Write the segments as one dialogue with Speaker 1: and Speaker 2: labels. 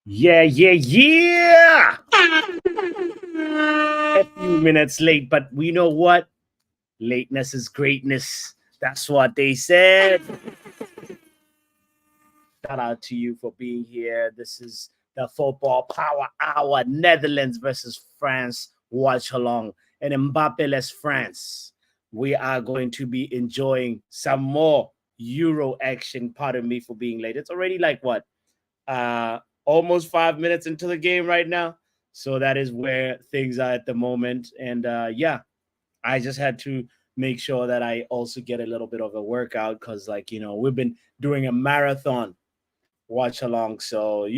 Speaker 1: Yeah, yeah, yeah. A few minutes late, but we know what? Lateness is greatness. That's what they said. Shout out to you for being here. This is the Football Power Hour. Netherlands versus France. Watch along. And Mbappe-less France. We are going to be enjoying some more Euro action. Pardon me for being late. It's already like what? Almost 5 minutes into the game right now. So that is where things are at the moment. And yeah, I just had to make sure that I also get a little bit of a workout because, like, we've been doing a marathon watch along. So,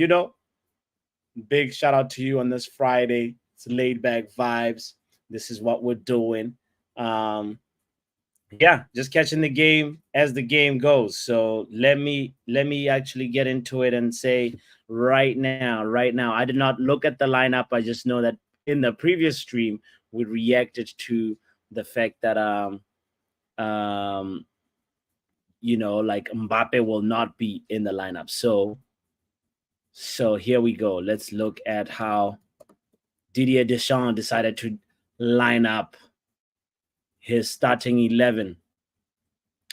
Speaker 1: big shout out to you on this Friday. It's laid back vibes. This is what we're doing. Um, yeah, just catching the game as the game goes. So let me actually get into it and say right now, I did not look at the lineup. I just know that in the previous stream we reacted to the fact that um like Mbappe will not be in the lineup. So here we go. Let's look at how Didier Deschamps decided to line up his starting 11.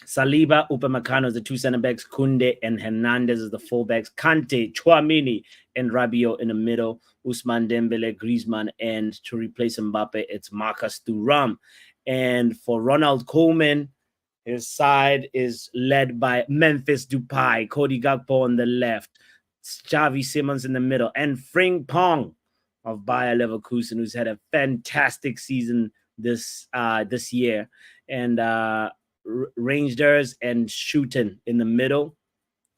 Speaker 1: Saliba, Upamecano is the two center backs, Kunde and Hernandez is the fullbacks, Kante, Chouamini, and Rabiot in the middle, Ousmane Dembele, Griezmann, and to replace Mbappe, it's Marcus Thuram. And for Ronald Koeman, his side is led by Memphis Depay, Cody Gakpo on the left, Xavi Simons in the middle, and Frimpong of Bayer Leverkusen, who's had a fantastic season this year. And Rangers and Shooten in the middle,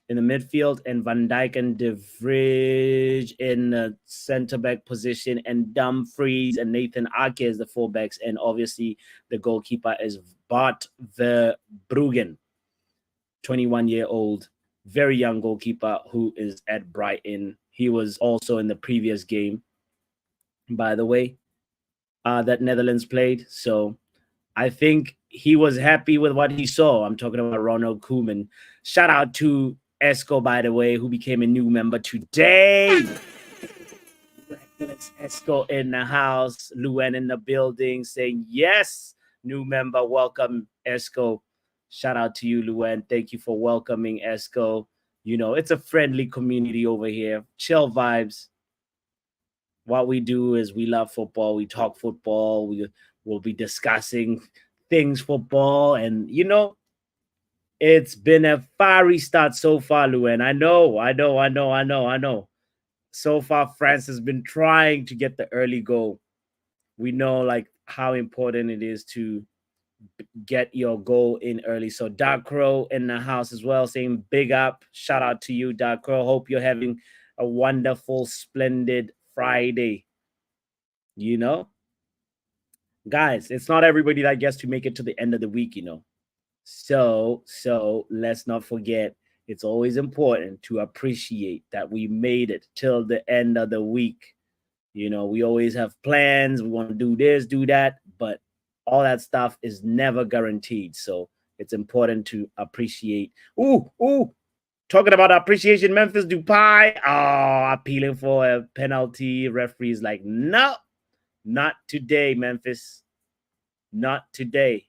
Speaker 1: in the midfield, and Van Dijk and De Vrij in the center back position, and Dumfries and Nathan Ake as the fullbacks, and obviously the goalkeeper is Bart Verbruggen, 21-year-old, very young goalkeeper who is at Brighton. He was also in the previous game, by the way, that Netherlands played. So I think he was happy with what he saw. I'm talking about Ronald Koeman. Shout out to Esco, by the way, who became a new member today. Esco in the house, Luen in the building saying, yes, new member, welcome, Esco. Shout out to you, Luen. Thank you for welcoming Esco. It's a friendly community over here. Chill vibes. What we do is we love football. We talk football. We will be discussing things football. And, it's been a fiery start so far, Luen. I know. So far, France has been trying to get the early goal. We know like how important it is to get your goal in early. So Dark Crow in the house as well, saying big up. Shout out to you, Dark Crow. Hope you're having a wonderful, splendid Friday. Guys, it's not everybody that gets to make it to the end of the week. So let's not forget, it's always important to appreciate that we made it till the end of the week. We always have plans. We want to do this, do that, but all that stuff is never guaranteed. So it's important to appreciate. Ooh, talking about appreciation, Memphis Depay. Oh, appealing for a penalty. Referee's like, no, not today, Memphis. Not today.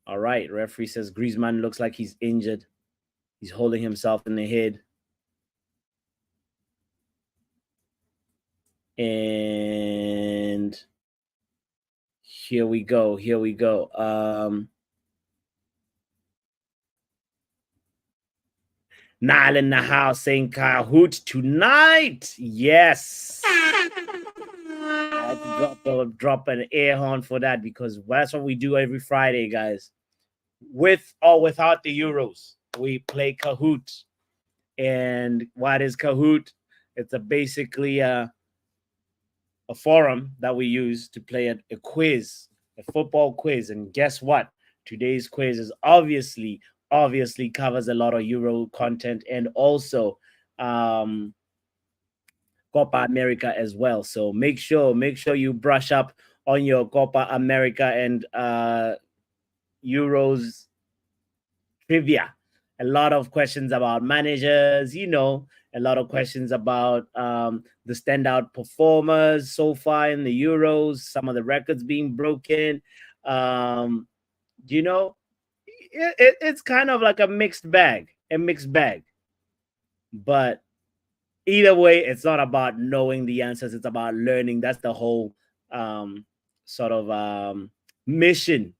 Speaker 1: All right. Referee says Griezmann looks like he's injured. He's holding himself in the head. And here we go. Nile in the house saying Kahoot tonight. Yes. I had to drop an air horn for that because that's what we do every Friday, guys. With or without the Euros, we play Kahoot. And what is Kahoot? It's basically a forum that we use to play a quiz, a football quiz. And guess what? Today's quiz is obviously covers a lot of Euro content and also Copa America as well. So make sure you brush up on your Copa America and Euros trivia. A lot of questions about managers, a lot of questions about the standout performers so far in the Euros, some of the records being broken. Um, it's kind of like a mixed bag. But either way, it's not about knowing the answers, it's about learning. That's the whole sort of mission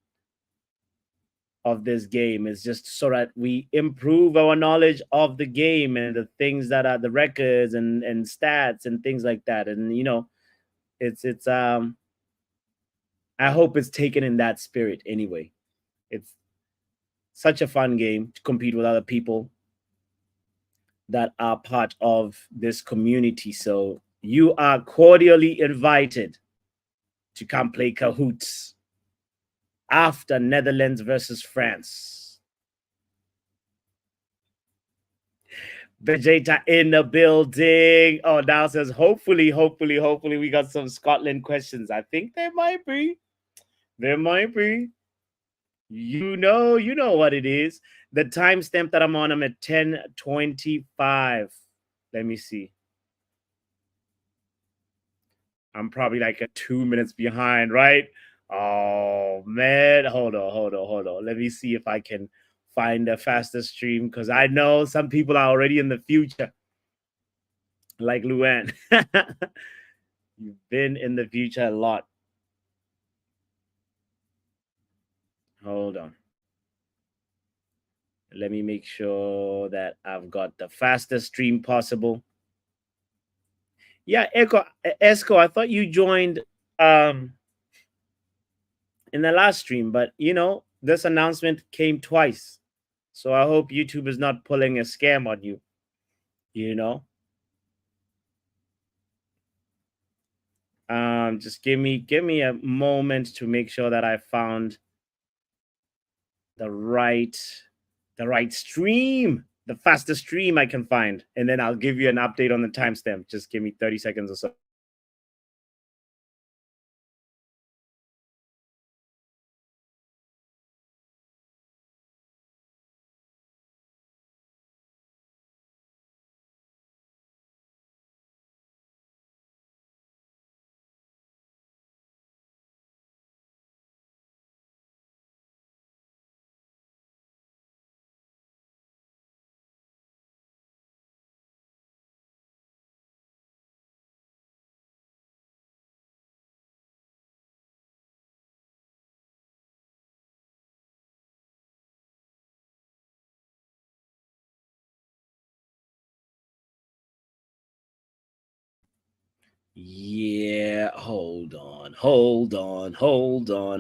Speaker 1: of this game, is just so that we improve our knowledge of the game and the things that are the records and stats and things like that. And it's I hope it's taken in that spirit anyway. It's such a fun game to compete with other people that are part of this community. So you are cordially invited to come play Cahoots after Netherlands versus France. Vegeta in the building. Oh, now says hopefully we got some Scotland questions. I think there might be. You know what it is. The timestamp that I'm on, I'm at 10:25. Let me see. I'm probably like 2 minutes behind, right? Oh man, hold on. Let me see if I can find a faster stream, because I know some people are already in the future, like Luan. You've been in the future a lot. Hold on. Let me make sure that I've got the fastest stream possible. Yeah, Esco, I thought you joined in the last stream, but this announcement came twice. So I hope YouTube is not pulling a scam on you. Just give me a moment to make sure that I found the right stream, the fastest stream I can find, and then I'll give you an update on the timestamp. Just give me 30 seconds or so. Yeah, hold on.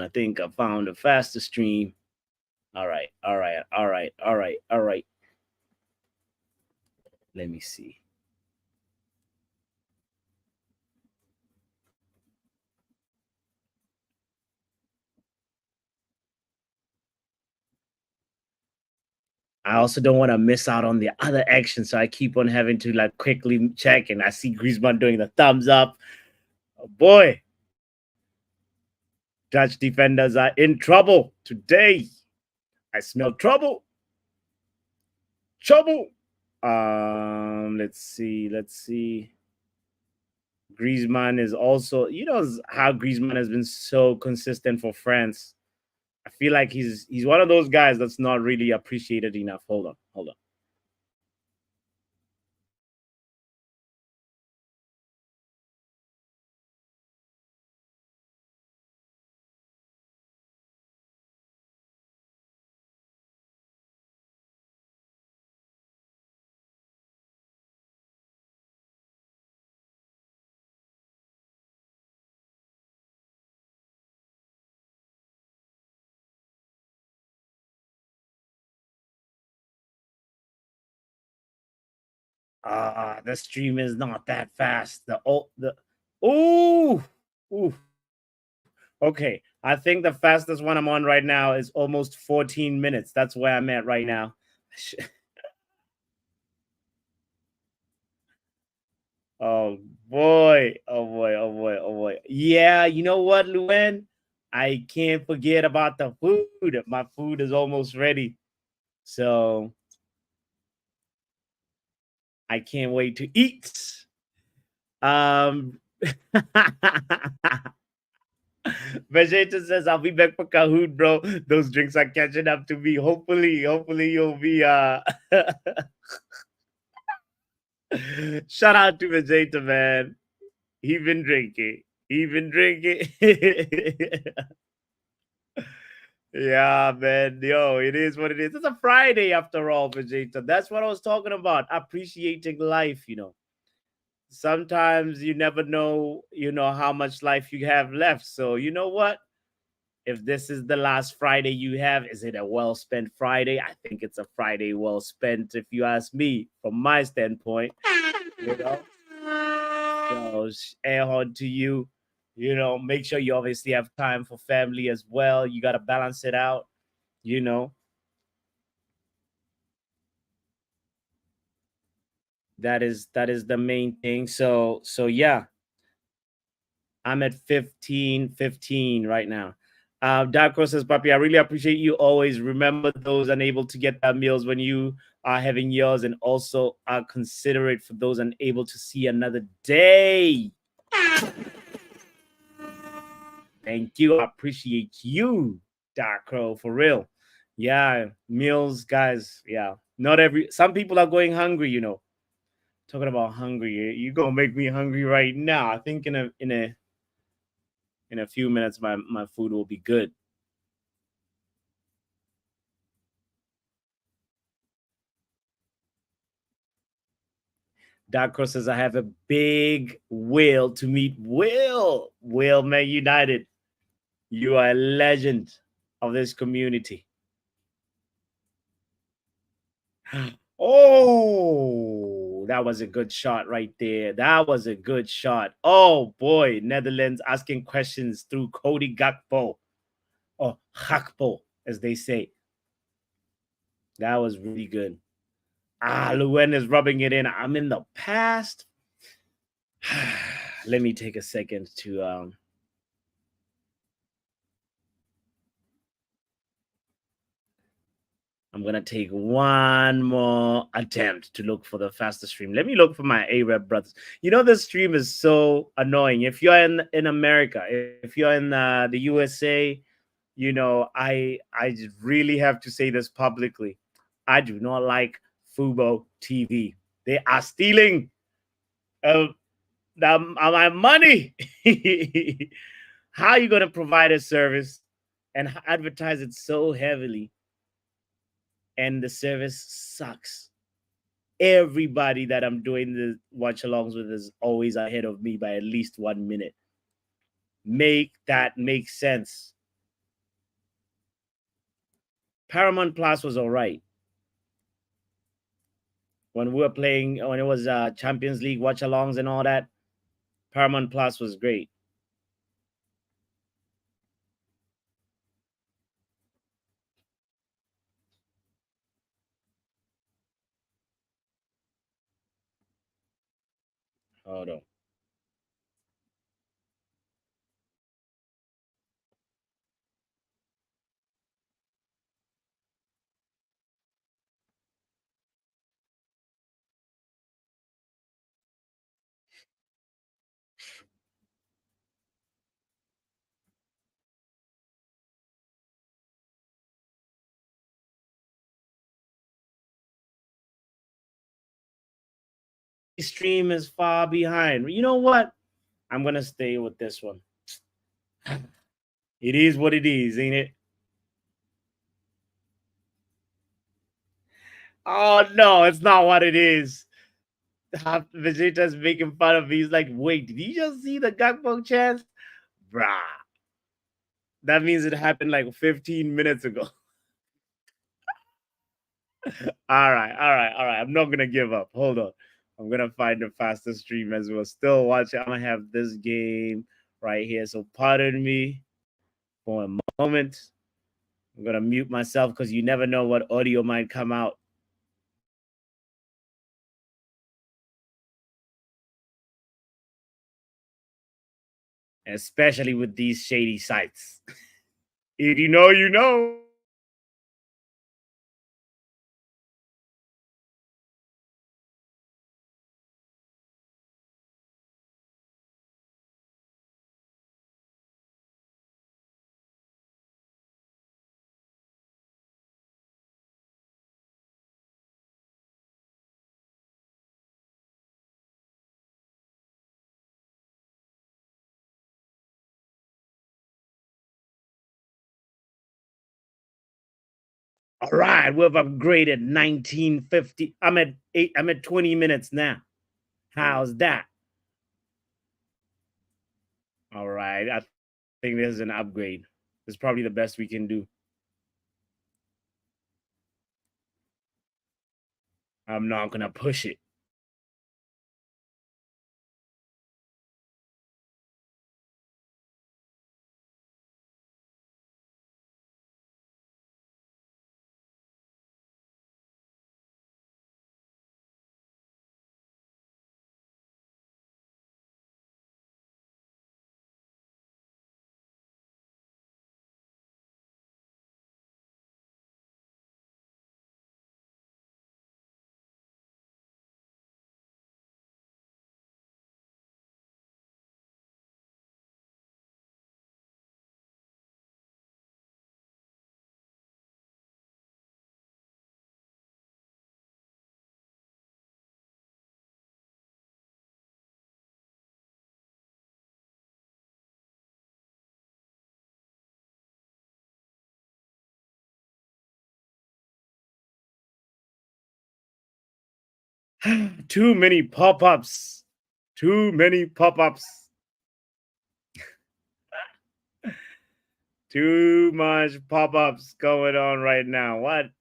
Speaker 1: I think I found a faster stream. All right. Let me see. I also don't want to miss out on the other action, so I keep on having to like quickly check. And I see Griezmann doing the thumbs up. Oh boy, Dutch defenders are in trouble today. I smell trouble. Let's see. Griezmann is also, how Griezmann has been so consistent for France. I feel like he's one of those guys that's not really appreciated enough. Hold on. The stream is not that fast. Okay, I think the fastest one I'm on right now is almost 14 minutes. That's where I'm at right now. Oh boy. Yeah, you know what, Luan? I can't forget about the food. My food is almost ready. So I can't wait to eat. Um Vegeta says I'll be back for Kahoot, bro. Those drinks are catching up to me. Hopefully you'll be shout out to Vegeta, man. He been drinking. He been drinking. Yeah, man. Yo, it is what it is. It's a Friday after all, Vegeta. That's what I was talking about. Appreciating life, Sometimes you never know, how much life you have left. So, you know what? If this is the last Friday you have, is it a well spent Friday? I think it's a Friday well spent, if you ask me, from my standpoint. You know, so air on to you. Make sure you obviously have time for family as well. You got to balance it out. You know, that is the main thing. So yeah, I'm at 15 right now. Darko says, Papi, I really appreciate you always. Remember those unable to get their meals when you are having yours, and also are considerate for those unable to see another day. Thank you. I appreciate you, Darko, for real. Yeah, meals, guys. Yeah, not some people are going hungry. Talking about hungry, you gonna make me hungry right now. I think in a few minutes my food will be good. Darko says I have a big will to meet Will, man United. You are a legend of this community. Oh, that was a good shot right there. That was a good shot. Oh boy, Netherlands asking questions through Cody Gakpo, or Gakpo, as they say. That was really good. Luen is rubbing it in. I'm in the past. Let me take a second to I'm gonna take one more attempt to look for the fastest stream. Let me look for my Arab brothers. This stream is so annoying. If you're in America, if you're in the USA, I just really have to say this publicly. I do not like Fubo TV. They are stealing my money. How are you gonna provide a service and advertise it so heavily, and the service sucks? Everybody that I'm doing the watch alongs with is always ahead of me by at least 1 minute. Make that make sense. Paramount Plus was all right. When we were playing, when it was Champions League watch alongs and all that, Paramount Plus was great. Hold on. Stream is far behind. You know what? I'm gonna stay with this one. It is what it is, ain't it? Oh no, it's not what it is. Vegeta's making fun of me. He's like, wait, did you just see the Gakpo chance? Bruh. That means it happened like 15 minutes ago. All right. I'm not gonna give up. Hold on. I'm gonna find the fastest stream as we're still watching. I'm gonna have this game right here. So pardon me for a moment. I'm gonna mute myself because you never know what audio might come out. Especially with these shady sites. If you know, you know. All right, we've upgraded 1950. I'm at 20 minutes now. How's that? All right. I think this is an upgrade. It's probably the best we can do. I'm not gonna push it. Too many pop-ups. Too many pop-ups. Too much pop-ups going on right now. What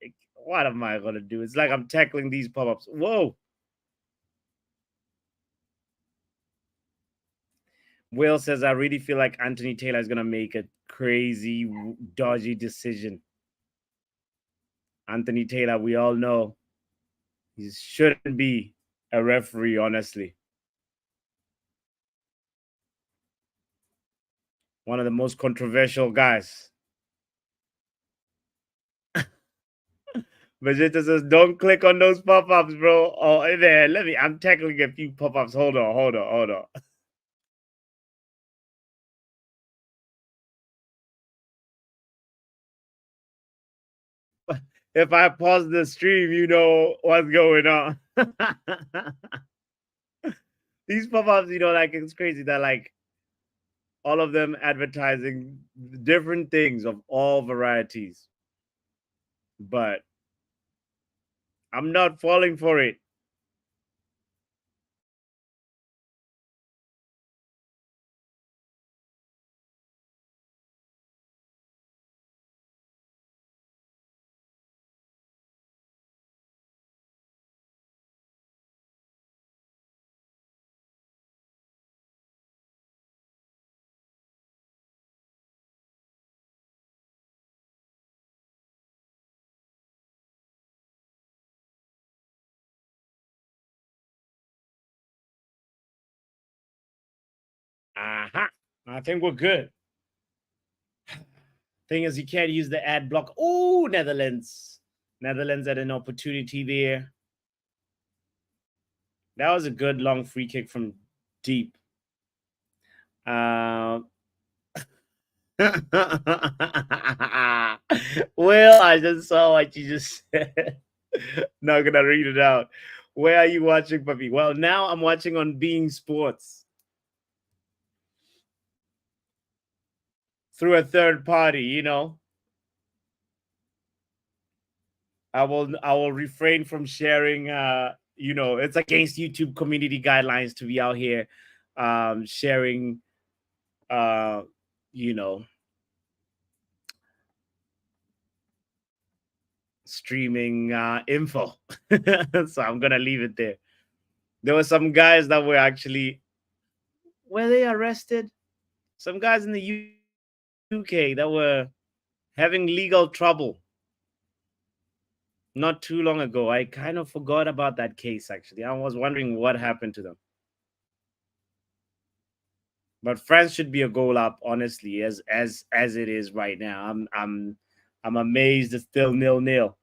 Speaker 1: am I gonna do? It's like I'm tackling these pop-ups. Whoa. Will says, I really feel like Anthony Taylor is gonna make a crazy, dodgy decision. Anthony Taylor, we all know he shouldn't be a referee, honestly. One of the most controversial guys. Vegeta says, don't click on those pop-ups, bro. Oh, there, I'm tackling a few pop-ups. Hold on. If I pause the stream, you know what's going on. These pop-ups, like it's crazy that like all of them advertising different things of all varieties. But I'm not falling for it. Uh-huh. I think we're good. Thing is, you can't use the ad block. Oh, Netherlands. Netherlands had an opportunity there. That was a good long free kick from deep. Well, I just saw what you just said. Not gonna read it out. Where are you watching, puppy? Well, now I'm watching on Being Sports through a third party. I will refrain from sharing. It's against YouTube community guidelines to be out here sharing. You know, streaming info. So I'm gonna leave it there. There were some guys that were they arrested? Some guys in the UK that were having legal trouble not too long ago. I kind of forgot about that case actually. I was wondering what happened to them. But France should be a goal up, honestly, as it is right now. I'm amazed it's still 0-0.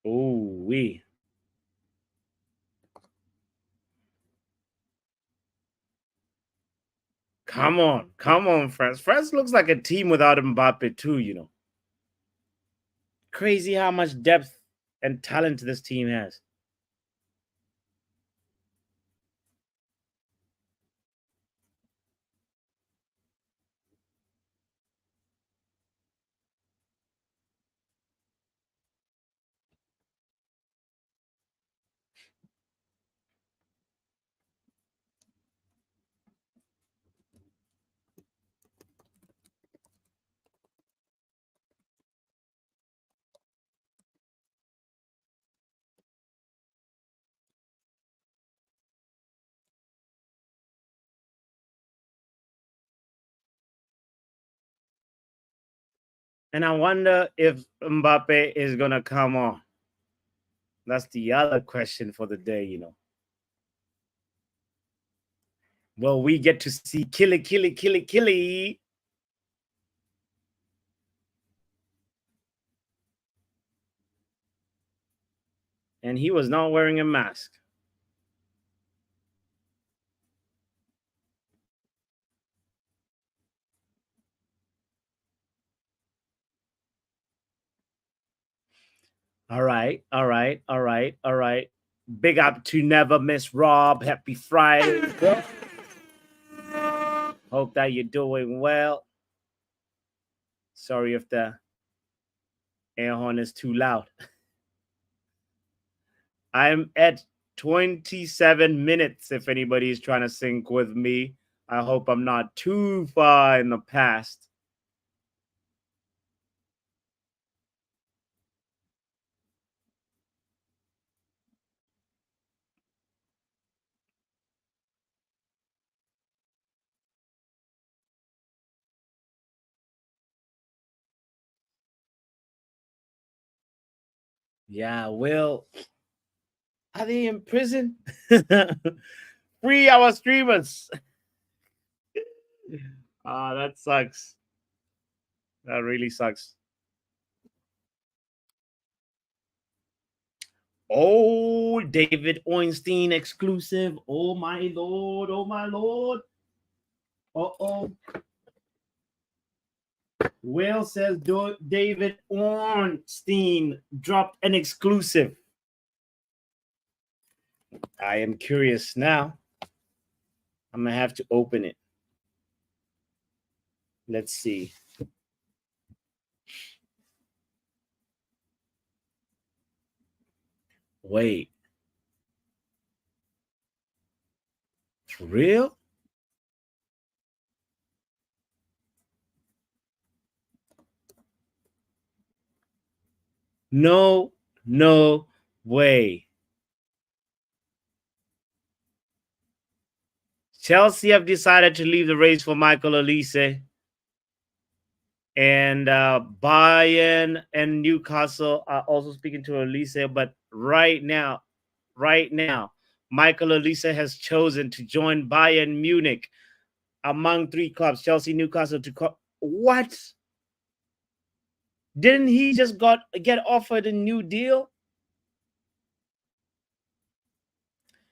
Speaker 1: Oh, we. Come on, France. France looks like a team without Mbappe too. Crazy how much depth and talent this team has. And I wonder if Mbappe is gonna come on. That's the other question for the day. Well, we get to see Killy. And he was not wearing a mask. All right. Big up to Never Miss Rob. Happy Friday. Hope that you're doing well. Sorry if the air horn is too loud. I'm at 27 minutes if anybody is trying to sync with me. I hope I'm not too far in the past. Yeah, Will. Are they in prison? Free our streamers. That sucks. That really sucks. Oh, David Ornstein exclusive. Oh my lord. Oh my lord. Uh-oh. Will says David Ornstein dropped an exclusive. I am curious now. I'm going to have to open it. Let's see. Wait. For real? No way. Chelsea have decided to leave the race for Michael Olise. And Bayern and Newcastle are also speaking to Olise. But right now, Michael Olise has chosen to join Bayern Munich among three clubs, Chelsea, Newcastle. What? Didn't he just get offered a new deal?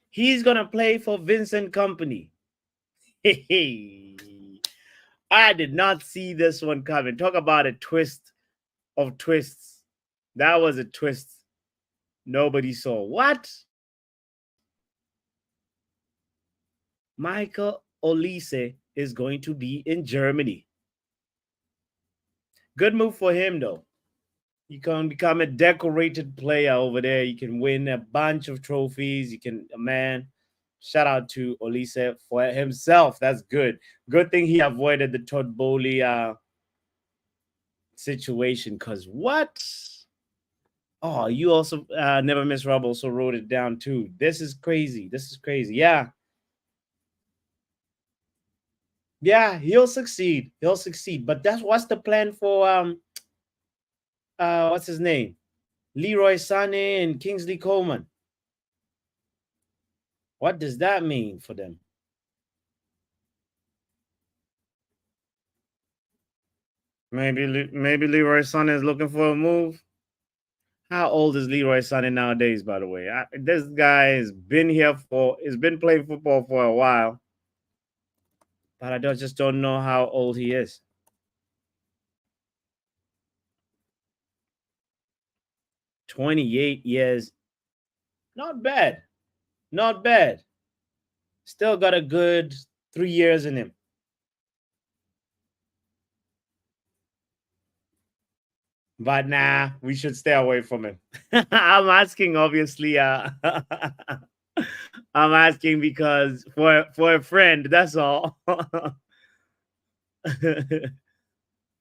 Speaker 1: He's going to play for Vincent Company. I did not see this one coming. Talk about a twist of twists. That was a twist nobody saw. What? Michael Olise is going to be in Germany. Good move for him, though. You can become a decorated player over there. You can win a bunch of trophies. You can, man. Shout out to Olise for himself. That's good. Good thing he avoided the Todd Bowley situation. Cause what? Oh, you also never miss Rob also wrote it down too. This is crazy. This is crazy. Yeah. Yeah, he'll succeed. He'll succeed. But that's what's the plan for what's his name? Leroy Sané and Kingsley Coleman. What does that mean for them? Maybe Leroy Sané is looking for a move. How old is Leroy Sané nowadays, by the way? This guy has been he's been playing football for a while, but just don't know how old he is. 28 years. Not bad. Not bad. Still got a good 3 years in him. But nah, we should stay away from him. I'm asking, obviously. I'm asking because for a friend. That's all.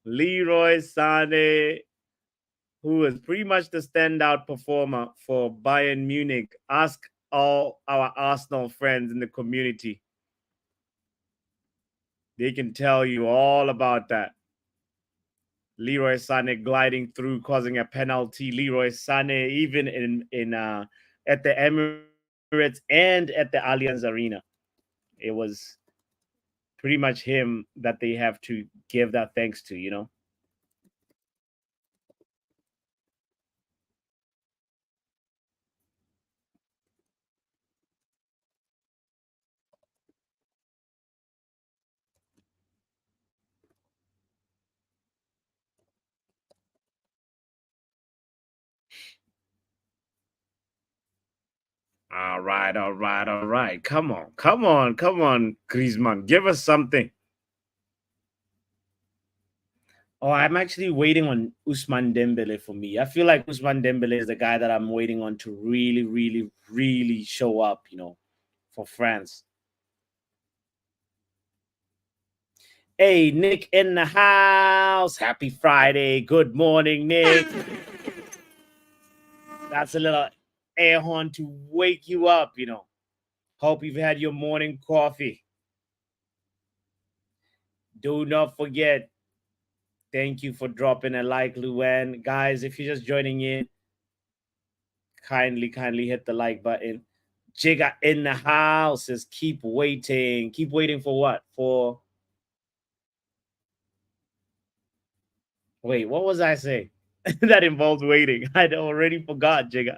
Speaker 1: Leroy Sané, who is pretty much the standout performer for Bayern Munich. Ask all our Arsenal friends in the community. They can tell you all about that. Leroy Sané gliding through, causing a penalty. Leroy Sané, even in at the Emirates and at the Allianz Arena, it was pretty much him that they have to give that thanks to. You know. All right, all right, all right. Come on, come on, come on, Griezmann. Give us something. Oh, I'm actually waiting on Usman Dembele for me. I feel like Usman Dembele is the guy that I'm waiting on to really, really, really show up, for France. Hey, Nick in the house. Happy Friday. Good morning, Nick. That's a little air horn to wake you up. Hope you've had your morning coffee. Do not forget. Thank you for dropping a like, Luan. Guys, if you're just joining in, kindly hit the like button. Jigga in the house says keep waiting. Keep waiting for what? Wait, what was I saying? That involves waiting. I'd already forgot, Jigga.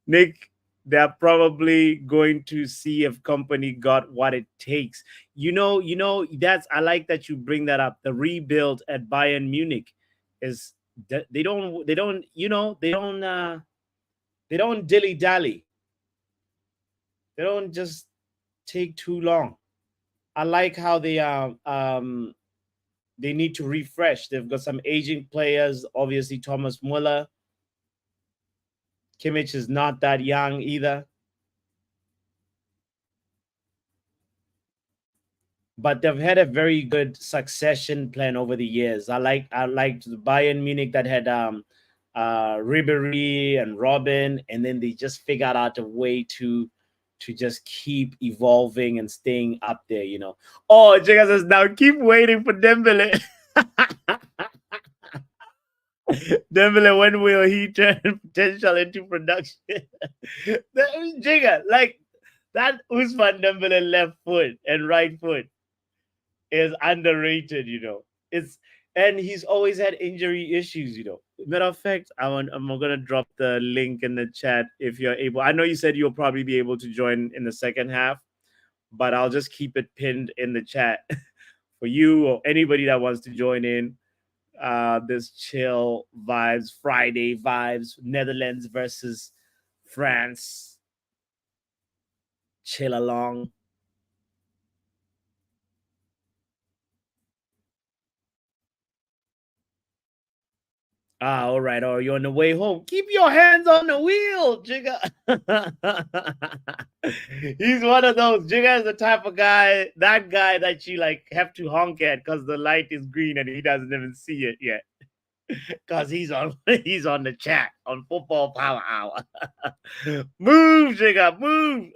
Speaker 1: Nick, they're probably going to see if company got what it takes. That's I like that you bring that up. The rebuild at Bayern Munich is they don't dilly dally. They don't just take too long. I like how they need to refresh. They've got some aging players. Obviously, Thomas Muller. Kimmich is not that young either. But they've had a very good succession plan over the years. I liked the Bayern Munich that had Ribery and Robin, and then they just figured out a way to just keep evolving and staying up there. Oh, Jiga says now keep waiting for Dembele. Dembele, when will he turn potential into production? Jigga, like that Usman Dembele left foot and right foot is underrated. And he's always had injury issues. Matter of fact, I'm gonna drop the link in the chat if you're able. I know you said you'll probably be able to join in the second half, but I'll just keep it pinned in the chat for you or anybody that wants to join in. This chill vibes, Friday vibes, Netherlands versus France. Chill along. Ah, all right. Or you're on the way home. Keep your hands on the wheel, Jigga. He's one of those. Jigga is the type of guy, that guy that you like have to honk at because the light is green and he doesn't even see it yet. Because he's on he's on the chat on Football Power Hour. Move, Jigga, move.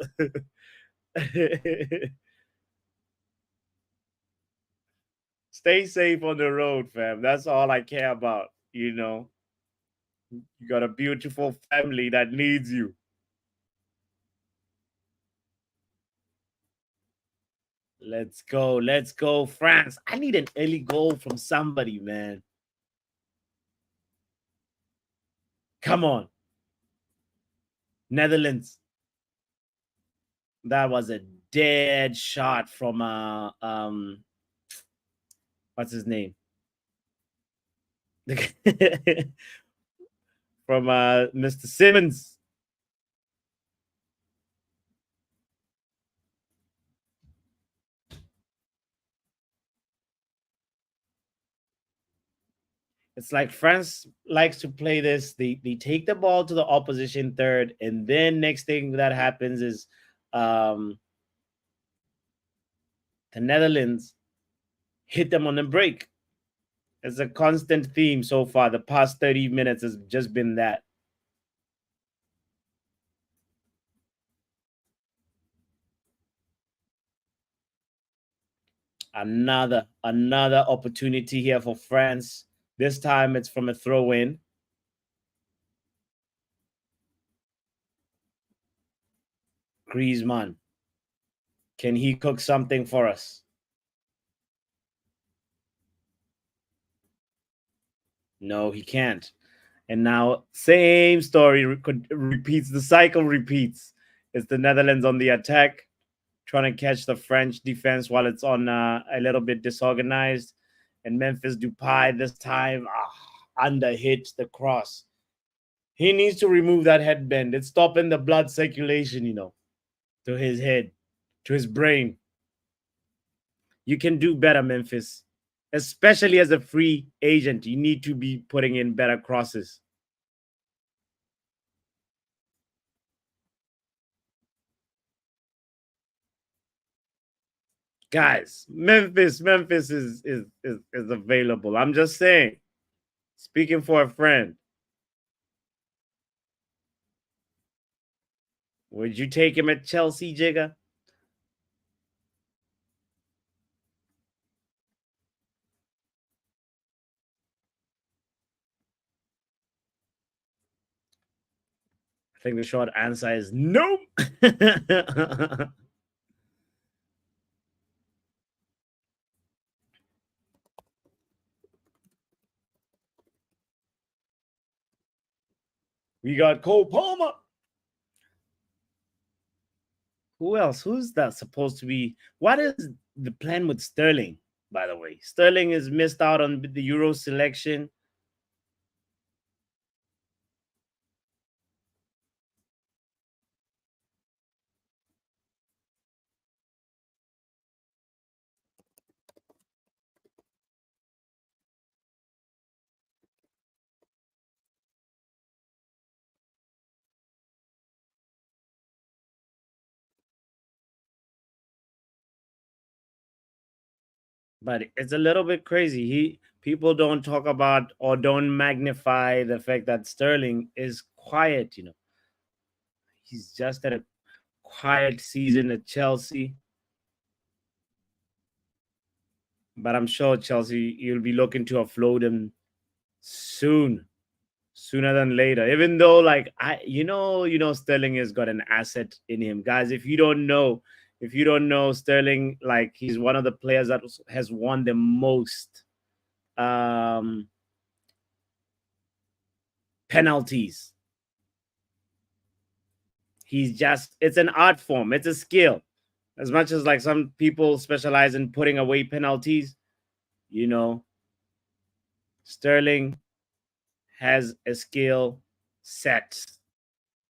Speaker 1: Stay safe on the road, fam. That's all I care about. You know, you got a beautiful family that needs you. Let's go, France. I need an early goal from somebody, man. Come on, Netherlands. That was a dead shot from what's his name? From Mr. Simmons. It's like France likes to play this. They take the ball to the opposition third, and then next thing that happens is the Netherlands hit them on the break. It's a constant theme so far. The past 30 minutes has just been that. Another opportunity here for France. This time it's from a throw-in. Griezmann. Can he cook something for us? No, he can't. And now, same story repeats. The cycle repeats. It's the Netherlands on the attack, trying to catch the French defense while it's on a little bit disorganized. And Memphis Depay this time under hits the cross. He needs to remove that headband. It's stopping the blood circulation, to his head, to his brain. You can do better, Memphis. Especially as a free agent, you need to be putting in better crosses. Guys, Memphis is available. I'm just saying. Speaking for a friend. Would you take him at Chelsea, Jigga? I think the short answer is no. We got Cole Palmer. Who else? Who's that supposed to be? What is the plan with Sterling, by the way? Sterling is missed out on the Euro selection. But it's a little bit crazy. People don't talk about or don't magnify the fact that Sterling is quiet, He's just had a quiet season at Chelsea. But I'm sure Chelsea, you'll be looking to offload him soon, sooner than later. Even though, like, Sterling has got an asset in him, guys. If you don't know Sterling, like, he's one of the players that has won the most penalties. It's an art form, it's a skill. As much as like some people specialize in putting away penalties, Sterling has a skill set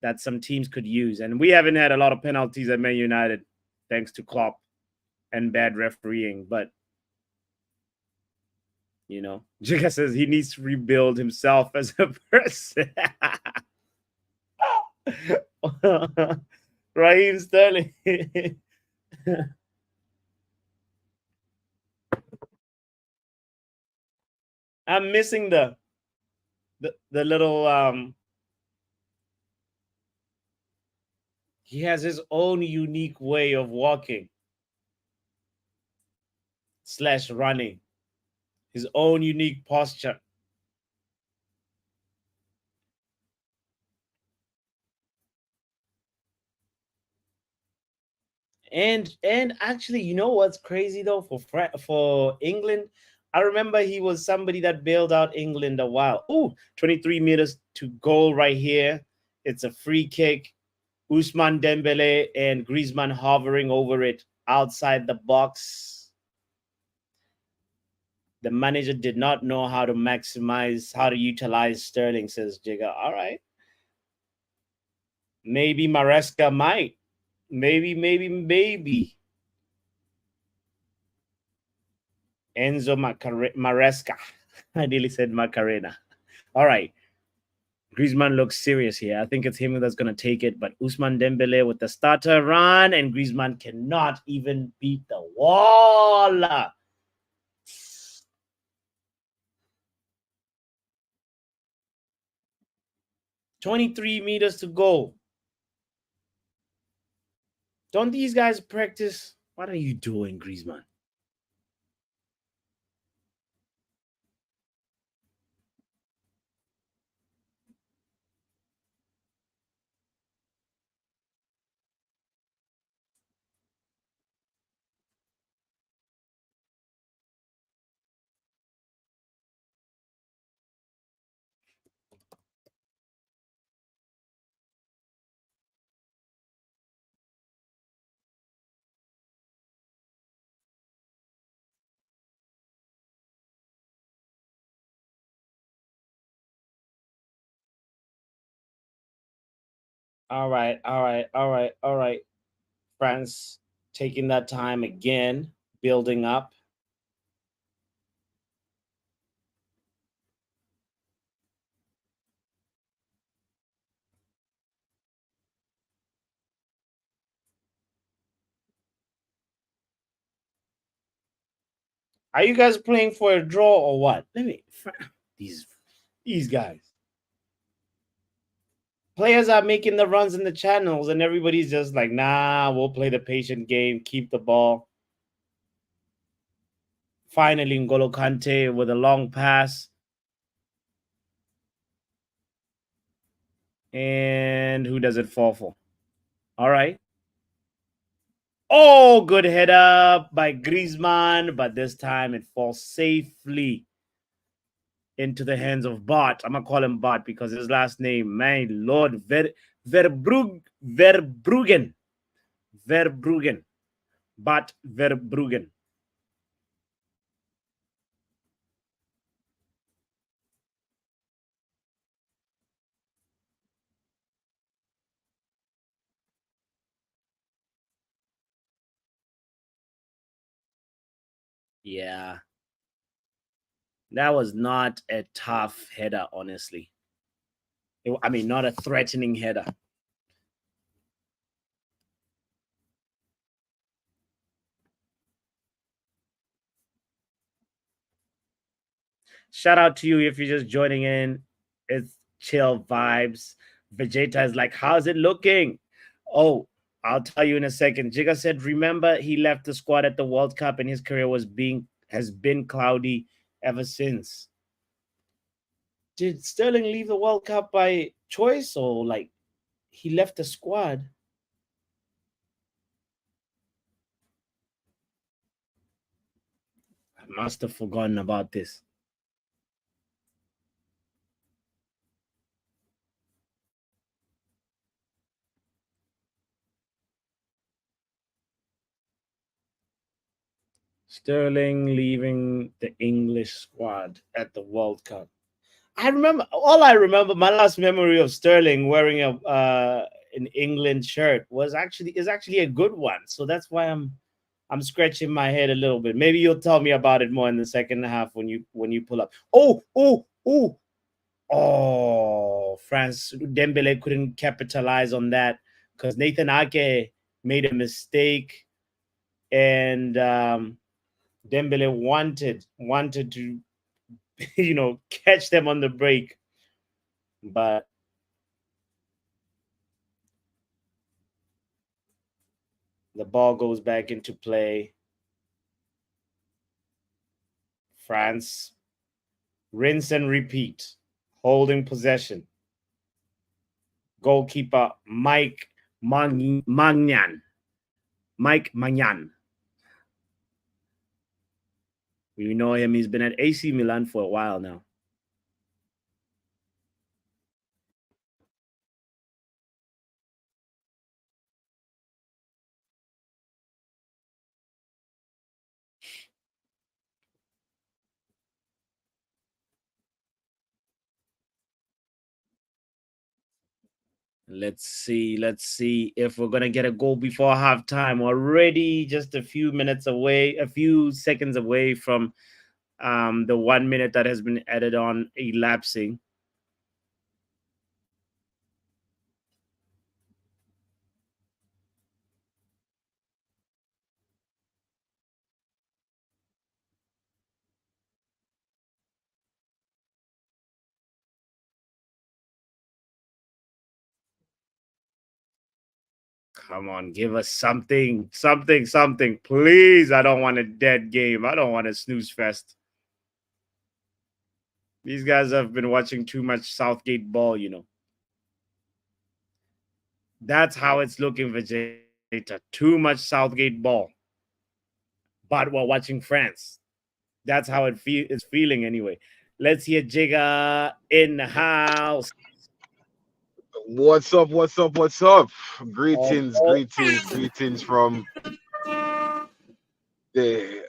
Speaker 1: that some teams could use. And we haven't had a lot of penalties at Man United, thanks to Klopp and bad refereeing. But You know, Jigga says he needs to rebuild himself as a person. Raheem Sterling. I'm missing the little he has his own unique way of walking slash running, his own unique posture. And actually, you know what's crazy though for England? I remember he was somebody that bailed out England a while. Ooh, 23 meters to goal right here. It's a free kick. Usman Dembele and Griezmann hovering over it outside the box. The manager did not know how to maximize, how to utilize Sterling, says Jigga. All right. Maybe Maresca might. Maybe. Enzo Maresca. I nearly said Macarena. All right. Griezmann looks serious here. I think it's him that's going to take it. But Usman Dembele with the starter run, and Griezmann cannot even beat the wall. 23 meters to go. Don't these guys practice? What are you doing, Griezmann? All right. France taking that time again, building up. Are you guys playing for a draw or what? These these guys. Players are making the runs in the channels, and everybody's just like, nah, we'll play the patient game, keep the ball. Finally, N'Golo Kante with a long pass. And who does it fall for? All right. Oh, good header by Griezmann, but this time it falls safely into the hands of Bart. I'm gonna call him Bart because his last name, my lord, Verbruggen, Bart Verbruggen. Yeah, that was not a tough header, honestly. I mean, not a threatening header. Shout out to you if you're just joining in. It's chill vibes. Vegeta is like, how's it looking? Oh, I'll tell you in a second. Jigga said, remember he left the squad at the World Cup and his career has been cloudy ever since. Did Sterling leave the World Cup by choice or like he left the squad? I must have forgotten about this. Sterling leaving the English squad at the World Cup. I remember my last memory of Sterling wearing an England shirt is actually a good one. So that's why I'm I'm scratching my head a little bit. Maybe you'll tell me about it more in the second half when you pull up. Oh, France Dembele couldn't capitalize on that because Nathan Ake made a mistake, and Dembele wanted to catch them on the break, but the ball goes back into play. France, rinse and repeat, holding possession. Goalkeeper Mike Magnan. We know him. He's been at AC Milan for a while now. Let's see if we're gonna get a goal before halftime. Already just a few seconds away from the 1 minute that has been added on elapsing. Come on, give us something, please. I don't want a dead game. I don't want a snooze fest. These guys have been watching too much Southgate ball, That's how it's looking, Vegeta. Too much Southgate ball. But we're watching France. That's how it's feeling anyway. Let's hear Jigga in the house.
Speaker 2: What's up? Greetings from the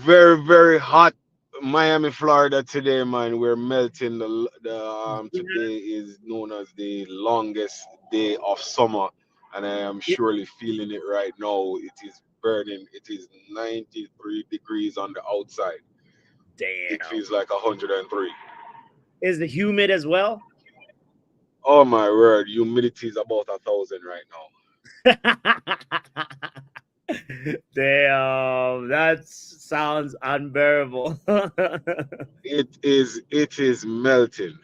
Speaker 2: very, very hot Miami, Florida today, man. We're melting. Today is known as the longest day of summer, and I am surely feeling it right now. It is burning. It is 93 degrees on the outside.
Speaker 1: Damn.
Speaker 2: It feels like 103.
Speaker 1: Is it humid as well?
Speaker 2: Oh my word, humidity is about 1,000 right now.
Speaker 1: Damn, that sounds unbearable.
Speaker 2: It is melting.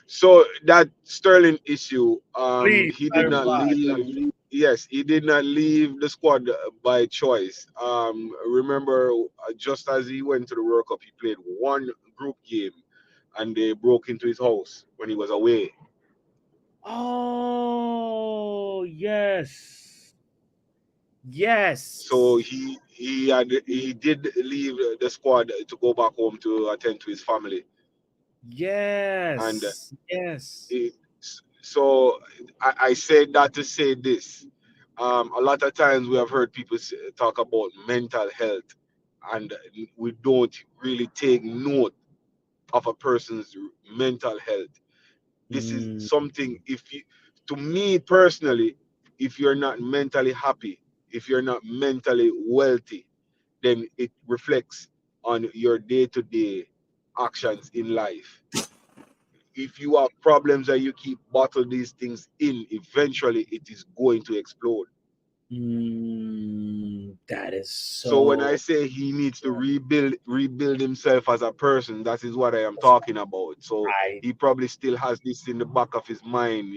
Speaker 2: So that Sterling issue,
Speaker 1: Please
Speaker 2: he did not
Speaker 1: clarify.
Speaker 2: leave. Yes, he did not leave the squad by choice. Remember, just as he went to the World Cup, he played one group game, and they broke into his house when he was away.
Speaker 1: Oh, yes.
Speaker 2: So
Speaker 1: Yes.
Speaker 2: he did leave the squad to go back home to attend to his family, and
Speaker 1: Yes. Yes.
Speaker 2: it, so I said that to say this. A lot of times we have heard people talk about mental health, and we don't really take note of a person's mental health. This is
Speaker 1: Mm,
Speaker 2: something, to me personally, if you're not mentally happy, if you're not mentally wealthy, then it reflects on your day-to-day actions in life. If you have problems and you keep bottle these things in, eventually it is going to explode.
Speaker 1: that is
Speaker 2: So when I
Speaker 1: so.
Speaker 2: say he needs to rebuild himself as a person, that is what I am talking about. So
Speaker 1: Right.
Speaker 2: he probably still has this in the back of his mind,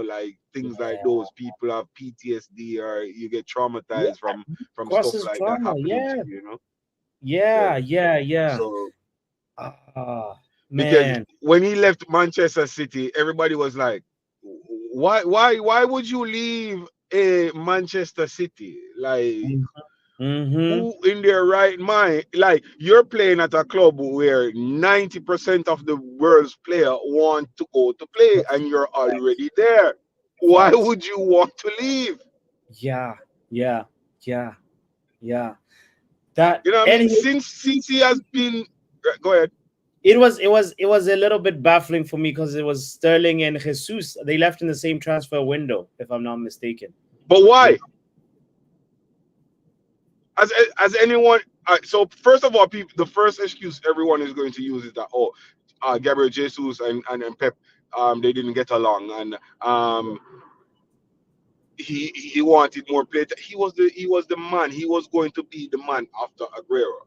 Speaker 2: like things like
Speaker 1: Yeah.
Speaker 2: those. People have PTSD, or you get
Speaker 1: Yeah.
Speaker 2: traumatized from stuff
Speaker 1: Crosses
Speaker 2: like that
Speaker 1: trauma.
Speaker 2: happening to
Speaker 1: Yeah.
Speaker 2: you. Yeah.
Speaker 1: Yeah.
Speaker 2: So
Speaker 1: Ah,
Speaker 2: because
Speaker 1: man.
Speaker 2: when he left Manchester City, everybody was like, why would you leave a Manchester City? Like,
Speaker 1: Mm-hmm.
Speaker 2: who in their right mind? Like, you're playing at a club where 90% of the world's player want to go to play, and you're
Speaker 1: Facts.
Speaker 2: already there. Why
Speaker 1: Facts.
Speaker 2: would you want to leave?
Speaker 1: Yeah. Yeah. Yeah. Yeah. That
Speaker 2: You know what I
Speaker 1: and
Speaker 2: mean? Since he has been, go ahead.
Speaker 1: it was a little bit baffling for me because it was Sterling and Jesus. They left in the same transfer window, if I'm not mistaken.
Speaker 2: But
Speaker 1: You
Speaker 2: why? as anyone. So first of all, people, the first excuse everyone is going to use is that Gabriel Jesus and Pep, they didn't get along, and he wanted more play. He was the man. He was going to be the man after Aguero.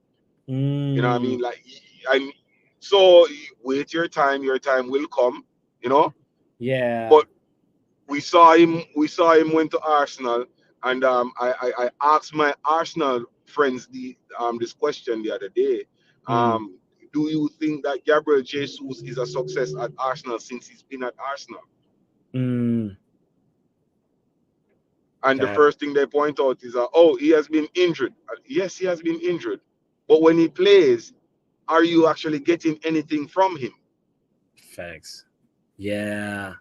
Speaker 2: You know what I
Speaker 1: Mm,
Speaker 2: mean? Like, and so wait your time. Your time will come. You know.
Speaker 1: yeah.
Speaker 2: But we saw him. We saw him went to Arsenal, and I asked my Arsenal friends this question the other day.
Speaker 1: Mm,
Speaker 2: Do you think that Gabriel Jesus is a success at Arsenal since he's been at Arsenal?
Speaker 1: mm,
Speaker 2: And the
Speaker 1: that
Speaker 2: first thing they point out is, he has been injured. Yes, he has been injured. But when he plays, are you actually getting anything from him?
Speaker 1: facts. Yeah.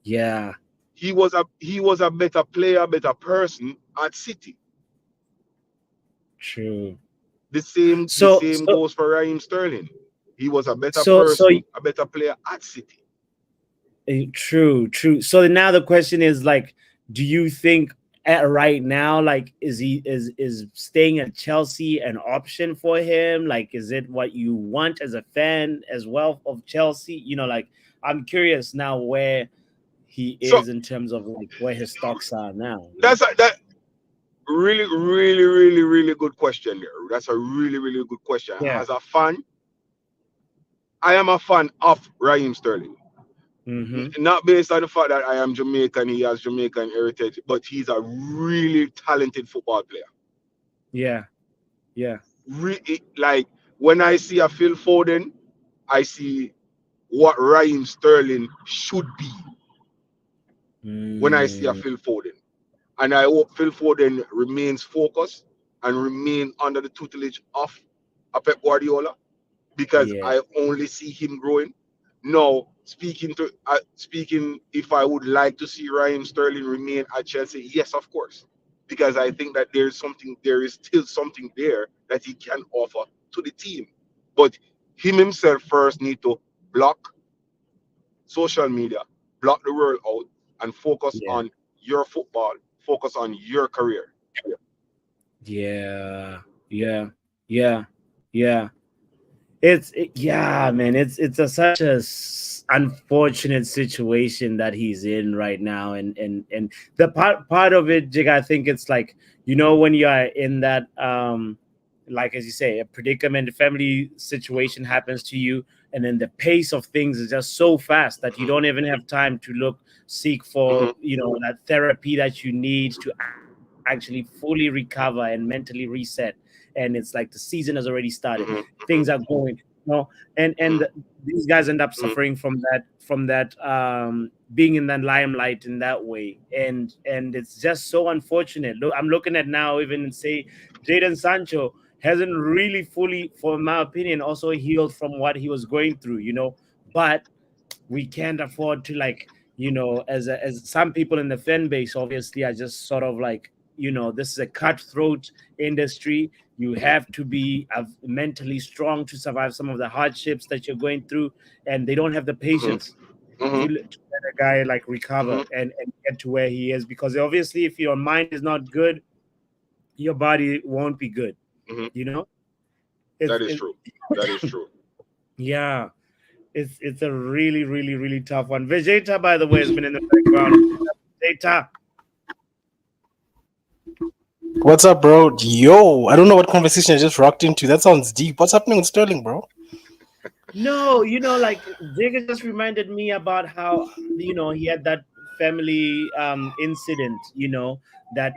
Speaker 1: Yeah.
Speaker 2: He was a better player, better person at City.
Speaker 1: True.
Speaker 2: The
Speaker 1: So
Speaker 2: same
Speaker 1: so
Speaker 2: goes for Raheem Sterling. He was a better
Speaker 1: so
Speaker 2: person, a better player at City.
Speaker 1: true, true. So now the question is like, do you think at right now, like, is staying at Chelsea an option for him? Like, is it what you want as a fan as well of Chelsea? Like, I'm curious now where he
Speaker 2: So
Speaker 1: is in terms of like where his stocks are now.
Speaker 2: that really, really, really, really good question there. That's a really, really good question.
Speaker 1: Yeah.
Speaker 2: As a fan, I am a fan of Raheem Sterling.
Speaker 1: Mm-hmm.
Speaker 2: Not based on the fact that I am Jamaican, he has Jamaican heritage, but he's a really talented football player.
Speaker 1: Yeah. Yeah.
Speaker 2: Like, when I see a Phil Foden, I see what Raheem Sterling should be when I see a
Speaker 1: Mm,
Speaker 2: Phil Foden. And I hope Phil Foden remains focused and remain under the tutelage of a Pep Guardiola, because
Speaker 1: yeah.
Speaker 2: I only see him growing. Now, speaking, if I would like to see Raheem Sterling remain at Chelsea, yes, of course, because I think that there is still something there that he can offer to the team. But him himself first need to block social media, block the world out, and focus
Speaker 1: Yeah.
Speaker 2: on your football, focus on your career.
Speaker 1: Yeah. Yeah. Yeah. Yeah. Yeah, man. It's such a unfortunate situation that he's in right now, and the part of it, Jig, I think it's like, when you are in that like, as you say, a predicament, a family situation happens to you, and then the pace of things is just so fast that you
Speaker 2: Mhm,
Speaker 1: don't even have time to seek for
Speaker 2: mhm,
Speaker 1: that therapy that you need to actually fully recover and mentally reset. And it's like the season has already started,
Speaker 2: mhm,
Speaker 1: things are going, and
Speaker 2: mhm,
Speaker 1: these guys end up
Speaker 2: mhm,
Speaker 1: suffering from that being in that limelight in that way, and it's just so unfortunate. Look, I'm looking at now, even say Jadon Sancho hasn't really fully, for my opinion, also healed from what he was going through, but we can't afford to, like, as some people in the fan base obviously are just sort of like, this is a cutthroat industry. You have to be mentally strong to survive some of the hardships that you're going through, and they don't have the
Speaker 2: mhm,
Speaker 1: patience to
Speaker 2: mhm,
Speaker 1: let a guy like recover
Speaker 2: mhm,
Speaker 1: and get to where he is, because obviously if your mind is not good, your body won't be good,
Speaker 2: mhm.
Speaker 1: you know it's
Speaker 2: That is
Speaker 1: it,
Speaker 2: true. That is true.
Speaker 1: yeah, it's a really, really, really tough one. Vegeta, by the way, has been in the background. Vegeta.
Speaker 3: What's up, bro? Yo, I don't know what conversation I just rocked into. That sounds deep. What's happening with Sterling, bro?
Speaker 1: No, like Jigga just reminded me about how he had that family incident, that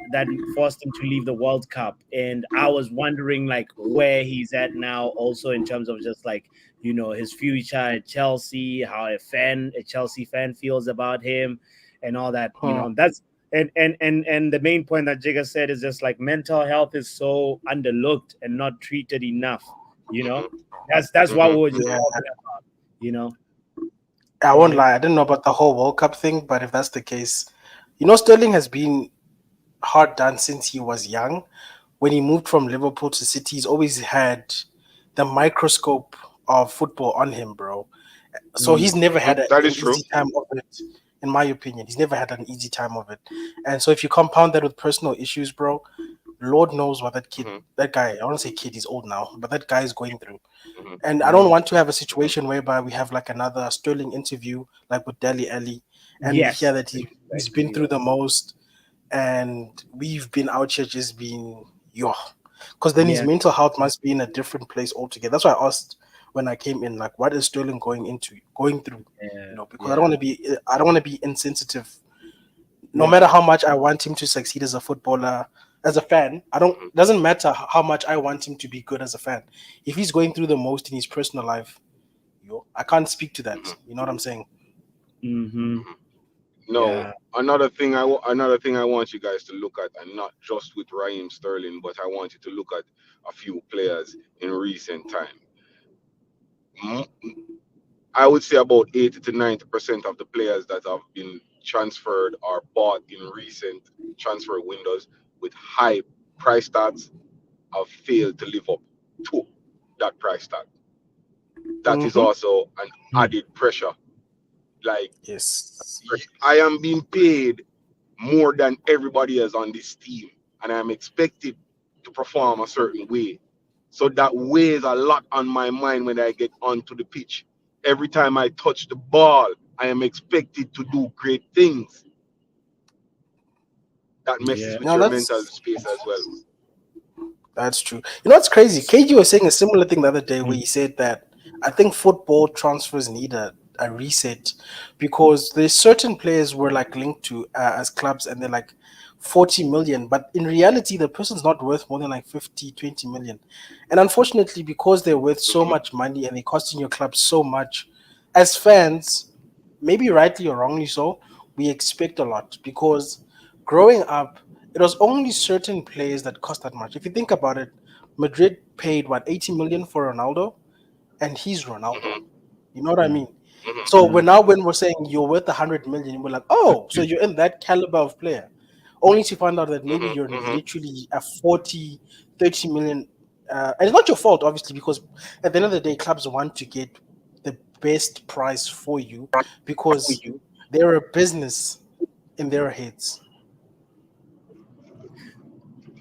Speaker 1: forced him to leave the World Cup, and I was wondering like where he's at now, also in terms of just like his future at Chelsea, how a Chelsea fan feels about him, and all that.
Speaker 3: Hmm.
Speaker 1: That's and the main point that Jigga said is just like mental health is so underlooked and not treated enough. You know,
Speaker 2: Mhm,
Speaker 1: that's what we
Speaker 2: mhm,
Speaker 1: were just
Speaker 3: Yeah,
Speaker 1: talking about, you know.
Speaker 3: I won't
Speaker 1: Yeah.
Speaker 3: lie. I didn't know about the whole World Cup thing, but if that's the case, Sterling has been hard done since he was young. When he moved from Liverpool to City, he's always had the microscope of football on him, bro. So he's
Speaker 1: Mm,
Speaker 3: never
Speaker 2: mhm.
Speaker 3: had
Speaker 2: That
Speaker 3: an
Speaker 2: is true.
Speaker 3: easy time of it, in my opinion. He's never had an easy time of it. And so if you compound that with personal issues, bro, Lord knows what that kid,
Speaker 2: Mm-hmm.
Speaker 3: that guy, I want to say kid, he's old now, but that guy is going through.
Speaker 2: Mm-hmm.
Speaker 3: And I don't want to have a situation whereby we have like another Sterling interview, like with Dali Ali, and we hear
Speaker 1: Yes,
Speaker 3: that he's been
Speaker 1: exactly.
Speaker 3: through the most, and we've been out here just being, yo. Because then his
Speaker 1: Yeah,
Speaker 3: mental health must be in a different place altogether. That's why I asked when I came in, like, what is Sterling going through?
Speaker 1: yeah,
Speaker 3: Because
Speaker 1: yeah,
Speaker 3: I don't want to be insensitive. No
Speaker 1: yeah,
Speaker 3: matter how much I want him to succeed as a footballer, as a fan, I don't. Doesn't matter how much I want him to be good as a fan. If he's going through the most in his personal life, I can't speak to that.
Speaker 2: Mm-hmm.
Speaker 3: You know what I'm saying?
Speaker 1: mm-hmm,
Speaker 2: No,
Speaker 1: yeah,
Speaker 2: another thing I want you guys to look at, and not just with Raheem Sterling, but I want you to look at a few players in recent time. M- I would say about 80 to 90% of the players that have been transferred or bought in recent transfer windows with high price tags have failed to live up to that price tag. That is
Speaker 3: Mm-hmm.
Speaker 2: also an
Speaker 1: mm,
Speaker 2: added pressure. Like,
Speaker 3: Yes.
Speaker 2: I am being paid more than everybody else on this team, and I'm expected to perform a certain way. So that weighs a lot on my mind when I get onto the pitch. Every time I touch the ball, I am expected to do great things. That messes
Speaker 1: yeah,
Speaker 2: with
Speaker 3: No,
Speaker 2: your mental
Speaker 3: that's
Speaker 2: space as well.
Speaker 3: That's true. You know what's crazy? KG was saying a similar thing the other day where
Speaker 1: mm,
Speaker 3: he said that I think football transfers need a reset because there's certain players we're like linked to as clubs and they're like 40 million, but in reality, the person's not worth more than like 50, 20 million. And unfortunately, because they're worth so
Speaker 2: Mhm,
Speaker 3: much money and they're costing your club so much, as fans, maybe rightly or wrongly so, we expect a lot because growing up, it was only certain players that cost that much. If you think about it, Madrid paid what 80 million for Ronaldo, and he's Ronaldo.
Speaker 2: mhm,
Speaker 3: You know what I
Speaker 1: mm,
Speaker 3: mean?
Speaker 2: mhm,
Speaker 3: So
Speaker 1: mm,
Speaker 3: when we're saying you're worth 100 million, we're like, oh, so you're in that caliber of player. Only to find out that maybe
Speaker 2: mhm,
Speaker 3: you're
Speaker 2: mhm.
Speaker 3: literally a 40, 30 million. And it's not your fault, obviously, because at the end of the day, clubs want to get the best price for you because they're a business in their heads.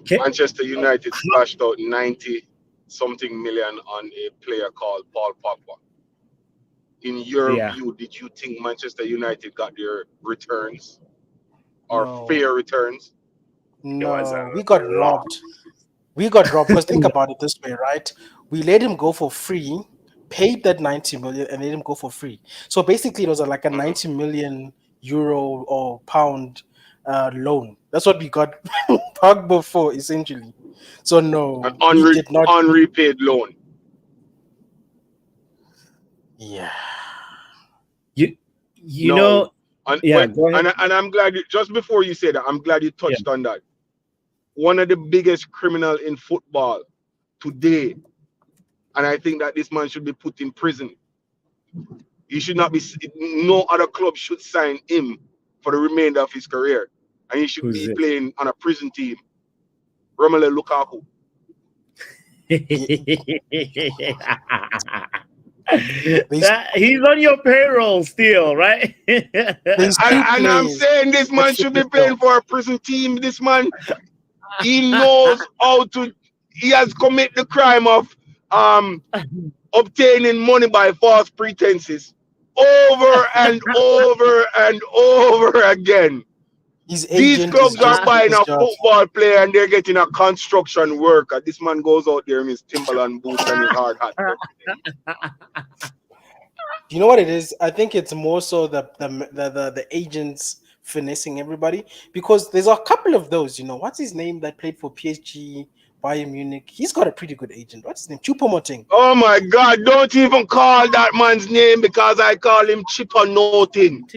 Speaker 1: okay,
Speaker 2: Manchester United splashed out 90 something million on a player called Paul Pogba. In your
Speaker 1: yeah,
Speaker 2: view, did you think Manchester United got their returns or
Speaker 3: No,
Speaker 2: fair returns?
Speaker 1: it was a
Speaker 3: no, we got
Speaker 1: lot.
Speaker 3: robbed. We got robbed because think about it this way, right? We let him go for free, paid that 90 million, and let him go for free. So basically, it was like a
Speaker 2: Mhm.
Speaker 3: 90 million euro or pound loan. That's what we got Pogba for, essentially. So
Speaker 2: An
Speaker 3: no, we did not.
Speaker 2: unrepaid loan.
Speaker 3: Yeah,
Speaker 1: You, you
Speaker 2: No,
Speaker 1: know, yeah, go ahead.
Speaker 2: and I'm glad just before you said that, I'm glad you
Speaker 1: Yeah,
Speaker 2: touched on that. One of the biggest criminal in football today, and I think that this man should be put in prison. He should not be. No other club should sign him for the remainder of his career, and he should
Speaker 1: who's
Speaker 2: be
Speaker 1: this?
Speaker 2: playing on a prison team. Romelu Lukaku.
Speaker 3: yeah. There's
Speaker 1: That he's on your payroll still, right?
Speaker 3: there's two
Speaker 2: And I'm
Speaker 3: players
Speaker 2: saying this
Speaker 3: that
Speaker 2: man
Speaker 3: fit
Speaker 2: should
Speaker 3: the
Speaker 2: be playing
Speaker 3: bill.
Speaker 2: for a prison team. This man, he knows how to. He has committed the crime of um obtaining money by false pretenses over and over and over again.
Speaker 3: His
Speaker 2: These
Speaker 3: agent is
Speaker 2: clubs are
Speaker 3: just doing
Speaker 2: buying
Speaker 3: his
Speaker 2: a
Speaker 3: job.
Speaker 2: football player and they're getting a construction worker. This man goes out there in his Timberland boots and his hard hat and everything.
Speaker 3: You know what it is? I think it's more so the agents finessing everybody because there's a couple of those. What's his name that played for PSG, Bayern Munich? He's got a pretty good agent. What's his name? Choupo-Moting.
Speaker 2: Oh my God, don't even call that man's name because I call him Chipper Nothing.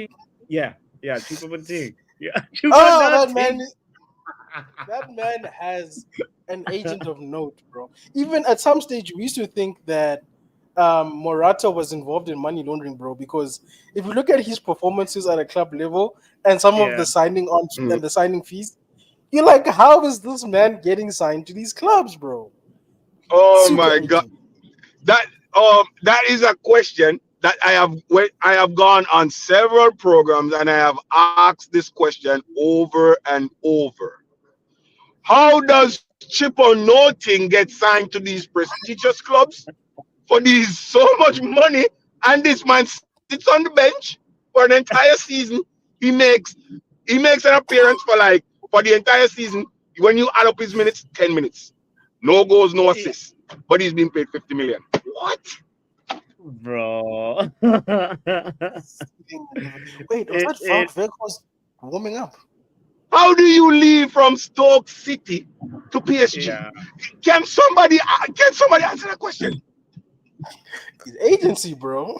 Speaker 1: Yeah, yeah, Chupa Ting. Yeah, Chupa
Speaker 3: Oh, that man!
Speaker 1: nothing.
Speaker 3: That man has an agent of note, bro. Even at some stage, we used to think that Morata was involved in money laundering, bro. Because if you look at his performances at a club level and some of
Speaker 1: Yeah,
Speaker 3: the signing on
Speaker 2: Mhm.
Speaker 3: and the signing fees, you're like, how is this man getting signed to these clubs, bro?
Speaker 2: Oh
Speaker 3: Super
Speaker 2: my God,
Speaker 3: agent.
Speaker 2: that that is a question that I have gone on several programs and I have asked this question over and over. How does chip or nothing get signed to these prestigious clubs for these so much money, and this man sits on the bench for an entire season. He makes an appearance for for the entire season. When you add up his minutes, 10 minutes. No goals, no
Speaker 1: Yeah,
Speaker 2: assists. But he's being paid 50 million. What?
Speaker 1: bro.
Speaker 3: Wait, was
Speaker 1: it
Speaker 3: that
Speaker 1: it
Speaker 3: Frank Vegas warming up?
Speaker 2: How do you leave from Stoke City to PSG?
Speaker 1: yeah.
Speaker 2: Can somebody answer that question?
Speaker 3: It's agency, bro.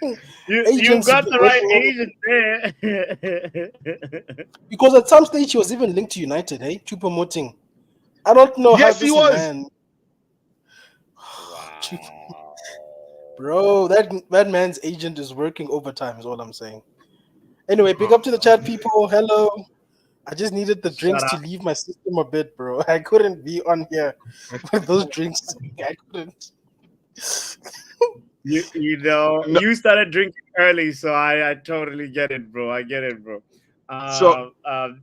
Speaker 1: You
Speaker 3: Agency
Speaker 1: got the right
Speaker 3: working over.
Speaker 1: agent there.
Speaker 3: Because at some stage he was even linked to United, eh? To promoting. I don't know how
Speaker 2: Yes, he
Speaker 3: this
Speaker 2: was.
Speaker 3: man,
Speaker 1: Wow.
Speaker 3: bro. That man's agent is working overtime. Is all I'm saying. Anyway, pick up to the chat, people. Hello. I just needed the
Speaker 1: Shut
Speaker 3: drinks to
Speaker 1: up.
Speaker 3: leave my system a bit, bro. I couldn't be on here with those drinks. I couldn't.
Speaker 2: No,
Speaker 1: You started drinking early, so I totally get it, bro. I get it, bro.
Speaker 2: so
Speaker 1: Uh, um,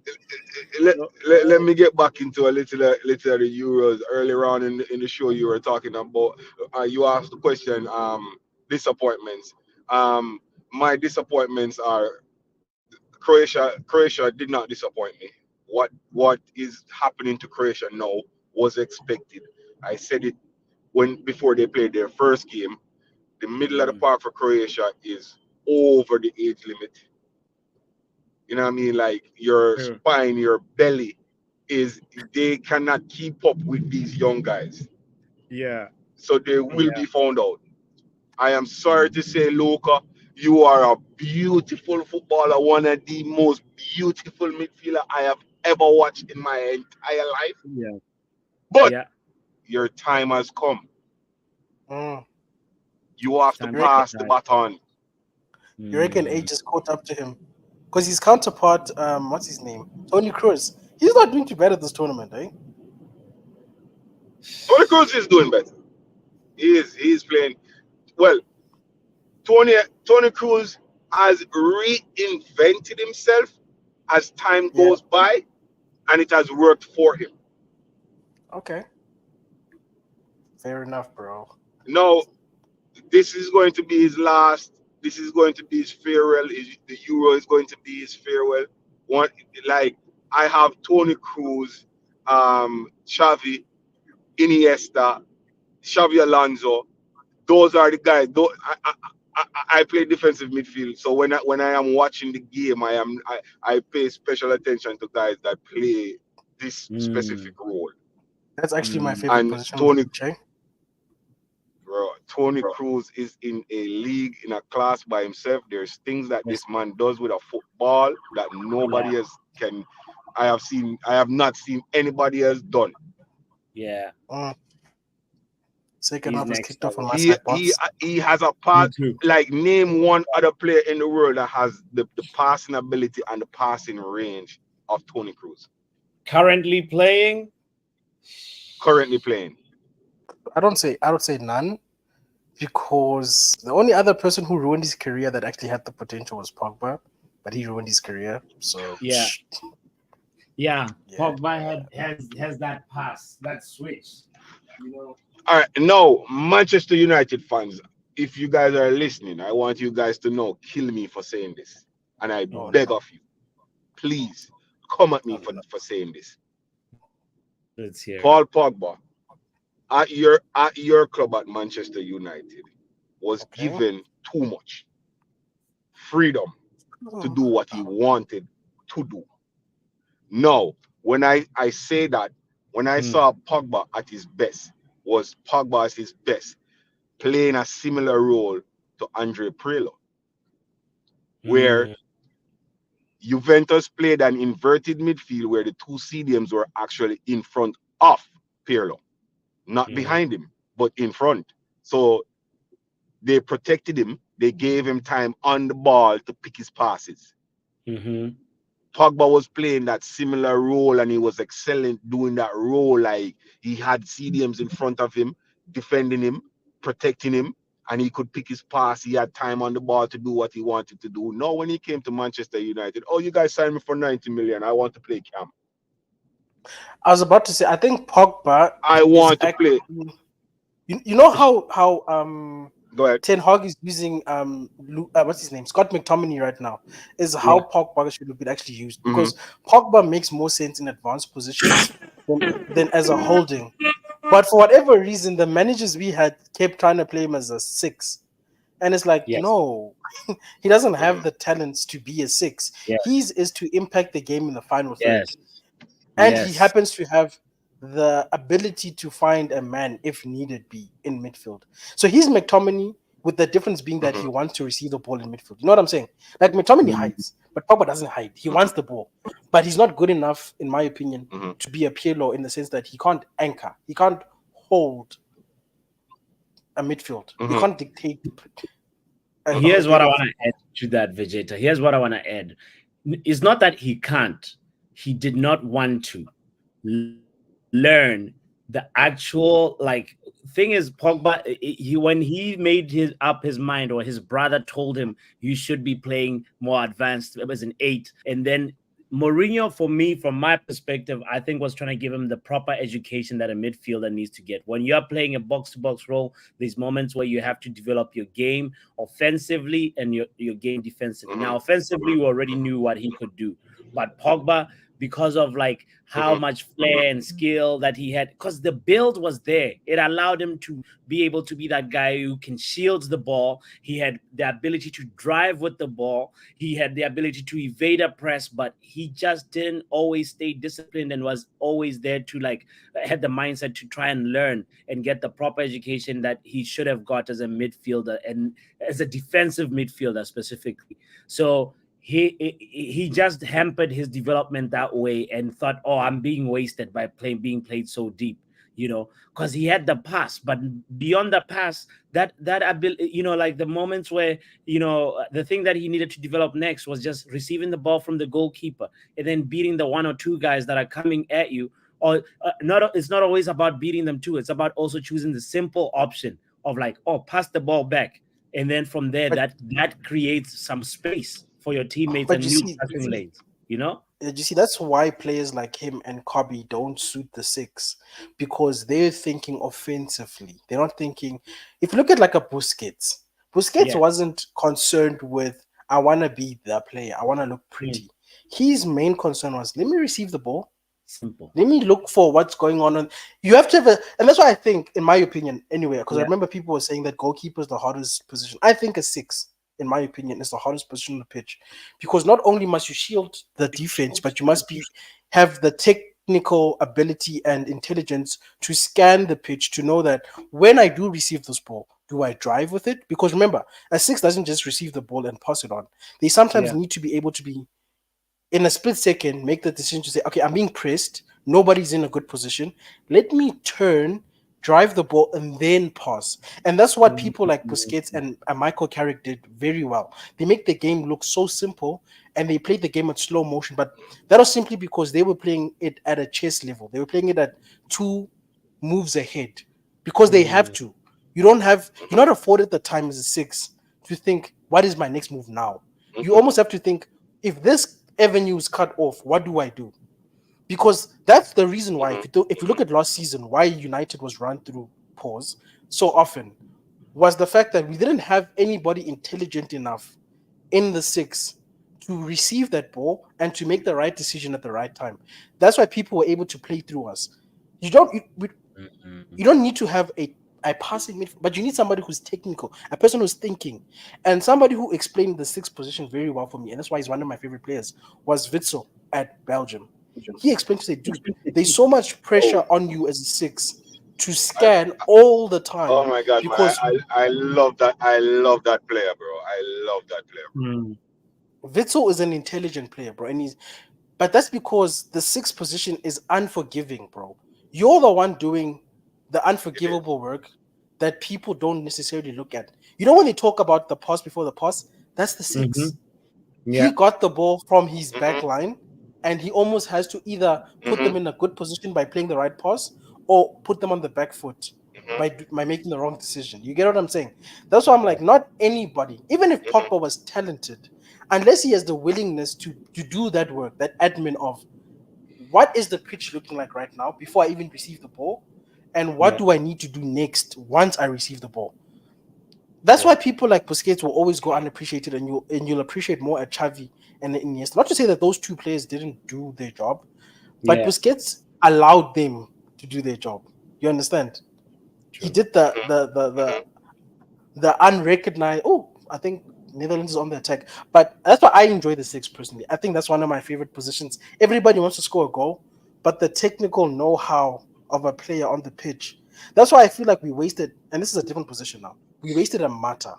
Speaker 2: let,
Speaker 1: so-
Speaker 2: let me get back into a little of the Euros. Earlier on in the show, you were talking about. You asked the question. Disappointments. Um, my disappointments are Croatia. Croatia did not disappoint me. What is happening to Croatia now was expected. I said it when before they played their first game. The middle of the
Speaker 1: mm,
Speaker 2: park for Croatia is over the age limit. You know what I mean? Like your
Speaker 1: true.
Speaker 2: spine, your belly is they cannot keep up with these young guys.
Speaker 1: Yeah,
Speaker 2: So they will
Speaker 1: yeah.
Speaker 2: be found out. I am sorry
Speaker 1: Mm,
Speaker 2: to say, Luca, you are a beautiful footballer, one of the most beautiful midfielder I have ever watched in my entire life.
Speaker 1: yeah,
Speaker 2: But
Speaker 1: yeah.
Speaker 2: your time has come.
Speaker 3: Mm.
Speaker 2: You have to
Speaker 1: Time
Speaker 3: You
Speaker 1: to
Speaker 3: reckon,
Speaker 2: pass the
Speaker 1: retire.
Speaker 2: baton.
Speaker 1: Mm,
Speaker 3: age is caught up to him? Because his counterpart, what's his name? Tony Cruz. He's not doing too bad at this tournament, eh?
Speaker 2: Tony Cruz is doing better. He is playing well. Tony Tony Cruz has reinvented himself as time
Speaker 3: Yeah.
Speaker 2: goes by, and it has worked for him.
Speaker 3: Okay. Fair enough, bro.
Speaker 2: Now, this is going to be his last. This is going to be his farewell. The Euro is going to be his farewell. One like I have Tony Cruz, Xavi, Iniesta, Xavi Alonso. Those are the guys. I play defensive midfield, so when I am watching the game, I pay special attention to guys that play this
Speaker 1: mm,
Speaker 2: specific role.
Speaker 3: That's actually my
Speaker 1: mm.
Speaker 3: favorite
Speaker 2: And
Speaker 3: position on the pitch, eh?
Speaker 2: Tony Cruz is in a league in a class by himself. There's things that
Speaker 1: Yes,
Speaker 2: this man does with a football that
Speaker 1: yeah,
Speaker 2: nobody else can. I have not seen anybody else done.
Speaker 1: yeah.
Speaker 3: Mm. Second
Speaker 1: He's
Speaker 3: half is
Speaker 1: next
Speaker 3: kicked off on
Speaker 1: level.
Speaker 3: my
Speaker 2: He
Speaker 3: side,
Speaker 2: he
Speaker 3: boss.
Speaker 2: he has a
Speaker 1: Me
Speaker 2: part.
Speaker 1: too.
Speaker 2: Like name one other player in the world that has the passing ability and the passing range of Tony Cruz
Speaker 1: Currently playing.
Speaker 2: currently playing.
Speaker 3: I don't say none, because the only other person who ruined his career that actually had the potential was Pogba, but he ruined his career. So
Speaker 1: Yeah, yeah.
Speaker 3: yeah.
Speaker 1: Pogba has that pass, that switch. You know.
Speaker 2: All right, now Manchester United fans, if you guys are listening, I want you guys to know, kill me for saying this, and I
Speaker 3: Oh
Speaker 1: Mm,
Speaker 2: beg
Speaker 3: no.
Speaker 2: of you, please come at me
Speaker 3: Oh no.
Speaker 2: for saying this.
Speaker 1: let's hear it.
Speaker 2: Paul Pogba at your club at Manchester United was
Speaker 3: Okay.
Speaker 2: given too much freedom to
Speaker 3: Oh,
Speaker 2: do what he wanted to do. No, when I say that, when I
Speaker 1: Mm,
Speaker 2: saw Pogba at his best, was Pogba at his best, playing a similar role to Andre Pirlo, where
Speaker 1: mm,
Speaker 2: Juventus played an inverted midfield where the two CDMs were actually in front of Pirlo, not
Speaker 1: mm,
Speaker 2: behind him, but in front. So they protected him. They gave him time on the ball to pick his passes.
Speaker 1: mm-hmm,
Speaker 2: Pogba was playing that similar role and he was excellent doing that role. Like he had CDMs in front of him, defending him, protecting him, and he could pick his pass. He had time on the ball to do what he wanted to do. Now, when he came to Manchester United, oh, you guys signed me for 90 million. I want to play Cam.
Speaker 3: I was about to say, I think Pogba
Speaker 2: I
Speaker 3: is
Speaker 2: want to play.
Speaker 3: actually. You know how
Speaker 2: Go ahead.
Speaker 3: Ten Hag is using what's his name, Scott McTominay right now, is
Speaker 1: Yeah.
Speaker 3: how Pogba should have been actually used,
Speaker 2: Hmm.
Speaker 3: because Pogba makes more sense in advanced positions than as a holding. But for whatever reason, the managers we had kept trying to play him as a six, and it's like,
Speaker 1: Yes.
Speaker 3: no, he doesn't
Speaker 2: Hmm.
Speaker 3: have the talents to be a six.
Speaker 1: Yeah.
Speaker 3: His is to impact the game in the final third,
Speaker 1: Yes.
Speaker 3: and he
Speaker 1: Yes.
Speaker 3: happens to have the ability to find a man if needed be in midfield. So he's McTominay, with the difference being that
Speaker 2: Hmm.
Speaker 3: he wants to receive the ball in midfield. You know what I'm saying? Like McTominay
Speaker 1: Mm.
Speaker 3: hides, but Pogba doesn't hide. He wants the ball, but he's not good enough, in my opinion,
Speaker 2: Hmm.
Speaker 3: to be a Pirlo, in the sense that he can't anchor, he can't hold a midfield, he
Speaker 2: Hmm.
Speaker 3: can't dictate a
Speaker 1: Here's what
Speaker 3: bit
Speaker 1: I
Speaker 3: of.
Speaker 1: want to add to that, Vegeta. Here's what I want to add. It's not that he can't, he did not want to learn the actual thing. Is Pogba, he when he made his mind, or his brother told him you should be playing more advanced as an eight, and then Mourinho, for me, from my perspective, I think was trying to give him the proper education that a midfielder needs to get. When you're playing a box to box role, there's moments where you have to develop your game offensively and your game defensively.
Speaker 2: Hmm.
Speaker 1: Now, offensively, we already knew what he could do, but Pogba, because of how
Speaker 2: Hmm.
Speaker 1: much flair and skill that he had, because the build was there, it allowed him to be able to be that guy who can shield the ball. He had the ability to drive with the ball. He had the ability to evade a press, but he just didn't always stay disciplined and was always there to had the mindset to try and learn and get the proper education that he should have got as a midfielder and as a defensive midfielder specifically. So he just hampered his development that way and thought, oh, I'm being wasted by being played so deep, because he had the pass, but beyond the pass, that ability, like the moments where, the thing that he needed to develop next was just receiving the ball from the goalkeeper and then beating the one or two guys that are coming at you. Or not, it's not always about beating them too. It's about also choosing the simple option of oh, pass the ball back, and then from there,
Speaker 3: But
Speaker 1: that creates some space for your teammates
Speaker 3: but
Speaker 1: and
Speaker 3: you
Speaker 1: new
Speaker 3: see,
Speaker 1: passing lanes.
Speaker 3: you see, that's why players like him and Kobe don't suit the six, because they're thinking offensively. They're not thinking. If you look at like a Busquets
Speaker 1: Yeah.
Speaker 3: wasn't concerned with, I want to be the player, I want to look
Speaker 1: Mm.
Speaker 3: pretty. His main concern was, let me receive the ball,
Speaker 1: Simple.
Speaker 3: let me look for what's going on. And you have to have and that's why I think, in my opinion, anyway, because I
Speaker 1: Yeah.
Speaker 3: remember people were saying that goalkeeper is the hardest position. I think a six, in my opinion, is the hardest position on the pitch, because not only must you shield the defense, but you must have the technical ability and intelligence to scan the pitch to know that when I do receive this ball, do I drive with it? Because remember, a six doesn't just receive the ball and pass it on. They sometimes
Speaker 1: Yeah.
Speaker 3: need to be able to be, in a split second, make the decision to say, okay, I'm being pressed, nobody's in a good position, let me turn, drive the ball, and then pass. And that's what people like Busquets and Michael Carrick did very well. They make the game look so simple, and they played the game at slow motion, but that was simply because they were playing it at a chess level. They were playing it at two moves ahead, because they have
Speaker 1: Mm.
Speaker 3: to. You're not afforded the time as a six to think, what is my next move now? You
Speaker 2: Hmm.
Speaker 3: almost have to think, if this avenue is cut off, what do I do? Because that's the reason why,
Speaker 2: Hmm.
Speaker 3: if you look at last season, why United was run through pause so often, was the fact that we didn't have anybody intelligent enough in the six to receive that ball and to make the right decision at the right time. That's why people were able to play through us. You don't you,
Speaker 1: Mm.
Speaker 3: you don't need to have a passing midfield, but you need somebody who's technical, a person who's thinking, and somebody who explained the sixth position very well for me. And that's why he's one of my favorite players. Was Witsel at Belgium? He explained to say, dude, there's so much
Speaker 2: Oh,
Speaker 3: pressure on you as a six to
Speaker 2: I,
Speaker 3: scan all the
Speaker 2: oh
Speaker 3: time,
Speaker 2: my God, man!
Speaker 3: because
Speaker 2: I love that. I love that player, bro. I love that player,
Speaker 1: Mm.
Speaker 3: Witsel is an intelligent player, bro, and he's. But that's because the sixth position is unforgiving, bro. You're the one doing the
Speaker 2: bro. It is.
Speaker 3: unforgivable work that people don't necessarily look at. You know, when they talk about the pass before the pass, that's the
Speaker 1: Hmm.
Speaker 3: six. He
Speaker 1: Yeah.
Speaker 3: got the ball from his back
Speaker 2: Hmm.
Speaker 3: line, and he almost has to either put
Speaker 2: Hmm.
Speaker 3: them in a good position by playing the right pass, or put them on the back foot
Speaker 2: Hmm.
Speaker 3: by making the wrong decision. You get what I'm saying? That's why I'm like, not anybody, even if
Speaker 2: Hmm.
Speaker 3: Pogba was talented, unless he has the willingness to do that work, that admin of what is the pitch looking like right now before I even receive the ball, and what do I need to do next once I receive the ball? That's why people like Busquets will always go unappreciated, and you'll appreciate more at Xavi and Iniesta. Not to say that those two players didn't do their job, but Busquets allowed them to do their job. You understand? He did the unrecognized. Oh, I think Netherlands is on the attack, but that's why I enjoy the six personally. I think that's one of my favorite positions. Everybody wants to score a goal, but the technical know-how of a player on the pitch. That's why I feel like we wasted, and this is a different position now. We wasted a Mata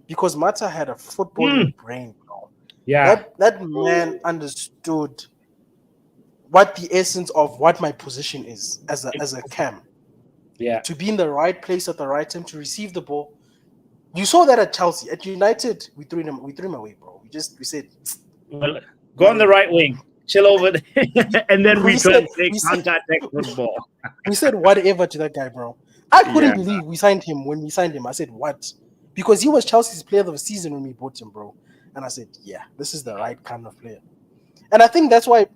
Speaker 3: because Mata had a footballing brain, bro.
Speaker 1: Yeah.
Speaker 3: That man understood what the essence of what my position is as a cam.
Speaker 1: Yeah.
Speaker 3: To be in the right place at the right time to receive the ball. You saw that at Chelsea. At United, we threw him away, bro. We said,
Speaker 1: well, go on the right wing, chill over there, and then we try to play counter-attack football.
Speaker 3: We said whatever to that guy, bro. I couldn't believe we signed him. When we signed him, I said, what? Because he was Chelsea's player of the season when we bought him, bro. And I said, yeah, this is the right kind of player. And I think that's why,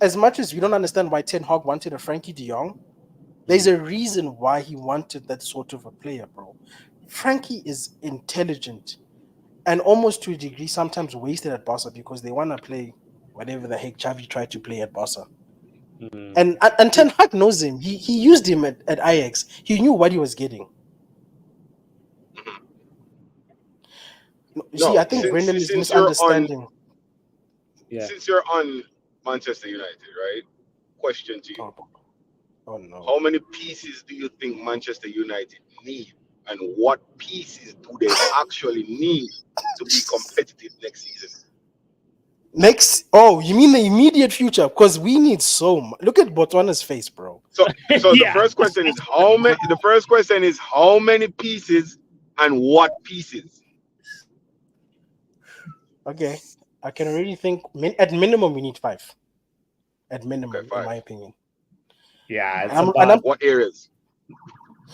Speaker 3: as much as we don't understand why Ten Hag wanted a Frankie de Jong, there's a reason why he wanted that sort of a player, bro. Frankie is intelligent and almost to a degree sometimes wasted at Barca because they want to play whatever the heck Xavi tried to play at Barca. And Ten Hag knows him. He used him at Ajax. He knew what he was getting. See, I think Brendan is misunderstanding.
Speaker 2: Since you're on Manchester United, right? Question to you.
Speaker 3: Oh no.
Speaker 2: How many pieces do you think Manchester United need? And what pieces do they actually need to be competitive next season?
Speaker 3: You mean the immediate future? Because we need so much. Look at Botswana's face, bro.
Speaker 2: So the first question is how many? The first question is how many pieces and what pieces?
Speaker 3: Okay, I can already think. At minimum, we need 5. At minimum, in my opinion.
Speaker 1: Yeah,
Speaker 2: what areas?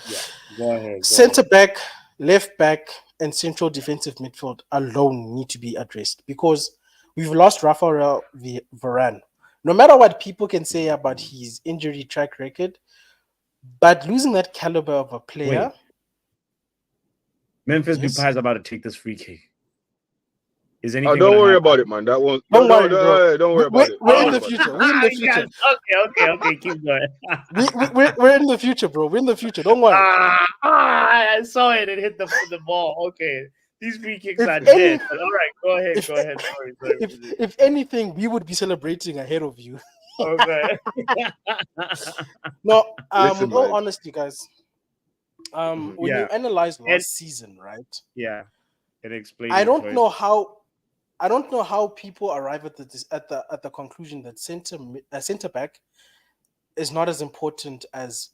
Speaker 1: Yeah, go ahead.
Speaker 3: Centre back, left back, and central defensive midfield alone need to be addressed because we've lost Rafael Varane. No matter what people can say about his injury track record, but losing that caliber of a player.
Speaker 1: Memphis Depay is about to take this free kick. Is anything?
Speaker 2: Don't worry about it, man. That won't. Don't worry about it.
Speaker 3: We're in the future. We're in the future.
Speaker 1: Okay. Keep going.
Speaker 3: we're in the future, bro. We're in the future. Don't worry.
Speaker 1: I saw it. It hit the ball. Okay. These free kicks are dead. All right, go ahead. Sorry.
Speaker 3: If anything, we would be celebrating ahead of you.
Speaker 1: Okay.
Speaker 3: No, with all honesty, guys. When you analyze last season, right?
Speaker 1: Yeah. It explains.
Speaker 3: I don't know how people arrive at the conclusion that center back is not as important as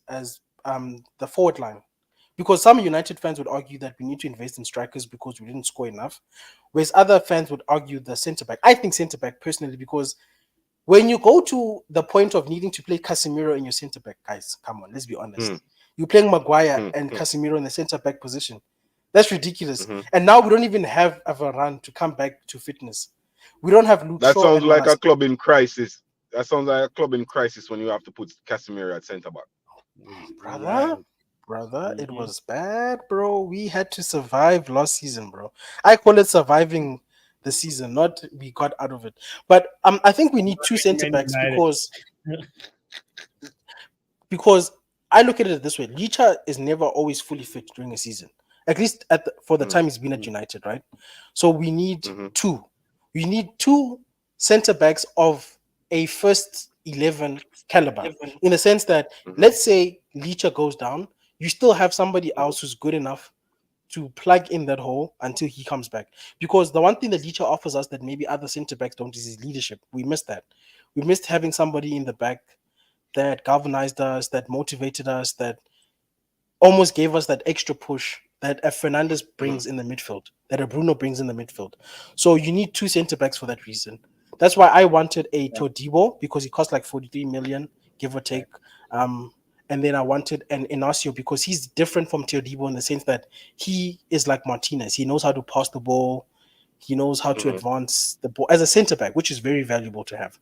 Speaker 3: the forward line. Because some United fans would argue that we need to invest in strikers because we didn't score enough, whereas other fans would argue the centre back. I think centre back personally because when you go to the point of needing to play Casemiro in your centre back, guys, come on, let's be honest. You're playing Maguire and Casemiro in the centre back position. That's ridiculous. And now we don't even have a Varane to come back to fitness. We don't have Luke Shaw.
Speaker 2: That sounds like a club in crisis. That sounds like a club in crisis when you have to put Casemiro at centre back.
Speaker 3: Brother, it was bad, bro. We had to survive last season, bro. I call it surviving the season, not we got out of it. But I think we need 2 centre backs because I look at it this way: Licha is never always fully fit during a season. At least for the time he's been at United, right? So we need 2. We need 2 centre backs of a first 11 caliber, in the sense that let's say Licha goes down. You still have somebody else who's good enough to plug in that hole until he comes back. Because the one thing that Licha offers us that maybe other centre backs don't is his leadership. We missed that. We missed having somebody in the back that galvanized us, that motivated us, that almost gave us that extra push that a Fernandes brings in the midfield, that a Bruno brings in the midfield. So you need 2 centre backs for that reason. That's why I wanted a Todibo because he cost like 43 million, give or take. And then I wanted an Inacio because he's different from Todibo in the sense that he is like Martinez. He knows how to pass the ball. He knows how to advance the ball as a centre back, which is very valuable to have.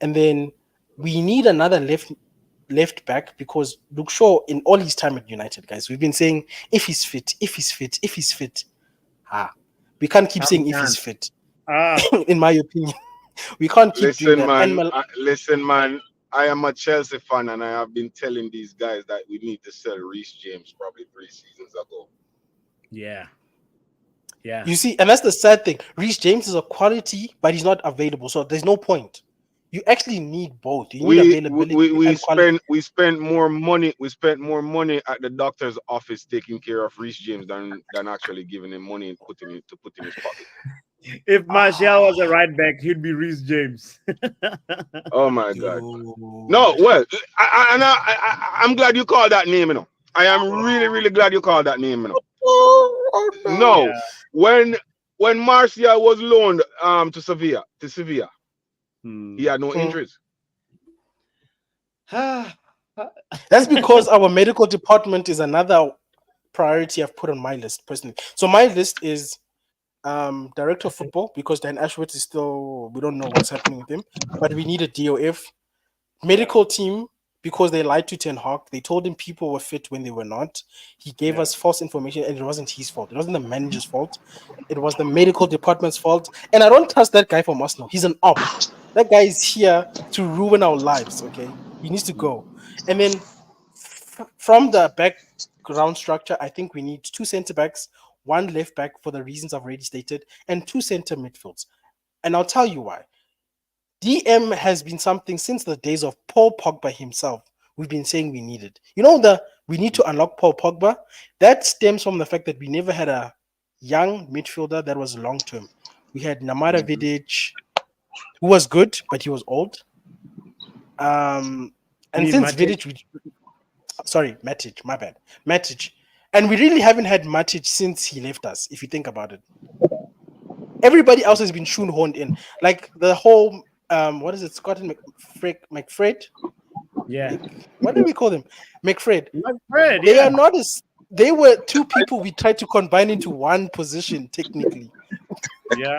Speaker 3: And then We need another left back because Luke Shaw, in all his time at United, guys, we've been saying if he's fit, if he's fit, if he's fit. We can't keep saying if he's fit. In my opinion, we can't keep doing
Speaker 2: Listen,
Speaker 3: that.
Speaker 2: man.
Speaker 3: And
Speaker 2: Listen, man. I am a Chelsea fan, and I have been telling these guys that we need to sell Reece James probably 3 seasons ago.
Speaker 1: Yeah.
Speaker 3: You see, and that's the sad thing. Reece James is a quality, but he's not available, so there's no point. You actually need both. You need availability and quality.
Speaker 2: We spent more money. We spent more money at the doctor's office taking care of Reece James than actually giving him money and put in his pocket.
Speaker 1: If Martial was a right back, he'd be Reece James.
Speaker 2: Oh my God! No, well, I'm glad you called that name. You know, I am really glad you called that name. You know, no, when Martial was loaned to Sevilla, he had no injuries.
Speaker 3: That's because our medical department is another priority I've put on my list personally. So my list is director of football, because Dan Ashworth is still, we don't know what's happening with him, but we need a DOF. Medical team, because they lied to Ten Hag. They told him people were fit when they were not. He gave us false information, and it wasn't his fault. It wasn't the manager's fault. It was the medical department's fault. And I don't trust that guy from Arsenal. He's an op. That guy is here to ruin our lives, okay? He needs to go. And then from the background structure, I think we need 2 centre-backs, 1 left-back for the reasons I've already stated, and 2 centre midfields. And I'll tell you why. DM has been something since the days of Paul Pogba himself. We've been saying we need it. You know, we need to unlock Paul Pogba. That stems from the fact that we never had a young midfielder that was long-term. We had Nemanja Vidic, who was good, but he was old. And since Vidic, Matic, my bad. Matic. And we really haven't had Matic since he left us, if you think about it. Everybody else has been shoehorned in. Like the whole, what is it, Scott and McFred?
Speaker 1: Yeah.
Speaker 3: What do we call them? McFred.
Speaker 1: McFred,
Speaker 3: They are not as, they were 2 people we tried to combine into one position, technically.
Speaker 1: Yeah.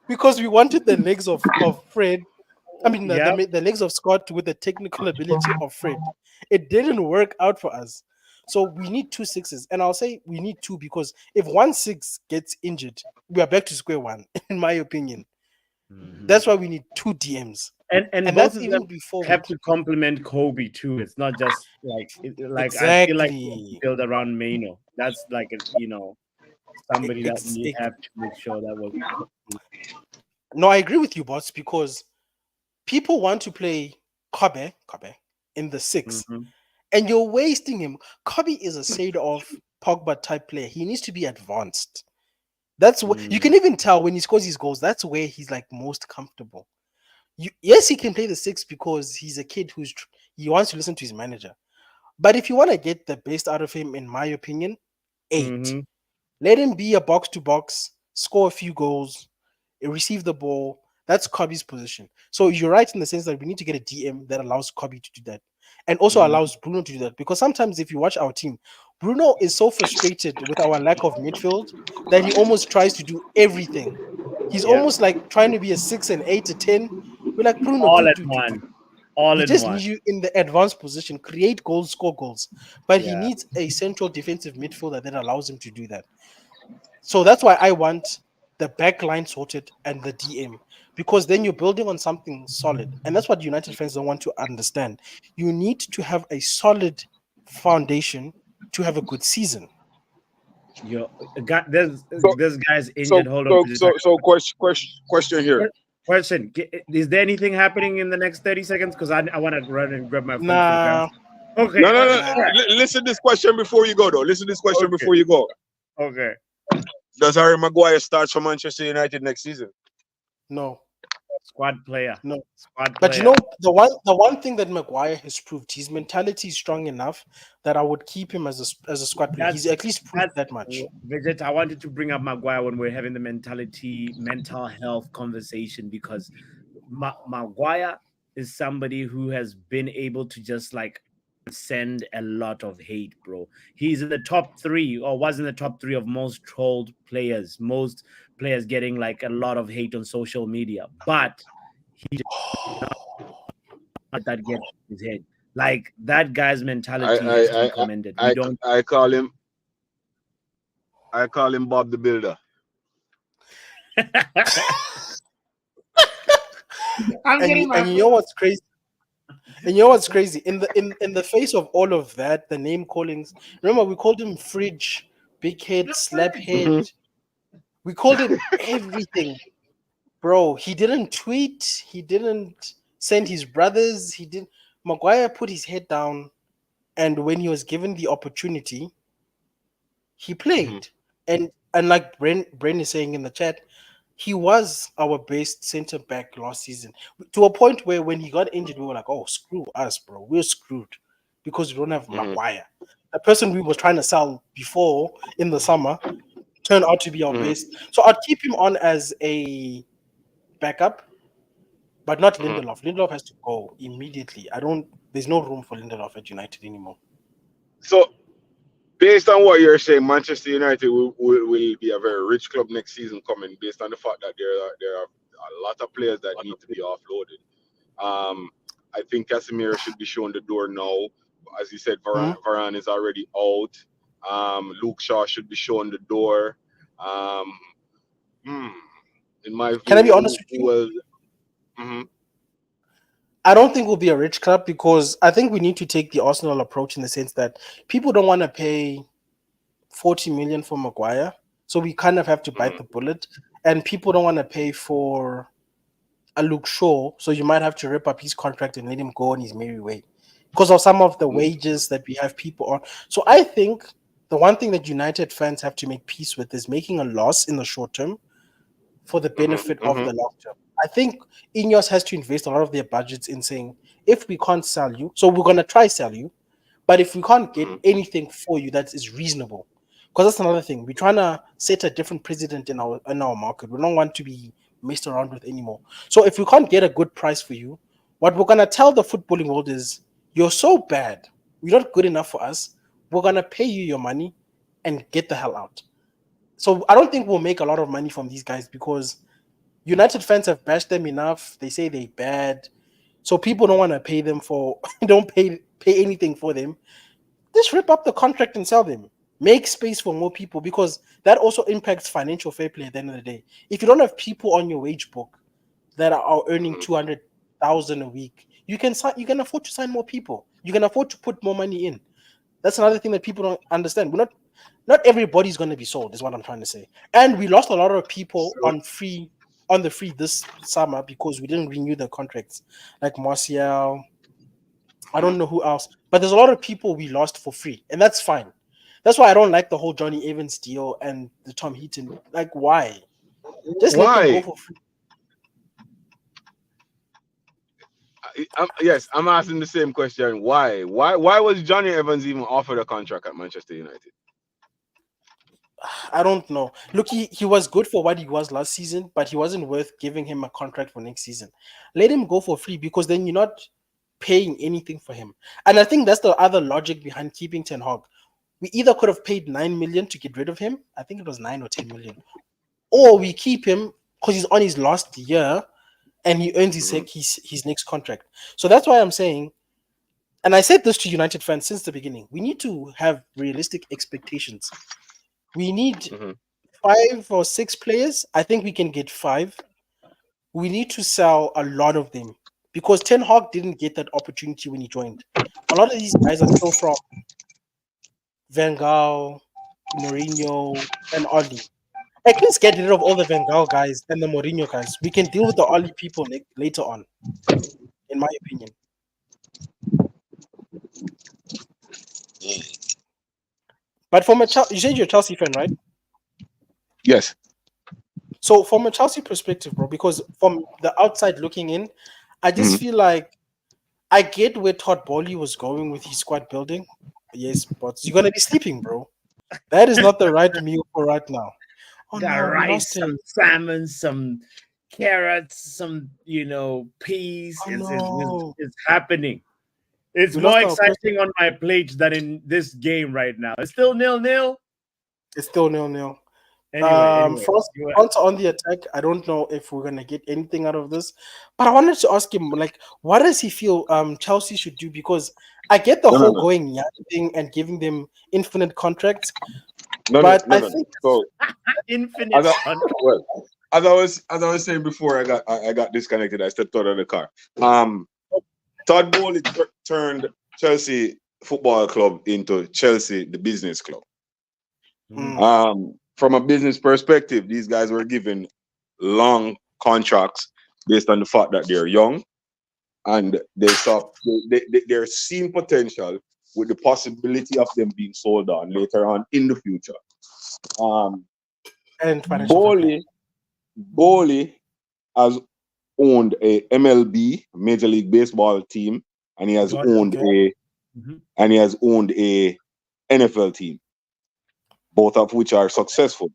Speaker 3: because we wanted the legs of Fred. I mean, the legs of Scott with the technical ability of Fred. It didn't work out for us. So we need 2 6s. And I'll say we need 2 because if 1 6 gets injured, we are back to square one, in my opinion. That's why we need 2 DMs.
Speaker 1: And both that's even before have to complement Kobe too. It's not just like
Speaker 3: exactly.
Speaker 1: I feel like build around Maino. That's like somebody that you have to make sure that will.
Speaker 3: No, I agree with you, boss, because people want to play Kobe in the 6, and you're wasting him. Kobe is a shade-off Pogba type player. He needs to be advanced. That's what you can even tell when he scores his goals. That's where he's like most comfortable. Yes, he can play the 6 because he's a kid he wants to listen to his manager. But if you want to get the best out of him, in my opinion, 8. Let him be a box-to-box, score a few goals, receive the ball. That's Kobe's position. So you're right in the sense that we need to get a DM that allows Kobe to do that. And also allows Bruno to do that. Because sometimes if you watch our team, Bruno is so frustrated with our lack of midfield that he almost tries to do everything. He's almost like trying to be a 6 and 8 to 10. We're like, Bruno,
Speaker 1: all at one.
Speaker 3: We just need you in the advanced position, create goals, score goals. But he needs a central defensive midfielder that allows him to do that. So that's why I want the back line sorted and the DM, because then you're building on something solid. And that's what United fans don't want to understand. You need to have a solid foundation to have a good season.
Speaker 1: This guy's injured. Hold on.
Speaker 2: So question here.
Speaker 1: Question: is there anything happening in the next 30 seconds? Because I want to run and grab my phone.
Speaker 3: Nah.
Speaker 1: Okay.
Speaker 2: No. Listen to this question before you go, though. Before you go.
Speaker 1: Okay.
Speaker 2: Does Harry Maguire start for Manchester United next season?
Speaker 3: No.
Speaker 1: Squad player.
Speaker 3: No.
Speaker 1: Squad player.
Speaker 3: But you know, the one thing that Maguire has proved, his mentality is strong enough that I would keep him as a squad player. He's at least proved that much.
Speaker 1: Vegeta, I wanted to bring up Maguire when we're having the mental health conversation, because Maguire is somebody who has been able to just like send a lot of hate, bro. He's in the top 3, or was in the top 3 of most trolled players. Most players getting like a lot of hate on social media, but he that get his head. Like that guy's
Speaker 2: I
Speaker 1: mentality
Speaker 2: I
Speaker 1: has to
Speaker 2: I
Speaker 1: be
Speaker 2: I,
Speaker 1: commended. We
Speaker 2: I,
Speaker 1: don't.
Speaker 2: I call him Bob the Builder.
Speaker 1: I'm getting
Speaker 3: And
Speaker 1: my
Speaker 3: you know
Speaker 1: food.
Speaker 3: what's crazy? And you know what's crazy? In the face of all of that, the name callings. Remember, we called him Fridge, Big Head,
Speaker 1: The
Speaker 3: Slap
Speaker 1: fridge.
Speaker 3: Head. We called him everything, bro. He didn't tweet. He didn't send his brothers. He didn't. Maguire put his head down, and when he was given the opportunity, he
Speaker 2: Mhm.
Speaker 3: played. And like Bren is saying in the chat, he was our best center back last season. To a point where when he got injured, we were like, "Oh, screw us, bro. We're screwed because we don't have
Speaker 2: Mhm.
Speaker 3: Maguire." The person we were trying to sell before in the summer turned out to be our
Speaker 2: Mhm.
Speaker 3: best. So I'd keep him on as a backup, but not
Speaker 2: Mhm.
Speaker 3: Lindelof. Lindelof has to go immediately. I don't. There's no room for Lindelof at United anymore.
Speaker 2: So, based on what you're saying, Manchester United will be a very rich club next season coming, based on the fact that there are a lot of players that need to be offloaded. I think Casemiro should be shown the door now. As you said,
Speaker 3: Mhm.
Speaker 2: Varane is already out. Luke Shaw should be shown the door. Um, hmm, in my
Speaker 3: Can
Speaker 2: view,
Speaker 3: I be honest with
Speaker 2: who
Speaker 3: you?
Speaker 2: will? Mhm.
Speaker 3: I don't think we'll be a rich club because I think we need to take the Arsenal approach in the sense that people don't want to pay 40 million for Maguire. So we kind of have to bite
Speaker 2: Mhm.
Speaker 3: the bullet. And people don't want to pay for a Luke Shaw. So you might have to rip up his contract and let him go on his merry way because of some of the wages that we have people on. So I think the one thing that United fans have to make peace with is making a loss in the short term for the
Speaker 2: Mhm.
Speaker 3: benefit of
Speaker 2: Mhm.
Speaker 3: the long term. I think Ineos has to invest a lot of their budgets in saying, if we can't sell you, so we're going to try sell you, but if we can't get
Speaker 2: Mhm.
Speaker 3: anything for you that is reasonable, because that's another thing, we're trying to set a different precedent in our market. We don't want to be messed around with anymore. So if we can't get a good price for you, what we're gonna tell the footballing world is, you're so bad, you're not good enough for us. We're gonna pay you your money and get the hell out. So I don't think we'll make a lot of money from these guys because United fans have bashed them enough. They say they're bad. So people don't want to pay them for don't pay anything for them. Just rip up the contract and sell them. Make space for more people because that also impacts financial fair play at the end of the day. If you don't have people on your wage book that are earning
Speaker 2: Mhm.
Speaker 3: 200,000 a week, you can afford to sign more people. You can afford to put more money in. That's another thing that people don't understand. Not everybody's going to be sold, is what I'm trying to say. And we lost a lot of people
Speaker 2: So,
Speaker 3: on the free this summer because we didn't renew the contracts, like Martial. I
Speaker 2: mhm.
Speaker 3: don't know who else, but there's a lot of people we lost for free, and that's fine. That's why I don't like the whole Johnny Evans deal and the Tom Heaton. Like, why? Just let them go
Speaker 2: Why?
Speaker 3: for free.
Speaker 2: Yes, I'm asking the same question. Why? Why was Johnny Evans even offered a contract at Manchester United?
Speaker 3: I don't know. Look, he was good for what he was last season, but he wasn't worth giving him a contract for next season. Let him go for free because then you're not paying anything for him. And I think that's the other logic behind keeping Ten Hag. We either could have paid 9 million to get rid of him. I think it was 9 or 10 million, or we keep him because he's on his last year and he earns his,
Speaker 2: Mhm.
Speaker 3: his next contract. So that's why I'm saying, and I said this to United fans since the beginning, we need to have realistic expectations. We need
Speaker 2: Mhm.
Speaker 3: 5 or 6 players. I think we can get 5. We need to sell a lot of them because Ten Hag didn't get that opportunity when he joined. A lot of these guys are still from Van Gaal, Mourinho, and Oli. At least get rid of all the Van Gaal guys and the Mourinho guys. We can deal with the Oli people later on, in my opinion. But from you said you're a Chelsea fan, right?
Speaker 2: Yes.
Speaker 3: So from a Chelsea perspective, bro, because from the outside looking in, I just
Speaker 2: Mhm.
Speaker 3: feel like I get where Todd Bowley was going with his squad building. Yes, but you're gonna be sleeping, bro. That is not the right meal for right now. Oh
Speaker 1: Got
Speaker 3: no, we
Speaker 1: rice,
Speaker 3: lost
Speaker 1: some
Speaker 3: him.
Speaker 1: salmon, some carrots, some peas.
Speaker 3: Oh
Speaker 1: It's
Speaker 3: no,
Speaker 1: it's happening. It's
Speaker 3: we
Speaker 1: more
Speaker 3: lost our person.
Speaker 1: exciting on my plate than in this game right now. It's still 0-0.
Speaker 3: It's still 0-0.
Speaker 1: Anyway,
Speaker 3: France, France on the attack. I don't know if we're gonna get anything out of this, but I wanted to ask him, like, what does he feel Chelsea should do? Because I get the whole
Speaker 2: No.
Speaker 3: going young thing and giving them infinite contracts,
Speaker 2: No.
Speaker 3: but I think
Speaker 2: So
Speaker 1: infinite
Speaker 2: as I,
Speaker 1: contract.
Speaker 2: well, as I was saying before, I got disconnected. I stepped out of the car. Todd Bowley turned Chelsea Football Club into Chelsea the business club. From a business perspective, these guys were given long contracts based on the fact that they're young and they're seeing potential with the possibility of them being sold on later on in the future.
Speaker 3: and financial fair play.
Speaker 2: Bowley has owned a MLB Major League Baseball team, and he has owned a NFL team, both of which are successful.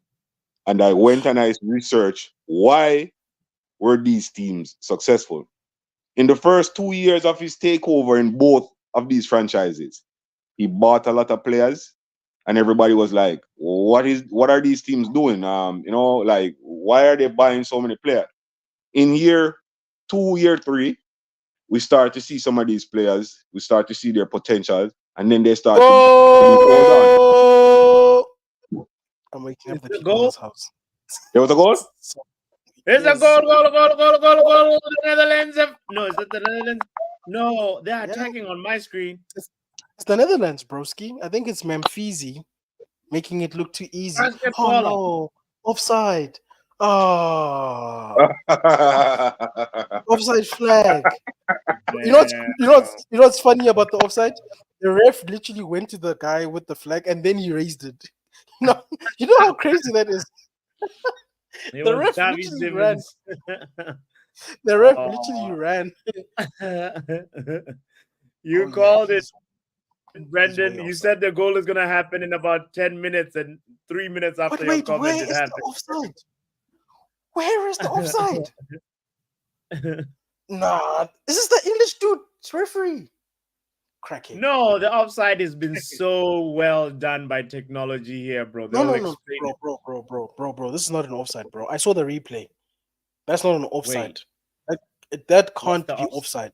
Speaker 2: And I went and I researched why were these teams successful. In the first 2 years of his takeover in both of these franchises, he bought a lot of players, and everybody was like, what are these teams doing? Like, why are they buying so many players? In year 2, year 3, we start to see some of these players, we start to see their potential, and then they start to hold on.
Speaker 3: I'm waking up the people
Speaker 1: goal?
Speaker 3: in this house.
Speaker 2: There was a goal?
Speaker 1: There's a goal. The Netherlands. No, is that the Netherlands? No, they're attacking on my screen.
Speaker 3: It's the Netherlands, broski. I think it's Memphis making it look too easy. Oh no, offside. Oh, offside flag. You know what's funny about the offside? The ref literally went to the guy with the flag and then he raised it. You know how crazy that is. The ref literally ran. The ref literally ran.
Speaker 1: You called it, Brendan. You said the goal is gonna happen in about 10 minutes, and 3 minutes after your comment, it happened.
Speaker 3: Offside? Where is the offside? Nah, this is the English dude. It's referee. Cracking.
Speaker 1: No, the offside has been so well done by technology here, bro.
Speaker 3: No, bro. This is not an offside, bro. I saw the replay. That's not an offside. That can't be offside.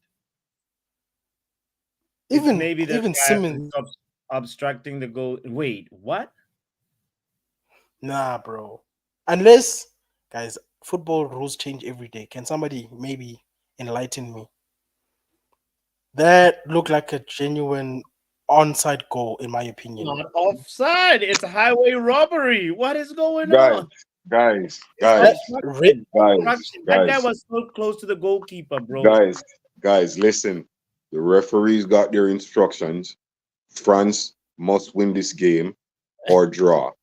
Speaker 3: Even Simmons
Speaker 1: obstructing the goal. Wait, what?
Speaker 3: Nah, bro. Unless, guys, football rules change every day. Can somebody maybe enlighten me? That looked like a genuine onside goal, in my opinion.
Speaker 1: Not offside. It's a highway robbery. What is going on?
Speaker 2: Guys.
Speaker 1: That guy was so close to the goalkeeper, bro.
Speaker 2: Guys, listen. The referees got their instructions. France must win this game or draw.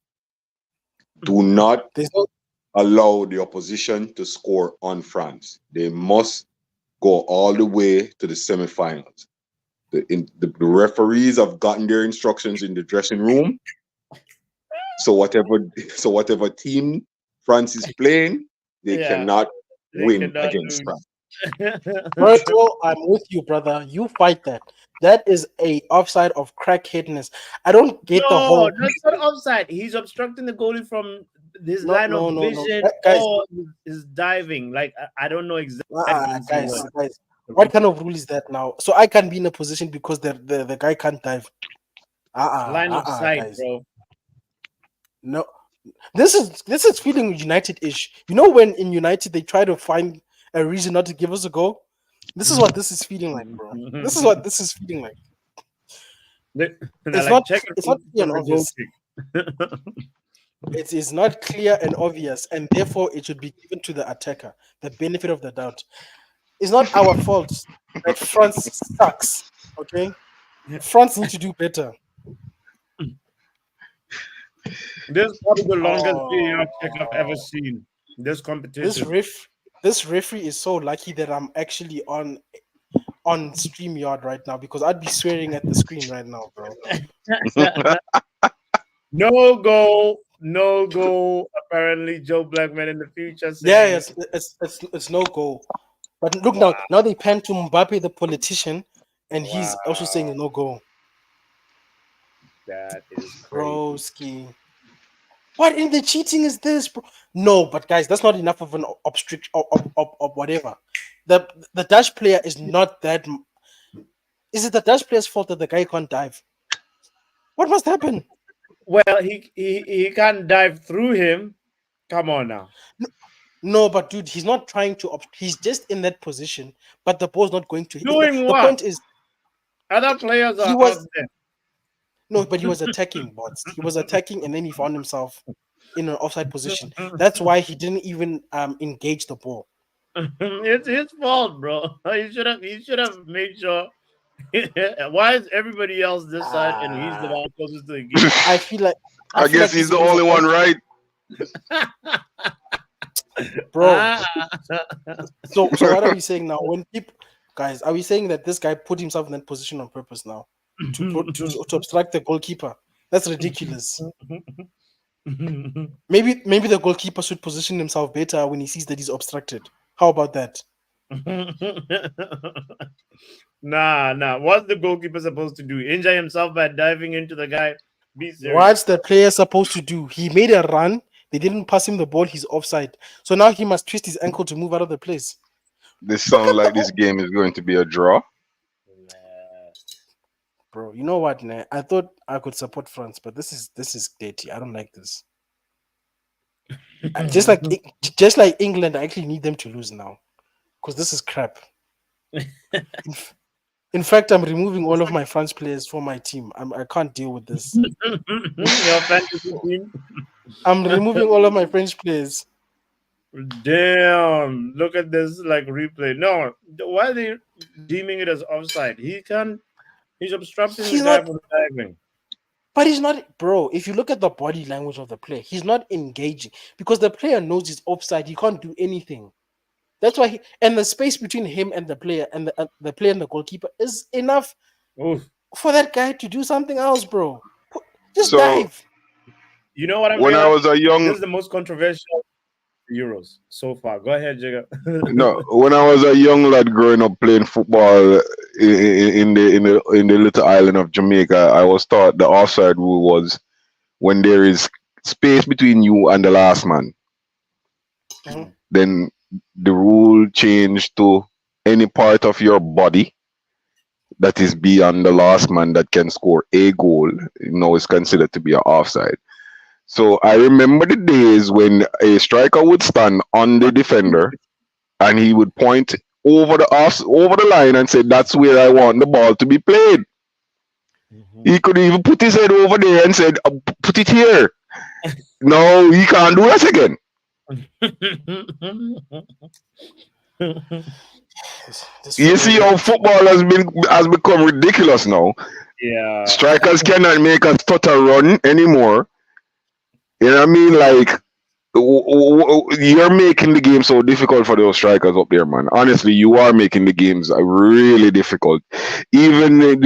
Speaker 2: Do not allow the opposition to score on France. They must go all the way to the semifinals. The referees have gotten their instructions in the dressing room. So whatever team France is playing, they cannot win against France.
Speaker 3: Virgil, I'm with you, brother. You fight that. That is a offside of crackheadness. I don't get the whole.
Speaker 1: No, that's not offside. He's obstructing the goalie from this line of vision.
Speaker 3: Guys,
Speaker 1: is diving. Like I don't know exactly.
Speaker 3: Guys, what kind of rule is that now? So I can be in a position because the guy can't dive.
Speaker 1: Line of sight,
Speaker 3: guys.
Speaker 1: bro.
Speaker 3: No, this is feeling United-ish. You know when in United they try to find a reason not to give us a goal? This is what this is feeling like, bro. This is what this is feeling like. It's not clear and obvious. It is not clear and obvious, and therefore it should be given to the attacker the benefit of the doubt. It's not our fault that France sucks. Okay, France need to do better.
Speaker 1: This is probably the longest VAR check I've ever seen. This competition.
Speaker 3: This referee is so lucky that I'm actually on StreamYard right now because I'd be swearing at the screen right now, bro.
Speaker 1: No goal. Apparently, Joe Blackman in the future.
Speaker 3: It's no goal. But look now they pan to Mbappe, the politician, and he's also saying no goal.
Speaker 1: That is crazy.
Speaker 3: Broski. What in the cheating is this, bro? No, but guys, that's not enough of an obstruct of whatever. The Dutch player is not that. Is it the Dutch player's fault that the guy can't dive? What must happen?
Speaker 1: Well, he can't dive through him. Come on now.
Speaker 3: No, but dude, he's not trying to. He's just in that position, but the ball's not going to hit.
Speaker 1: Doing
Speaker 3: The
Speaker 1: what?
Speaker 3: point is,
Speaker 1: Other players
Speaker 3: he
Speaker 1: are out
Speaker 3: was
Speaker 1: there.
Speaker 3: no, but he was attacking bots. He was attacking, and then he found himself in an offside position. That's why he didn't even engage the ball.
Speaker 1: It's his fault, bro. He should have made sure. Why is everybody else this side and he's the one closest to the game?
Speaker 3: I feel like
Speaker 2: I guess he's the only one, right?
Speaker 3: bro. So what are we saying now? When people, guys, are we saying that this guy put himself in that position on purpose now to obstruct the goalkeeper? That's ridiculous. Maybe the goalkeeper should position himself better when he sees that he's obstructed. How about that?
Speaker 1: Nah. What's the goalkeeper supposed to do? Injure himself by diving into the guy? Be serious.
Speaker 3: What's the player supposed to do? He made a run. They didn't pass him the ball. He's offside. So now he must twist his ankle to move out of the place.
Speaker 2: This sounds like this game is going to be a draw.
Speaker 3: Bro, you know what, man? I thought I could support France, but this is dirty. I don't like this. just like England, I actually need them to lose now because this is crap. In fact, I'm removing all of my France players from my team. I can't deal with this.
Speaker 1: Your fantasy team?
Speaker 3: I'm removing all of my French players.
Speaker 1: Damn! Look at this like replay. No, why are they deeming it as offside? He can't. He's obstructing the guy from diving.
Speaker 3: But he's not, bro. If you look at the body language of the player, he's not engaging because the player knows he's offside. He can't do anything. That's why and the space between him and the player and the player and the goalkeeper is enough for that guy to do something else, bro. Just dive.
Speaker 1: You know what I'm
Speaker 2: when I was a young,
Speaker 1: this is the most controversial Euros so far. Go ahead, Jigga.
Speaker 2: no, when I was a young lad growing up playing football in the little island of Jamaica, I was taught the offside rule was when there is space between you and the last man, then the rule changed to any part of your body that is beyond the last man that can score a goal now is considered to be an offside. So I remember the days when a striker would stand on the defender and he would point over the line and say, "That's where I want the ball to be played." He could even put his head over there and said, "Put it here." No, he can't do that again. You see how football has become ridiculous now.
Speaker 1: Yeah.
Speaker 2: Strikers cannot make a stutter run anymore. You know what I mean? Like you're making the game so difficult for those strikers up there, man. Honestly, you are making the games really difficult. Even the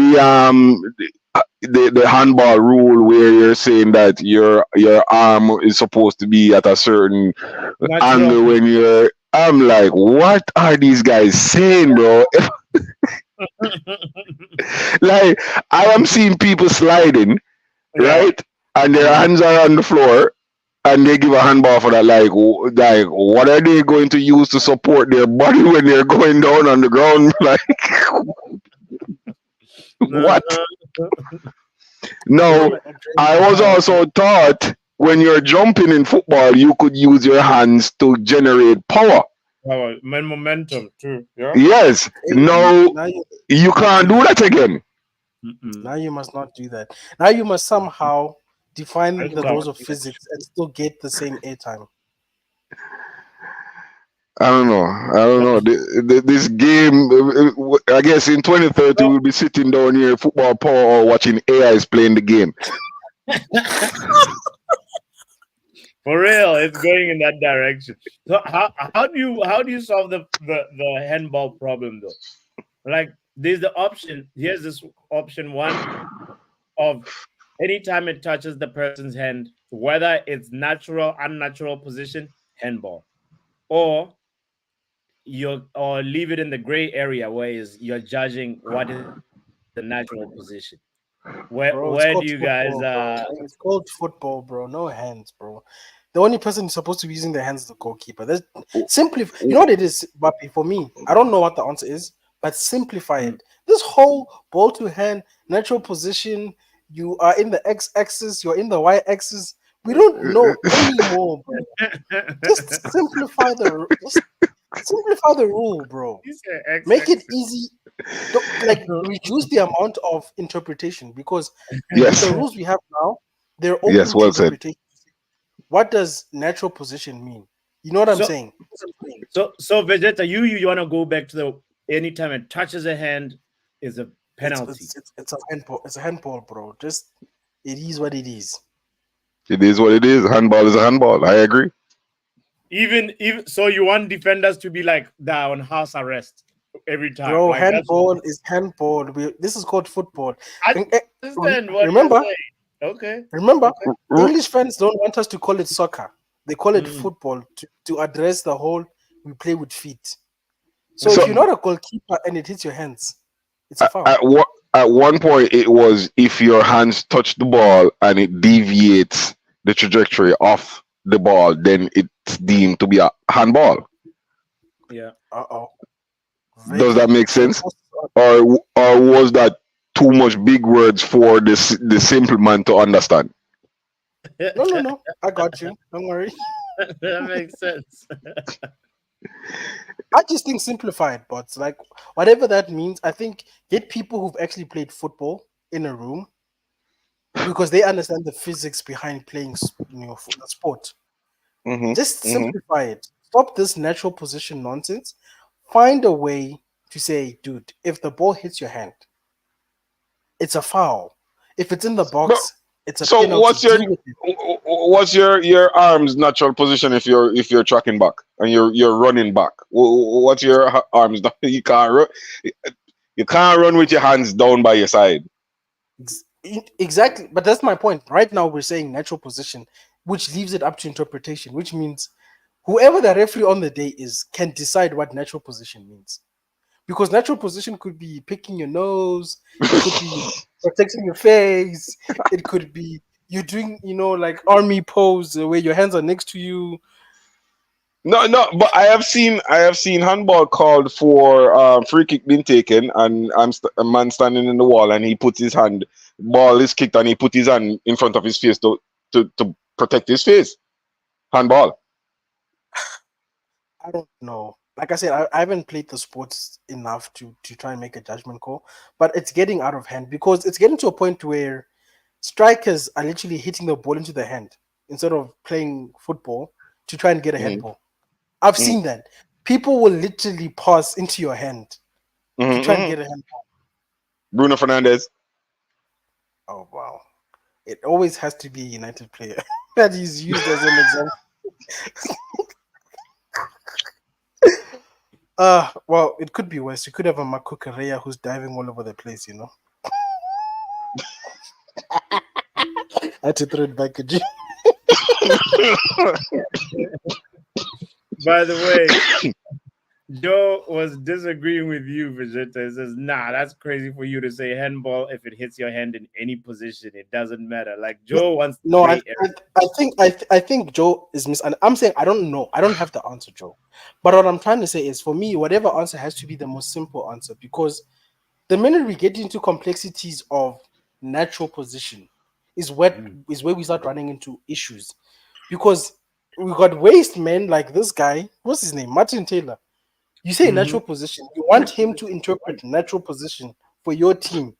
Speaker 2: handball rule where you're saying that your arm is supposed to be at a certain angle when you're. I'm like, what are these guys saying, bro? Like, I am seeing people sliding, right? And their hands are on the floor, and they give a handball for that. Like, what are they going to use to support their body when they're going down on the ground? Like, what? No, I was also taught when you're jumping in football, you could use your hands to generate power.
Speaker 1: Momentum too. Yeah?
Speaker 2: Yes. No, you can't do that again.
Speaker 3: Now you must not do that. Now you must somehow define the laws of physics and still get the same airtime.
Speaker 2: I don't know. This game, I guess in 2030, we'll be sitting down here, football power, or watching AIs playing the game.
Speaker 1: For real, it's going in that direction. So how do you solve the handball problem though? Like there's the option. Here's this option one of anytime it touches the person's hand, whether it's natural, unnatural position, handball, or leave it in the gray area where you're judging what is the natural position.
Speaker 3: Bro, it's
Speaker 1: where do
Speaker 3: called
Speaker 1: you guys
Speaker 3: football, bro. It's called football, bro. No hands, bro. The only person who's supposed to be using their hands is the goalkeeper. There's simply, you know what it is, Bappy, for me? I don't know what the answer is, but simplify it. This whole ball to hand, natural position, you are in the x-axis, you're in the y-axis. We don't know anymore, bro. Just simplify the rule, bro.
Speaker 1: You said
Speaker 3: Make it
Speaker 1: XX.
Speaker 3: easy. Like reduce the amount of interpretation because with
Speaker 2: Yes.
Speaker 3: the rules we have now, they're open
Speaker 2: Yes,
Speaker 3: to
Speaker 2: well said.
Speaker 3: interpretation. What does natural position mean? You know what I'm
Speaker 1: So,
Speaker 3: saying?
Speaker 1: so Vegeta, you want to go back to the anytime it touches a hand is a penalty.
Speaker 3: It's a handball. It's a handball, bro. Just it is what it is.
Speaker 2: It is what it is. Handball is a handball. I agree.
Speaker 1: Even so, you want defenders to be like they're on house arrest every time.
Speaker 3: Bro,
Speaker 1: Like, that's-
Speaker 3: handball is handball. This is called football.
Speaker 1: I
Speaker 3: And,
Speaker 1: understand what
Speaker 3: remember,
Speaker 1: you're saying. Okay.
Speaker 3: remember,
Speaker 2: R-
Speaker 3: English fans don't want us to call it soccer. They call it
Speaker 1: Mm.
Speaker 3: football to address the whole we play with feet. So,
Speaker 2: So-
Speaker 3: if you're not a goalkeeper and it hits your hands, it's a foul.
Speaker 2: At one point, it was if your hands touch the ball and it deviates the trajectory off the ball, then it's deemed to be a handball.
Speaker 1: Yeah.
Speaker 3: Uh-oh.
Speaker 2: Does that make sense? Or was that too much big words for the simple man to understand?
Speaker 3: No. I got you. Don't worry.
Speaker 1: That makes sense.
Speaker 3: I just think simplify it, but like whatever that means, I think get people who've actually played football in a room because they understand the physics behind playing the sport.
Speaker 2: Mm-hmm.
Speaker 3: Just simplify it. Stop this natural position nonsense. Find a way to say, dude, if the ball hits your hand, it's a foul. If it's in the box, it's a
Speaker 2: So
Speaker 3: penalty.
Speaker 2: what's your arm's natural position if you're tracking back and you're running back? What's your arms? You can't run. You can't run with your hands down by your side.
Speaker 3: Exactly, but that's my point. Right now, we're saying natural position, which leaves it up to interpretation, which means whoever the referee on the day is can decide what natural position means. Because natural position could be picking your nose, it could be protecting your face, it could be you doing, like army pose where your hands are next to you.
Speaker 2: No, but I have seen handball called for free kick being taken, and a man standing in the wall, and he puts his hand, ball is kicked, and he put his hand in front of his face to protect his face. Handball.
Speaker 3: I don't know. Like I said, I haven't played the sports enough to try and make a judgment call, but it's getting out of hand because it's getting to a point where strikers are literally hitting the ball into the hand instead of playing football to try and get a handball. I've seen that. People will literally pass into your hand to try and get a handball.
Speaker 2: Bruno Fernandes.
Speaker 3: Oh, wow. It always has to be a United player that is used as an example. Well, it could be worse. You could have a Marco Correa who's diving all over the place, I had to throw it back at you.
Speaker 1: By the way, Joe was disagreeing with you, Vegeta. He says, nah, that's crazy for you to say handball if it hits your hand in any position. It doesn't matter. Like Joe wants to
Speaker 3: No,
Speaker 1: play
Speaker 3: I think Joe is I'm saying I don't know. I don't have the answer, Joe. But what I'm trying to say is for me, whatever answer has to be the most simple answer because the minute we get into complexities of natural position is where we start running into issues. Because we got waste men like this guy, what's his name? Martin Taylor. You say natural position. You want him to interpret natural position for your team.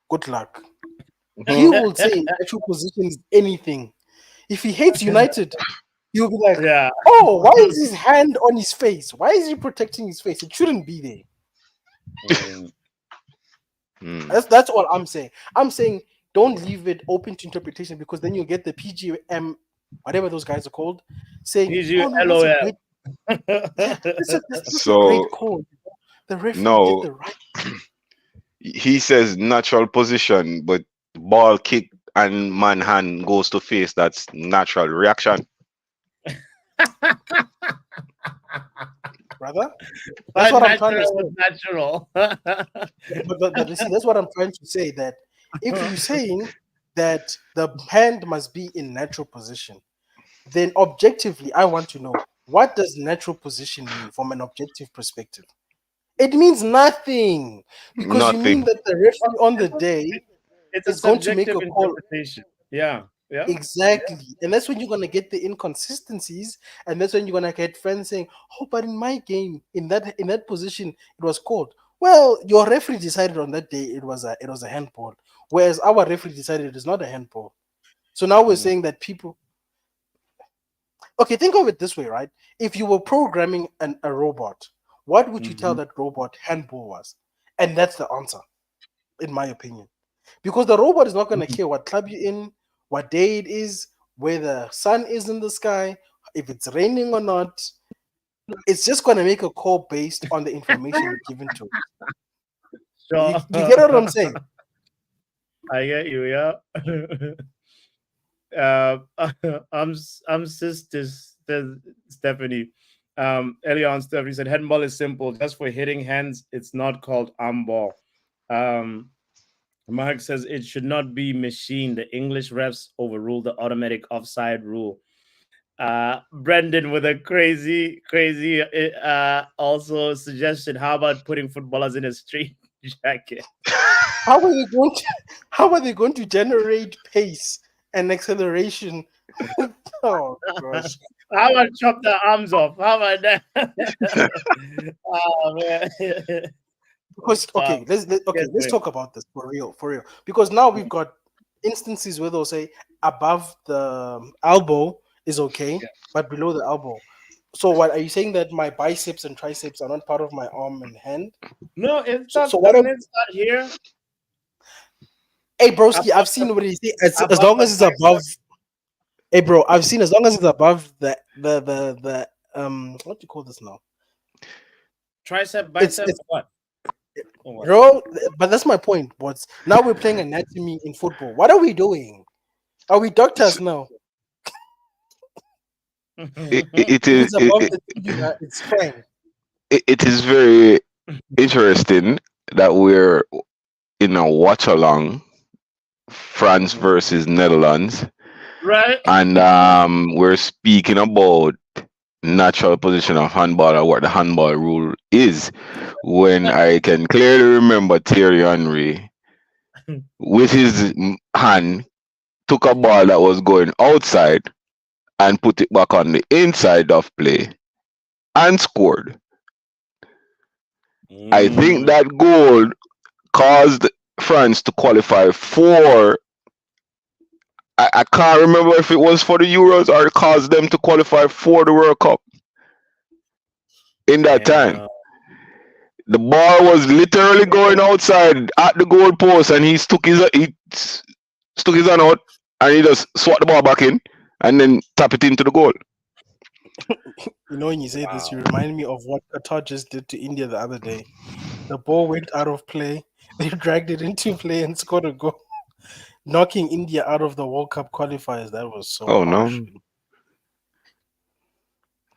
Speaker 3: Good luck. He will say natural position is anything. If he hates United, he'll be like,
Speaker 1: Yeah.
Speaker 3: oh, why is his hand on his face? Why is he protecting his face? It shouldn't be there. That's all I'm saying. I'm saying don't leave it open to interpretation because then you'll get the PGM, whatever those guys are called, saying, oh, no, that's a great That's a great call. The referee did the right.
Speaker 2: He says natural position, but ball kick and man hand goes to face. That's natural reaction.
Speaker 3: Brother, that's what I'm trying to say.
Speaker 1: Natural.
Speaker 3: But see, that's what I'm trying to say. That if you're saying that the hand must be in natural position, then objectively, I want to know, what does natural position mean from an objective perspective? It means nothing, because you mean
Speaker 2: Nothing.
Speaker 3: that the referee on the day
Speaker 1: It's a
Speaker 3: is going to make
Speaker 1: subjective
Speaker 3: a call.
Speaker 1: interpretation. Yeah, yeah.
Speaker 3: Exactly. And that's when you're gonna get the inconsistencies, and that's when you're gonna get friends saying, "Oh, but in my game, in that position, it was called." Well, your referee decided on that day it was a handball, whereas our referee decided it is not a handball. So now we're
Speaker 1: Mm.
Speaker 3: saying that people. Okay, think of it this way, right? If you were programming a robot, what would you tell
Speaker 1: Mhm.
Speaker 3: that robot handball was? And that's the answer, in my opinion. Because the robot is not going to care what club you're in, what day it is, where the sun is in the sky, if it's raining or not. It's just going to make a call based on the information given to it. You,
Speaker 1: Sure.
Speaker 3: you get what I'm saying?
Speaker 1: I get you. Yeah. I'm sisters. Stephanie. Earlier on, Stephanie said handball is simple, just for hitting hands. It's not called armball. Um, Mark says it should not be machine. The English refs overruled the automatic offside rule. Brendan with a crazy also suggestion. How about putting footballers in a street jacket?
Speaker 3: How are they going to how are they going to generate pace and acceleration? Oh gosh.
Speaker 1: How about chop the arms off? How about that? Oh man.
Speaker 3: Because okay,
Speaker 1: Wow.
Speaker 3: okay,
Speaker 1: Yes,
Speaker 3: let's
Speaker 1: man.
Speaker 3: talk about this for real. Because now we've got instances where they'll say above the elbow is okay,
Speaker 1: Yeah.
Speaker 3: but below the elbow. So what are you saying, that my biceps and triceps are not part of my arm and hand?
Speaker 1: No, it's
Speaker 3: So
Speaker 1: not.
Speaker 3: what?
Speaker 1: Doesn't it start here?
Speaker 3: Hey broski, I've
Speaker 1: Above
Speaker 3: seen
Speaker 1: the,
Speaker 3: what you say. As
Speaker 1: above
Speaker 3: long
Speaker 1: the
Speaker 3: as it's above.
Speaker 1: bicep.
Speaker 3: Hey bro, I've seen as long as it's above the what do you call this now?
Speaker 1: Tricep, bicep,
Speaker 3: It's
Speaker 1: what? Oh, what?
Speaker 3: bro, but that's my point. What's now we're playing anatomy in football. What are we doing? Are we doctors now?
Speaker 2: It
Speaker 3: If
Speaker 2: is
Speaker 3: it's above the tibia, it's fine.
Speaker 2: it is very interesting that we're in a watch along, France
Speaker 1: Mhm.
Speaker 2: versus Netherlands,
Speaker 1: Right?
Speaker 2: and we're speaking about natural position of handball or what the handball rule is. When I can clearly remember Thierry Henry with his hand took a ball that was going outside and put it back on the inside of play and scored. I think
Speaker 1: Mm.
Speaker 2: that goal caused France to qualify for. I can't remember if it was for the Euros or it caused them to qualify for the World Cup in that time.
Speaker 1: Damn.
Speaker 2: The ball was literally going outside at the goal post, and he stuck his hand out and he just swat the ball back in and then tap it into the goal.
Speaker 3: You know, when you say this, you
Speaker 1: Wow.
Speaker 3: remind me of what Qatar just did to India the other day. The ball went out of play. They dragged it into play and scored a goal, knocking India out of the World Cup qualifiers. That was so
Speaker 2: Oh
Speaker 3: harsh.
Speaker 2: no.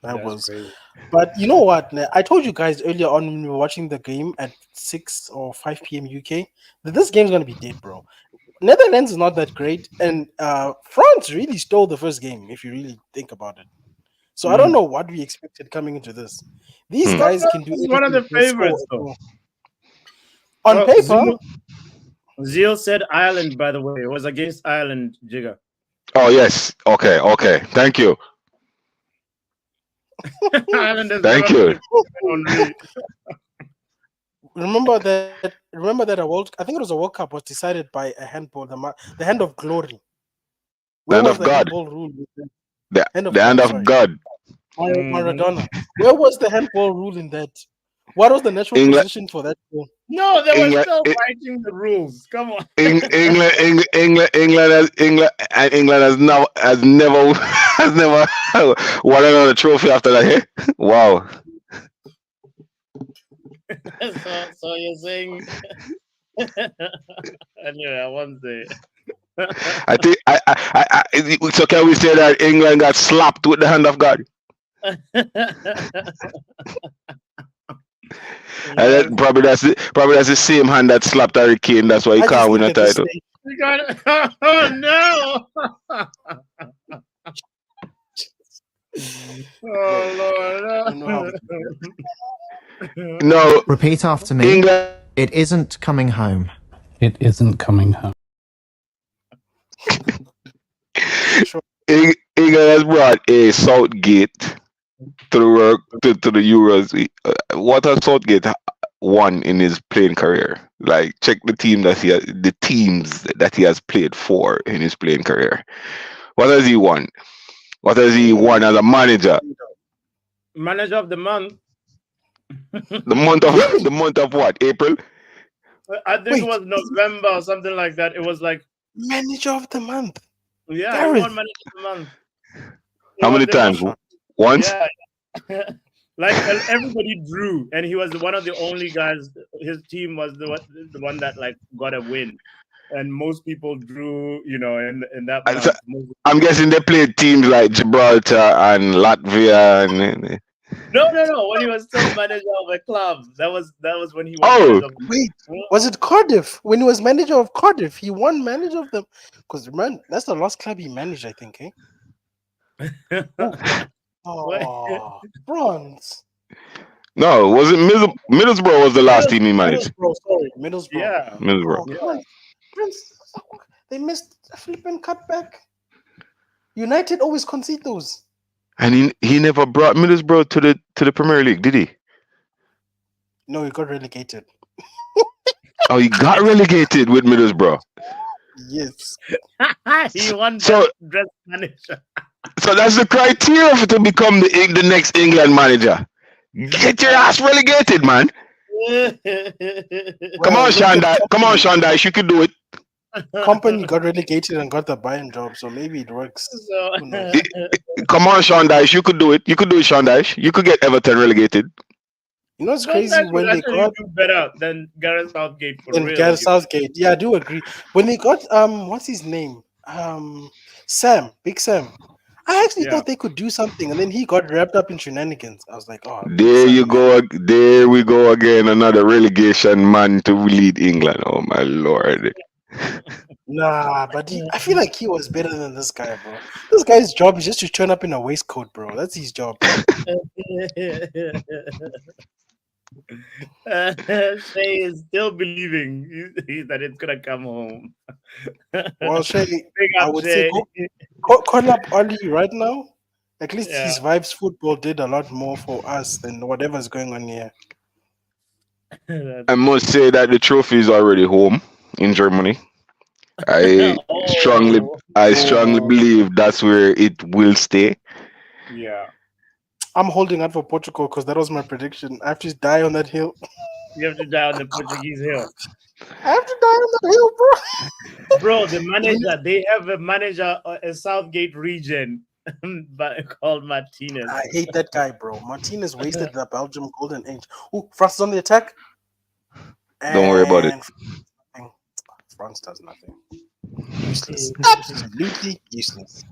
Speaker 3: That
Speaker 1: That's
Speaker 3: was.
Speaker 1: crazy.
Speaker 3: But you know what? I told you guys earlier on when we were watching the game at 6 or 5 p.m. UK that this game's gonna be dead, bro. Netherlands is not that great, and France really stole the first game if you really think about it. So I don't
Speaker 1: Mm.
Speaker 3: know what we expected coming into this. These
Speaker 2: Hmm.
Speaker 1: But
Speaker 3: guys can do
Speaker 1: France is one of
Speaker 3: anything
Speaker 1: the
Speaker 3: but score
Speaker 1: favorites,
Speaker 3: a
Speaker 1: though.
Speaker 3: goal. On
Speaker 1: Well,
Speaker 3: paper,
Speaker 1: Zeal said Ireland, by the way. It was against Ireland, Jigger.
Speaker 2: Oh yes. Okay. Okay. Thank you.
Speaker 1: Ireland has
Speaker 2: Thank
Speaker 1: never
Speaker 2: you.
Speaker 1: been Henry.
Speaker 3: remember that I think it was a World Cup was decided by a handball, the hand of glory.
Speaker 2: The
Speaker 3: Where
Speaker 2: hand
Speaker 3: was
Speaker 2: of
Speaker 3: the
Speaker 2: God.
Speaker 3: handball rule?
Speaker 2: The
Speaker 3: Hand of
Speaker 2: the hand
Speaker 3: God,
Speaker 2: of
Speaker 3: sorry.
Speaker 2: God.
Speaker 1: Mhm.
Speaker 3: Maradona. Where was the handball rule in that? What was the natural
Speaker 2: England.
Speaker 3: position for that goal?
Speaker 1: No, they were
Speaker 2: England.
Speaker 1: still fighting the rules. Come on.
Speaker 2: England has never has never won another trophy after that. Eh? Wow.
Speaker 1: So you're saying anyway, I won't say.
Speaker 2: I think so. Can we say that England got slapped with the hand of God? And
Speaker 1: Yes.
Speaker 2: probably that's the same hand that slapped Harry Kane. That's why he
Speaker 3: I just
Speaker 2: can't win
Speaker 3: think
Speaker 2: a
Speaker 3: at this
Speaker 2: title.
Speaker 3: stage,
Speaker 1: Oh no! Oh
Speaker 3: I don't know how we
Speaker 1: Lord!
Speaker 2: No,
Speaker 4: Repeat after me.
Speaker 2: England.
Speaker 4: It isn't coming home.
Speaker 5: It isn't coming home.
Speaker 3: Sure.
Speaker 2: England has brought a Southgate to the work to the Euros. What has Southgate won in his playing career? Like, check the teams that he has played for in his playing career. What has he won? What has he won as a manager?
Speaker 1: Manager of the month.
Speaker 2: The month of what? April?
Speaker 1: I think
Speaker 3: Wait.
Speaker 1: it was November or something like that. It was like,
Speaker 3: Manager of the month.
Speaker 1: yeah,
Speaker 3: Gareth.
Speaker 1: he won manager of the month.
Speaker 2: How many times? Once?
Speaker 1: Yeah. Like everybody drew, and he was one of the only guys. His team was the one that like got a win, and most people drew. In that
Speaker 2: And
Speaker 1: month.
Speaker 2: so- I'm guessing they played teams like Gibraltar and Latvia and
Speaker 1: No. When he was still manager of a club, that was when he was.
Speaker 2: Oh.
Speaker 1: Manager of
Speaker 3: Wait, was it Cardiff? When he was manager of Cardiff, he won manager of them. Because remember, that's the last club he managed, I think, eh? Oh, bronze.
Speaker 2: no, was it Middlesbrough was the last team he managed?
Speaker 3: Middlesbrough, sorry, Middlesbrough.
Speaker 1: Yeah.
Speaker 2: Middlesbrough.
Speaker 3: Oh, Prince, they missed a flipping cutback. United always concede those.
Speaker 2: And he never brought Middlesbrough to the Premier League, did he?
Speaker 3: No, he got relegated.
Speaker 2: Oh, he got relegated with Middlesbrough.
Speaker 3: Yes.
Speaker 1: He won
Speaker 2: So-
Speaker 1: best dress manager.
Speaker 2: So that's the criteria for to become the next England manager. Get your ass relegated, man. Come on, Shandai. Come on, Shandai. You could do it.
Speaker 3: Company got relegated and got the Bayern job, so maybe it works.
Speaker 1: So,
Speaker 3: Who knows?
Speaker 2: Come on, Shandai. You could do it. You could do it, Shandai. You could get Everton relegated.
Speaker 3: You know what's
Speaker 1: sometimes
Speaker 3: crazy?
Speaker 1: you
Speaker 3: When they
Speaker 1: actually
Speaker 3: got
Speaker 1: do better than Gareth Southgate for
Speaker 3: and
Speaker 1: real.
Speaker 3: Gareth Southgate, yeah, I do agree. When they got what's his name? Sam, Big Sam. I actually
Speaker 1: Yeah.
Speaker 3: thought they could do something, and then he got wrapped up in shenanigans. I was like, oh, Big
Speaker 2: There
Speaker 3: Sam,
Speaker 2: you
Speaker 3: man.
Speaker 2: go. There we go again. Another relegation man to lead England. Oh my lord.
Speaker 3: Nah, but I feel like he was better than this guy, bro. This guy's job is just to turn up in a waistcoat, bro. That's his job.
Speaker 1: Shay is still believing that it's gonna come home.
Speaker 3: Well, Shay,
Speaker 1: Big
Speaker 3: I
Speaker 1: up,
Speaker 3: would say
Speaker 1: Shay.
Speaker 3: call up Oli right now. At least
Speaker 1: Yeah.
Speaker 3: his vibes football did a lot more for us than whatever's going on here.
Speaker 2: I must say that the trophy is already home in Germany. I strongly believe that's where it will stay.
Speaker 1: Yeah.
Speaker 3: I'm holding out for Portugal because that was my prediction. I have to die on that hill.
Speaker 1: You have to die on the Portuguese hill.
Speaker 3: I have to die on that hill, bro.
Speaker 1: Bro, the manager, they have a manager, a Southgate region but called Martinez.
Speaker 3: I hate that guy, bro. Martinez wasted the Belgium golden age. Oh, France is on the attack.
Speaker 2: Don't worry about it.
Speaker 3: And France does nothing. Useless. Absolutely useless.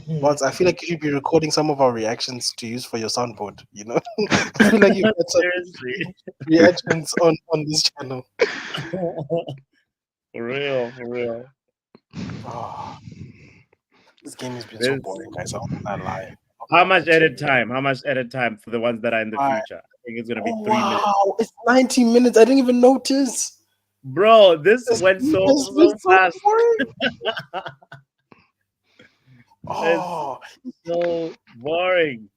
Speaker 3: Once I feel like you should be recording some of our reactions to use for your soundboard. You know, I feel like you've got some
Speaker 1: Seriously.
Speaker 3: reactions on this channel.
Speaker 1: For real.
Speaker 3: Oh, this game has been so boring, guys. I will not lie.
Speaker 1: How much edit time? For the ones that are in the
Speaker 3: Alright.
Speaker 1: future? I think it's gonna be
Speaker 3: Oh,
Speaker 1: 3 minutes.
Speaker 3: wow, it's 90 minutes. I didn't even notice.
Speaker 1: Bro, this went so fast.
Speaker 3: boring. Oh,
Speaker 1: So boring.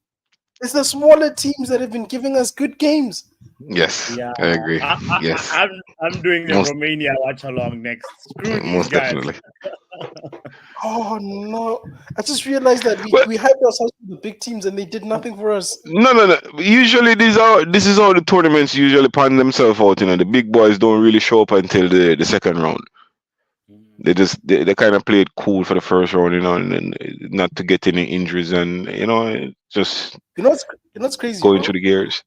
Speaker 3: it's the smaller teams that have been giving us good games.
Speaker 2: Yes,
Speaker 1: Yeah.
Speaker 2: I agree. Yes,
Speaker 1: I'm doing the
Speaker 2: Most-
Speaker 1: Romania watch along next. Screw these
Speaker 2: most
Speaker 1: guys.
Speaker 2: definitely.
Speaker 3: Oh no! I just realized that
Speaker 2: Well-
Speaker 3: we hyped ourselves with the big teams and they did nothing for us.
Speaker 2: No. Usually this is how the tournaments usually pan themselves out. You know, the big boys don't really show up until the second round. They kind of played cool for the first round, you know, and then not to get any injuries and just
Speaker 3: You know what's crazy?
Speaker 2: going
Speaker 3: bro?
Speaker 2: through the gears.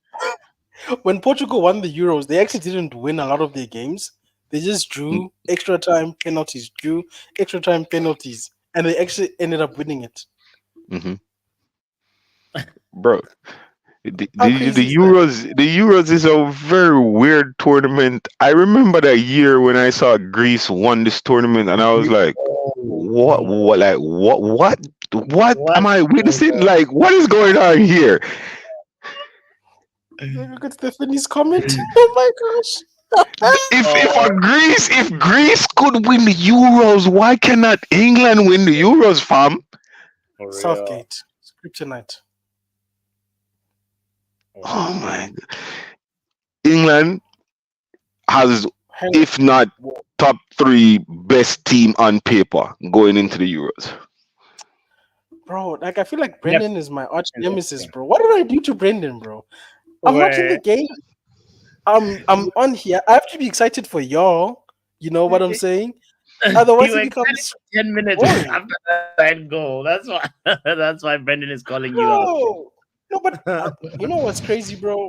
Speaker 3: When Portugal won the Euros, they actually didn't win a lot of their games. They just drew extra time penalties, and they actually ended up winning it.
Speaker 2: Bro,
Speaker 3: How
Speaker 2: The
Speaker 3: crazy is that?
Speaker 2: the Euros is a very weird tournament. I remember that year when I saw Greece won this tournament, and I was like,
Speaker 1: Oh,
Speaker 2: what, like, what am
Speaker 1: what's
Speaker 2: I
Speaker 1: going
Speaker 2: witnessing?
Speaker 1: on?
Speaker 2: Like, what is going on here?
Speaker 3: Look at Stephanie's comment. Oh my gosh.
Speaker 1: Oh,
Speaker 2: If Greece could win the Euros, why cannot England win the Euros, fam?
Speaker 1: for real.
Speaker 3: Southgate. Kryptonite.
Speaker 2: Oh my!
Speaker 1: Wow.
Speaker 2: England has,
Speaker 3: Hang
Speaker 2: if not top three, best team on paper going into the Euros.
Speaker 3: bro, like I feel like
Speaker 1: Yep.
Speaker 3: Brendan is my arch nemesis,
Speaker 1: Interesting.
Speaker 3: bro. What did I do to Brendan, bro? I'm watching the
Speaker 1: Wait.
Speaker 3: game. I'm on here. I have to be excited for y'all. You know what I'm saying?
Speaker 1: You
Speaker 3: Otherwise,
Speaker 1: were
Speaker 3: it
Speaker 1: excited
Speaker 3: becomes
Speaker 1: for 10 minutes
Speaker 3: boring,
Speaker 1: after that goal. That's why that's why Brendan is calling you out.
Speaker 3: bro. No, but you know what's crazy, bro?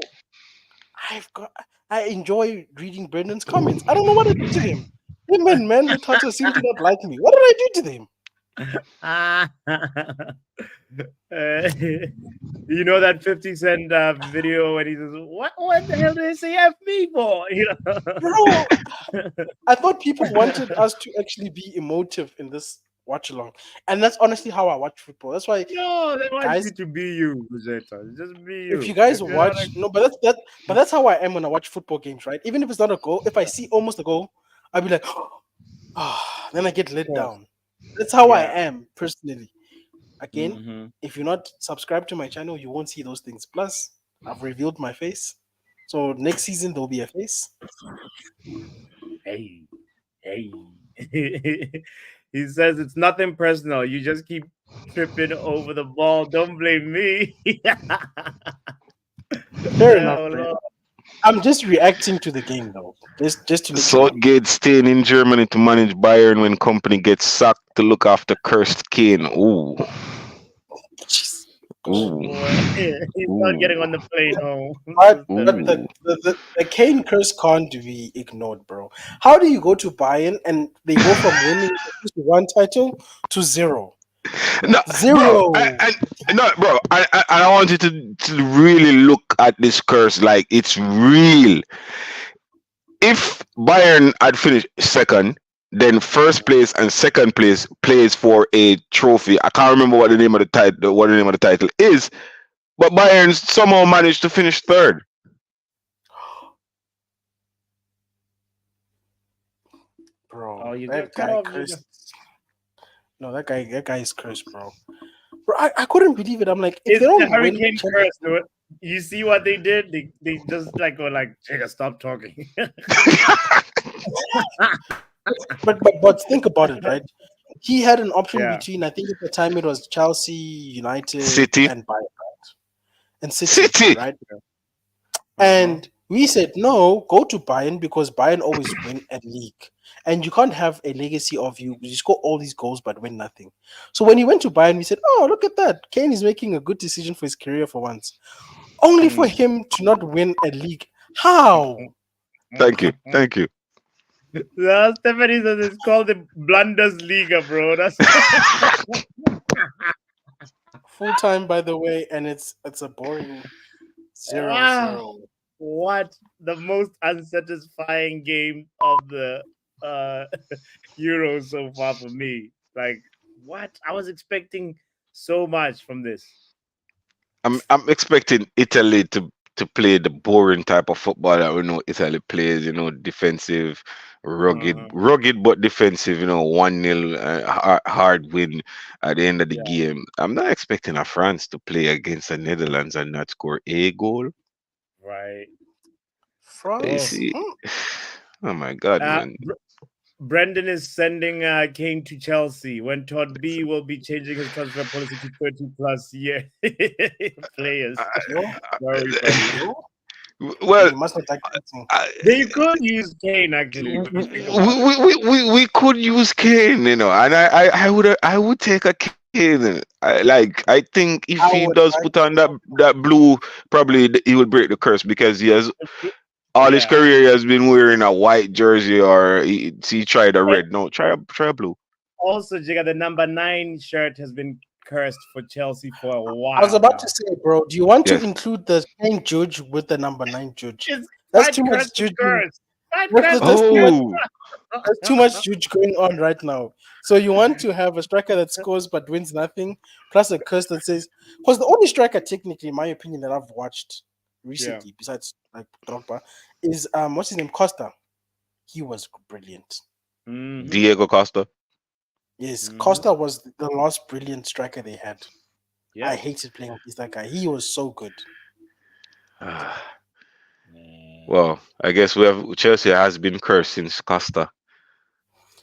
Speaker 3: I've got. I enjoy reading Brendan's comments. I don't know what I did to them. Him and Man Mutato seem to not like me. What did I do to them?
Speaker 1: Ah. You know that 50 Cent video when he says, what the hell did they say F me for? You
Speaker 3: Bro,
Speaker 1: know?
Speaker 3: I thought people wanted us to actually be emotive in this watch along. And that's honestly how I watch football. That's why,
Speaker 1: No, they want
Speaker 3: guys,
Speaker 1: you to be you, Rosetta. Just be
Speaker 3: if you
Speaker 1: you.
Speaker 3: guys
Speaker 1: If you're not
Speaker 3: watch no, but that's how I am when I watch football games, right? Even if it's not a goal, if I see almost a goal, I'll be like, ah, then I get let
Speaker 1: a
Speaker 3: down. That's how I
Speaker 1: yeah.
Speaker 3: am personally. Again,
Speaker 1: Hmm.
Speaker 3: if you're not subscribed to my channel, you won't see those things. Plus, I've revealed my face. So next season there'll be a face.
Speaker 1: Hey, hey. He says it's nothing personal. You just keep tripping over the ball. Don't blame me.
Speaker 3: Fair enough,
Speaker 1: Oh,
Speaker 3: Brent.
Speaker 1: Lord.
Speaker 3: I'm just reacting to the game though. Just to let you know.
Speaker 2: Southgate staying in Germany to manage Bayern when company gets sacked to look after cursed Kane. Ooh,
Speaker 3: Jeez.
Speaker 1: Oh
Speaker 2: ooh,
Speaker 1: boy. He's not getting on
Speaker 2: ooh,
Speaker 1: the plane home.
Speaker 3: But
Speaker 2: ooh.
Speaker 3: the Kane curse can't be ignored, bro. How do you go to Bayern and they go from winning at least one title to zero?
Speaker 2: No, bro,
Speaker 3: Zero.
Speaker 2: no, bro. I want you to really look at this curse like it's real. If Bayern had finished second, then first place and second place plays for a trophy. I can't remember what the name of the title, is, but Bayern somehow managed to finish third.
Speaker 3: Bro,
Speaker 1: Oh, you
Speaker 3: that
Speaker 1: get cut
Speaker 3: guy
Speaker 1: off.
Speaker 3: cursed. No, that guy is cursed, bro. Bro, I couldn't believe it. I'm like, if they
Speaker 1: It's the
Speaker 3: don't win
Speaker 1: hurricane
Speaker 3: Champions
Speaker 1: curse. Dude. You see what they did? They just like were like, Jigga, stop talking.
Speaker 3: but think about it, right? He had an option
Speaker 1: Yeah.
Speaker 3: between I think at the time it was Chelsea, United,
Speaker 2: City,
Speaker 3: and Bayern, and City,
Speaker 2: City.
Speaker 3: right?
Speaker 1: Uh-huh.
Speaker 3: And we said no, go to Bayern because Bayern always win at league. And you can't have a legacy of you score all these goals but win nothing. So when he went to Bayern, we said, oh, look at that. Kane is making a good decision for his career for once. Only for
Speaker 1: Mm.
Speaker 3: him to not win a league. How?
Speaker 2: Thank you, thank you.
Speaker 1: No, Stephanie says it's called the Bundesliga, bro. That's
Speaker 3: Full time, by the way, and it's a boring 0
Speaker 1: wow.
Speaker 3: 0.
Speaker 1: What the most unsatisfying game of the uh Euro so far for me. Like what? I was expecting so much from this.
Speaker 2: I'm expecting Italy to play the boring type of football that we know Italy plays. You know, defensive,
Speaker 1: Uh,
Speaker 2: rugged but defensive. You know, 1-0 hard win at the end of the
Speaker 1: yeah.
Speaker 2: game. I'm not expecting a France to play against the Netherlands and not score a goal.
Speaker 1: Right.
Speaker 2: You
Speaker 1: Oh.
Speaker 3: France?
Speaker 2: see, oh my God,
Speaker 1: Uh,
Speaker 2: man.
Speaker 1: Br- Brendan is sending Kane to Chelsea when Todd B will be changing his transfer policy to 30 plus year players.
Speaker 3: Yo,
Speaker 1: Very funny.
Speaker 3: yo.
Speaker 2: Well,
Speaker 3: You must not like dancing.
Speaker 1: They could use Kane actually when you think about it.
Speaker 2: we could use Kane, you know, and I would take a Kane. I think if he
Speaker 3: I
Speaker 2: does
Speaker 3: would
Speaker 2: put
Speaker 3: like
Speaker 2: on that blue, probably he will break the curse because he has all his
Speaker 1: Yeah.
Speaker 2: career he has been wearing a white jersey or he tried a
Speaker 1: And
Speaker 2: red. No, try a blue.
Speaker 1: also, Jiga, the number 9 shirt has been cursed for Chelsea for a while.
Speaker 3: I was about
Speaker 1: now.
Speaker 3: to say, bro, do you want
Speaker 2: Yes.
Speaker 3: to include the 10 Juge with the number 9 Juge?
Speaker 1: It's
Speaker 3: That's
Speaker 1: quite
Speaker 3: too much
Speaker 1: cursed for
Speaker 3: Juge.
Speaker 1: cursed. Quite
Speaker 3: That's
Speaker 1: cursed for
Speaker 3: too much.
Speaker 2: Oh,
Speaker 3: There's too much Juge going on right now. So you want to have a striker that scores but wins nothing, plus a curse that says, because the only striker, technically, in my opinion, that I've watched recently, besides like Drogba, is what's his name, Costa. He was brilliant.
Speaker 1: Mhm.
Speaker 2: Diego Costa.
Speaker 3: Yes,
Speaker 1: Mhm.
Speaker 3: Costa was the last brilliant striker they had.
Speaker 1: Yeah.
Speaker 3: I hated playing against that guy. He was so good.
Speaker 2: Well, I guess Chelsea has been cursed since Costa.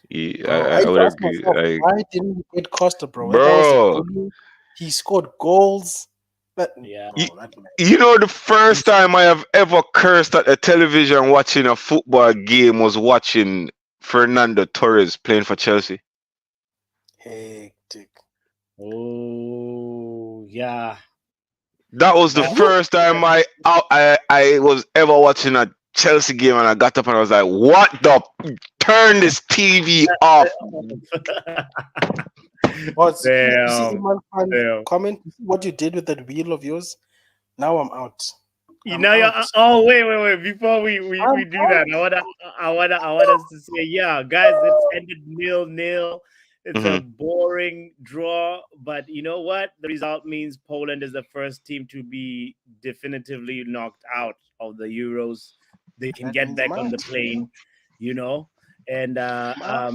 Speaker 3: Bro, I
Speaker 2: I
Speaker 3: used
Speaker 2: would
Speaker 3: to ask
Speaker 2: agree.
Speaker 3: myself, why didn't we get Costa, bro? That guy was a
Speaker 2: Bro,
Speaker 3: bully. He scored goals. But
Speaker 1: Yeah.
Speaker 2: you,
Speaker 3: bro, that man.
Speaker 2: you know the first time I have ever cursed at the television watching a football game was watching Fernando Torres playing for Chelsea.
Speaker 3: Hectic.
Speaker 1: Oh, yeah.
Speaker 2: That was the
Speaker 1: That
Speaker 2: first time I was ever watching a Chelsea game, and I got up and I was like, "What the? Turn this TV off!"
Speaker 3: But you see
Speaker 1: Damn.
Speaker 3: Iman Khan's
Speaker 1: Damn.
Speaker 3: comment, you see what you did with that wheel of yours? Now I'm out.
Speaker 1: You
Speaker 3: I'm
Speaker 1: know,
Speaker 3: out.
Speaker 1: oh wait! Before we
Speaker 3: I'm
Speaker 1: do that, I want us to say, yeah, guys, it's ended 0-0. It's a
Speaker 2: Mhm.
Speaker 1: boring draw, but you know what? The result means Poland is the first team to be definitively knocked out of the Euros. They can
Speaker 3: That
Speaker 1: get
Speaker 3: means
Speaker 1: back
Speaker 3: I'm
Speaker 1: on the
Speaker 3: out.
Speaker 1: plane, you know, and
Speaker 3: I'm out.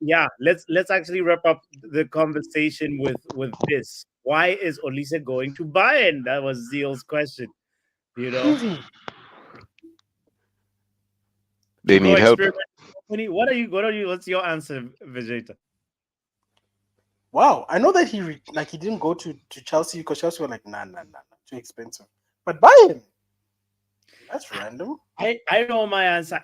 Speaker 1: yeah, let's actually wrap up the conversation with this. Why is Olise going to Bayern? That was Zeal's question. You know,
Speaker 3: Easy.
Speaker 2: They
Speaker 1: to go
Speaker 2: need help.
Speaker 1: experiment with the company. What's your answer, Vegeta?
Speaker 3: Wow. I know that he didn't go to Chelsea because Chelsea were like, nah, too expensive. But buy him. That's random.
Speaker 1: I know my answer.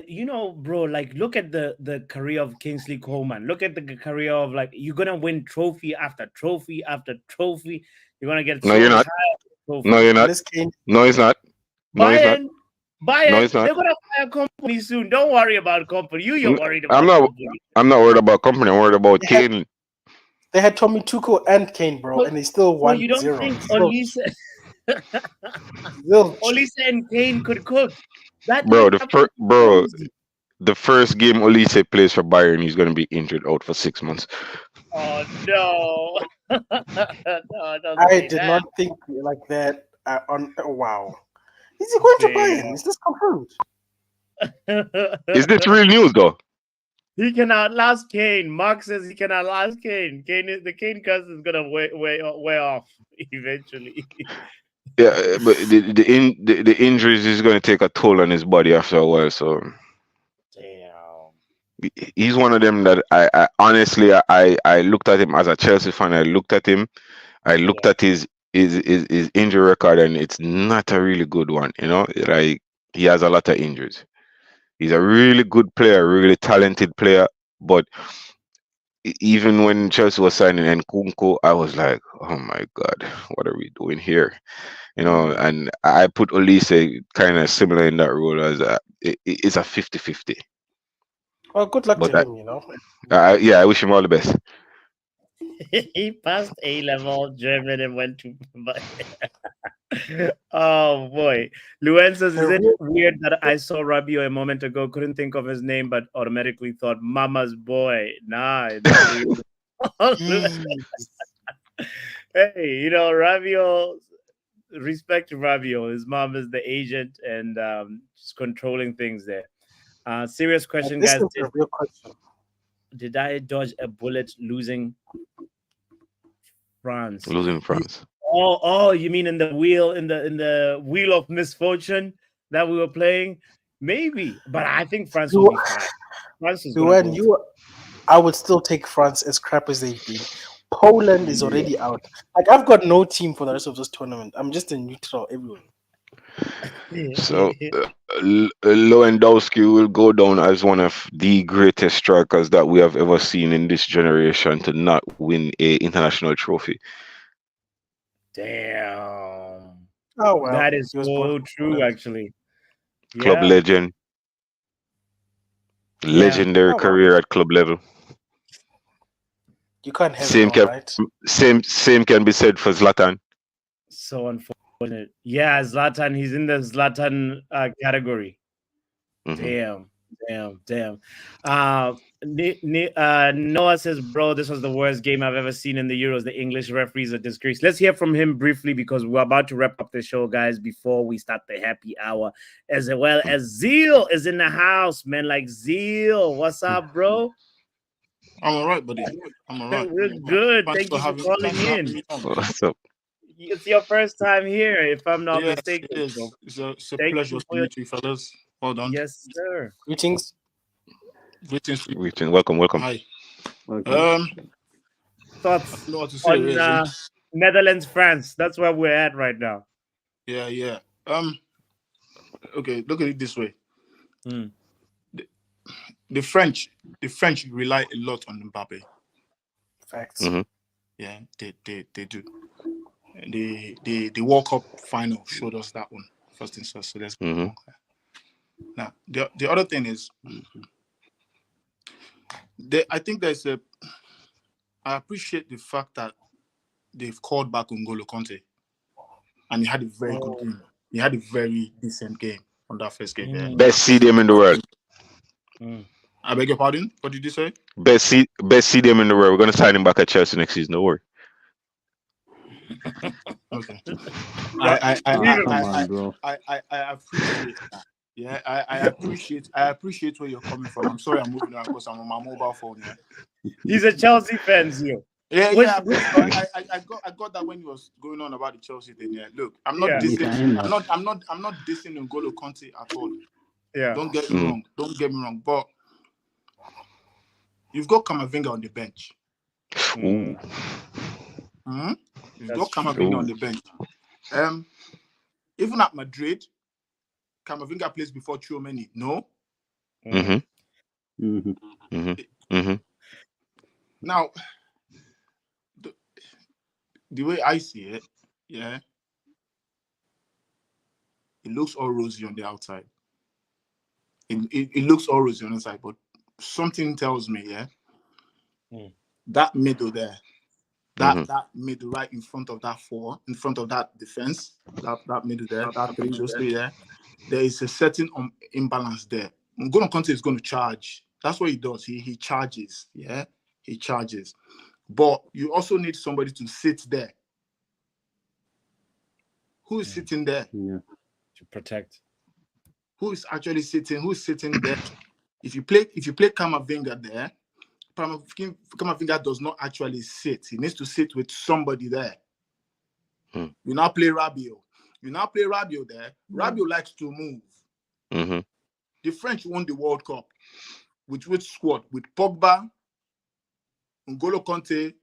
Speaker 1: You know, bro, like look at the career of Kingsley Coleman. Look at the career of like you're gonna win trophy after trophy after trophy. You're gonna get
Speaker 2: No,
Speaker 1: so
Speaker 2: you're not.
Speaker 1: tired of
Speaker 2: No,
Speaker 1: trophies.
Speaker 2: you're not.
Speaker 3: Unless Kane.
Speaker 2: No, he's not. No, he's not.
Speaker 1: Bayern,
Speaker 2: No, he's
Speaker 1: Bayern,
Speaker 2: not.
Speaker 1: they're gonna buy a company soon. Don't worry about company. You're
Speaker 2: N-
Speaker 1: worried
Speaker 2: I'm
Speaker 1: about
Speaker 2: not.
Speaker 1: company.
Speaker 2: I'm not worried about company. I'm worried about
Speaker 3: They had,
Speaker 2: Kane.
Speaker 3: they had Tommy Tuchel and Kane, bro,
Speaker 1: So,
Speaker 3: and they still
Speaker 1: so
Speaker 3: won
Speaker 1: you don't
Speaker 3: 0.
Speaker 1: think
Speaker 3: Zilch.
Speaker 1: Olise and Kane could cook? That
Speaker 2: Bro,
Speaker 1: didn't happen to Chelsea.
Speaker 2: the first game Olise plays for Bayern, he's gonna be injured out for 6 months.
Speaker 1: Oh no. No, don't
Speaker 3: I
Speaker 1: say
Speaker 3: did
Speaker 1: that.
Speaker 3: not think like that. Wow. Is he going to Bayern?
Speaker 1: Damn.
Speaker 3: Is this confirmed?
Speaker 2: Is this real news though?
Speaker 1: He can outlast Kane. Mark says he can outlast Kane. The Kane curse is gonna wear off eventually.
Speaker 2: Yeah, but the injuries is gonna take a toll on his body after a while. So
Speaker 1: Damn.
Speaker 2: he's one of them that I honestly I looked at him as a Chelsea fan. I looked at him. I looked at his injury record, and it's not a really good one. You know, like he has a lot of injuries. He's a really good player, really talented player, but even when Chelsea was signing Nkunku, I was like, oh my God, what are we doing here? You know, and I put Olise kind of similar in that role as it's a 50-50.
Speaker 3: Well, good luck
Speaker 2: But
Speaker 3: to him, you know.
Speaker 2: yeah, I wish him all the best.
Speaker 1: He passed A level German and went to. Oh boy, Luen says, "Is it weird that I saw Rabio a moment ago? Couldn't think of his name, but automatically thought Mama's boy." Nah, it's not weird. Hey, you know Rabio. Respect to Rabio. His mom is the agent and just controlling things there. Serious question,
Speaker 3: This
Speaker 1: guys.
Speaker 3: is a real question.
Speaker 1: Did I dodge a bullet losing France?
Speaker 2: Losing France.
Speaker 1: Oh, you mean in the wheel of misfortune that we were playing? Maybe, but I think France will be fine. France is going to go.
Speaker 3: I would still take France as crap as they've been. Poland is already out. Like I've got no team for the rest of this tournament. I'm just a neutral everywhere.
Speaker 2: So Lewandowski will go down as one of the greatest strikers that we have ever seen in this generation to not win a international trophy.
Speaker 1: Damn.
Speaker 3: Oh well,
Speaker 1: That is so true, actually.
Speaker 2: Club
Speaker 1: Yeah.
Speaker 2: legend. Legendary
Speaker 3: Oh, well.
Speaker 2: career at club level.
Speaker 3: You can't have
Speaker 2: Same
Speaker 3: it all,
Speaker 2: can
Speaker 3: right?
Speaker 2: same can be said for Zlatan.
Speaker 1: So unfortunate. Yeah, Zlatan. He's in the Zlatan category.
Speaker 2: Mhm.
Speaker 1: Damn. Noah says, bro, this was the worst game I've ever seen in the Euros. The English referees are disgrace. Let's hear from him briefly because we're about to wrap up the show, guys, before we start the happy hour. As well as Zeal is in the house, man. Like Zeal. What's up, bro?
Speaker 6: I'm all right, buddy. I'm all right.
Speaker 1: We're good.
Speaker 6: Thanks
Speaker 1: Thank you for
Speaker 6: thanks
Speaker 1: calling
Speaker 6: for having
Speaker 1: in.
Speaker 6: me on.
Speaker 2: What's up?
Speaker 1: It's your first time here, if I'm not
Speaker 6: Yes,
Speaker 1: mistaken.
Speaker 6: it is.
Speaker 1: So
Speaker 6: It's a
Speaker 1: thank
Speaker 6: pleasure
Speaker 1: you
Speaker 6: to
Speaker 1: for your
Speaker 6: meet you, fellas. Well done.
Speaker 1: yes, sir.
Speaker 3: Greetings.
Speaker 6: Greetings to you.
Speaker 2: Welcome.
Speaker 6: Hi.
Speaker 1: Thoughts
Speaker 6: I don't know what to say,
Speaker 1: on
Speaker 6: really.
Speaker 1: Netherlands, France. That's where we're at right now.
Speaker 6: Yeah. Okay, look at it this way. The French rely a lot on Mbappe.
Speaker 3: Facts.
Speaker 2: Mhm.
Speaker 6: Yeah, they do. The World Cup final showed us that one. First things first. So let's go on. Now the other thing is, I think I appreciate the fact that they've called back N'Golo Kante, and he had a very good game. He had a very decent game on that first game. Yeah.
Speaker 2: Best CDM in the world.
Speaker 6: I beg your pardon. What did you say?
Speaker 2: Best CDM in the world. We're gonna sign him back at Chelsea next season. Don't worry.
Speaker 6: Okay.
Speaker 5: Bro.
Speaker 6: I appreciate that. Yeah, I appreciate where you're coming from. I'm sorry I'm moving around because I'm on my mobile phone. Yeah.
Speaker 1: He's a Chelsea fan, Zio.
Speaker 6: Yeah. I got that when he was going on about the Chelsea thing. Yeah. Look, I'm not dissing. I'm not dissing N'Golo Kante at all.
Speaker 1: Yeah.
Speaker 6: Don't get me wrong. Don't get me wrong. But you've got Camavinga on the bench.
Speaker 2: Ooh.
Speaker 6: You've got Camavinga on the bench. Even at Madrid, Camavinga plays before Tchouaméni. No. Now, the way I see it, yeah, it looks all rosy on the outside. It looks all rosy on the inside, but something tells me, yeah, that middle there, that middle right in front of that in front of that defense, that middle there, that three, those three there, there is a certain imbalance there. N'Golo Kante is going to charge. That's what he does. He charges, yeah, he charges. But you also need somebody to sit there. Who is sitting there?
Speaker 5: Yeah.
Speaker 1: To protect.
Speaker 6: Who is actually sitting? Who's sitting there? If you play Camavinga there, Camavinga does not actually sit. He needs to sit with somebody there. You now play Rabiot. There. Rabiot likes to move. The French won the World Cup with which squad? With Pogba, N'Golo Kante,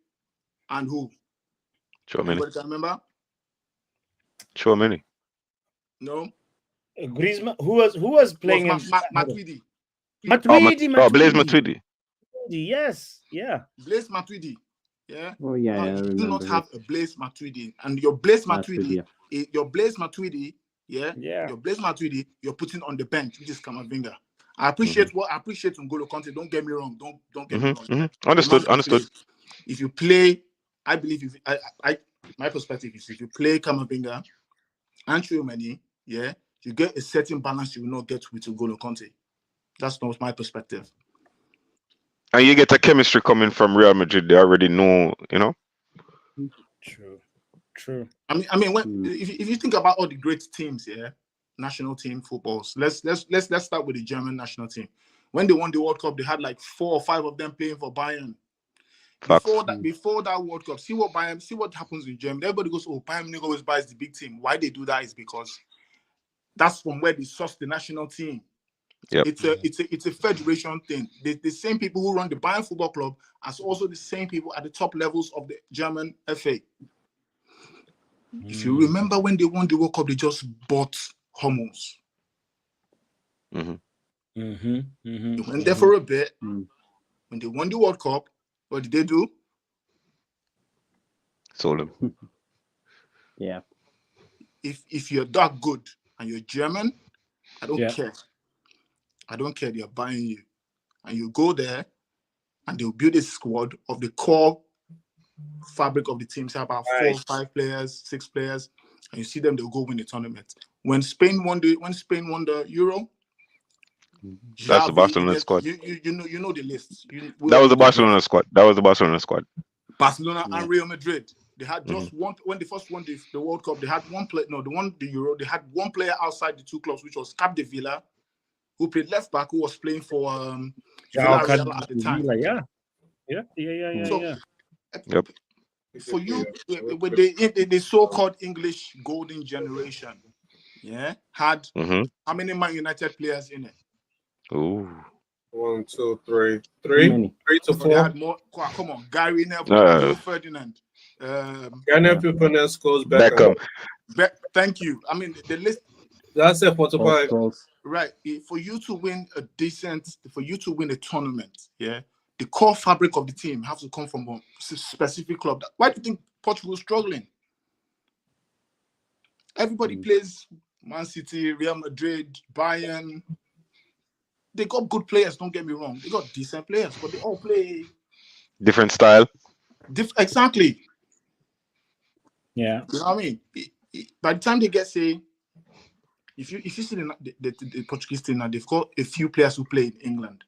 Speaker 6: and who? Anybody can remember?
Speaker 2: Tchouaméni.
Speaker 6: No.
Speaker 1: Griezmann. Who was playing him?
Speaker 6: Matuidi.
Speaker 1: Matuidi.
Speaker 2: Blaise Matuidi.
Speaker 1: Yes. Yeah.
Speaker 6: Blaise Matuidi. Yeah.
Speaker 5: Oh yeah.
Speaker 6: You do not have a Blaise Matuidi, and your Blaise Matuidi, your Blaise Matuidi, you're putting on the bench, which is Camavinga. I appreciate N'Golo Kante. Don't get me wrong. Don't get me wrong.
Speaker 2: Understood.
Speaker 6: If you play, I believe my perspective is if you play Camavinga and Tchouaméni, yeah, you get a certain balance you will not get with N'Golo Kante. That's not my perspective.
Speaker 2: And you get a chemistry coming from Real Madrid. They already know, you know.
Speaker 1: True.
Speaker 6: I mean, if you think about all the great teams, yeah, national team footballs. Let's start with the German national team. When they won the World Cup, they had like 4 or 5 of them playing for Bayern. Before that World Cup, see what happens in Germany. Everybody goes, "Oh, Bayern Munich always buys the big team." Why they do that is because that's from where they source the national team. Yep. It's a federation thing. The same people who run the Bayern Football Club are also the same people at the top levels of the German FA. If you remember when they won the World Cup, they just bought Hummels. They went there for a bit. When they won the World Cup, what did they do?
Speaker 2: Sold him.
Speaker 5: Yeah.
Speaker 6: If you're that good and you're German, I don't care. I don't care. They're buying you. And you go there and they'll build a squad of the core fabric of the team, say about 4 or 5 players, 6 players, and you see them, they'll go win the tournament. When Spain won the Euro,
Speaker 2: That's the
Speaker 6: Xavi,
Speaker 2: Barcelona squad.
Speaker 6: you know the list.
Speaker 2: That was the Barcelona squad. That was the Barcelona squad.
Speaker 6: Barcelona and Real Madrid. They had just one when they first won the World Cup. They had one player. No, the Euro. They had one player outside the two clubs, which was Capdevila, who played left back, who was playing for Villarreal at the time.
Speaker 1: Yeah.
Speaker 2: Yep.
Speaker 6: For you, with the so-called English golden generation, had how many Man United players in it?
Speaker 2: Ooh.
Speaker 7: 1, 2, 3.
Speaker 5: Too many.
Speaker 7: 3 to
Speaker 6: They
Speaker 7: 4.
Speaker 6: had more. Come on, Gary Neville, Rio Ferdinand.
Speaker 7: Gary Neville scores Beckham.
Speaker 6: Thank you. I mean, the list.
Speaker 7: That's it, 45.
Speaker 6: Right. For you to win a tournament, the core fabric of the team has to come from a specific club. Why do you think Portugal is struggling? Everybody plays Man City, Real Madrid, Bayern. They got good players, don't get me wrong. They got decent players, but they all play
Speaker 2: different style.
Speaker 6: Exactly.
Speaker 1: Yeah.
Speaker 6: You know what I mean? By the time they get, say, if you see the Portuguese team now, they've got a few players who play in England.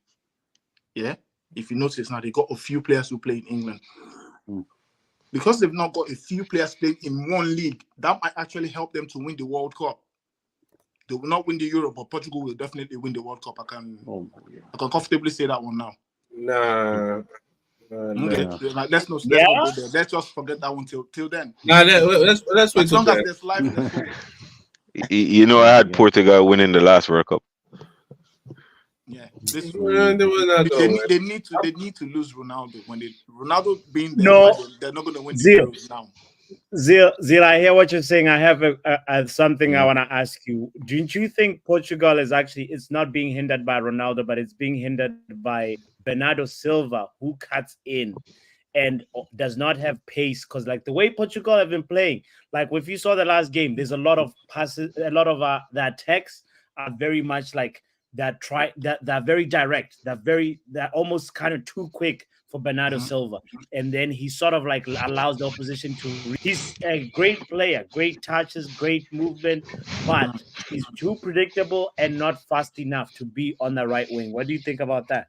Speaker 6: Yeah? If you notice now, they got a few players who play in England. Because they've not got a few players playing in one league, that might actually help them to win the World Cup. They will not win the Euro, but Portugal will definitely win the World Cup. I can comfortably say that one now.
Speaker 7: Nah.
Speaker 6: Okay. Let's not go there. Let's just forget that one till then.
Speaker 7: Nah, let's wait
Speaker 6: as long
Speaker 7: till
Speaker 6: as there's life, there's hope.
Speaker 2: You know, I had Portugal winning the last World Cup.
Speaker 6: Yeah,
Speaker 7: they need
Speaker 6: to lose Ronaldo. When Ronaldo being there, they're not going to win the Euros now.
Speaker 1: Zil, I hear what you're saying. I have something I want to ask you. Don't you think Portugal it's not being hindered by Ronaldo, but it's being hindered by Bernardo Silva, who cuts in and does not have pace? Because like the way Portugal have been playing, like if you saw the last game, there's a lot of passes, a lot of the attacks are very much like that very direct, that almost kind of too quick for Bernardo Silva, and then he sort of like allows the opposition to. He's a great player, great touches, great movement, but he's too predictable and not fast enough to be on the right wing. What do you think about that?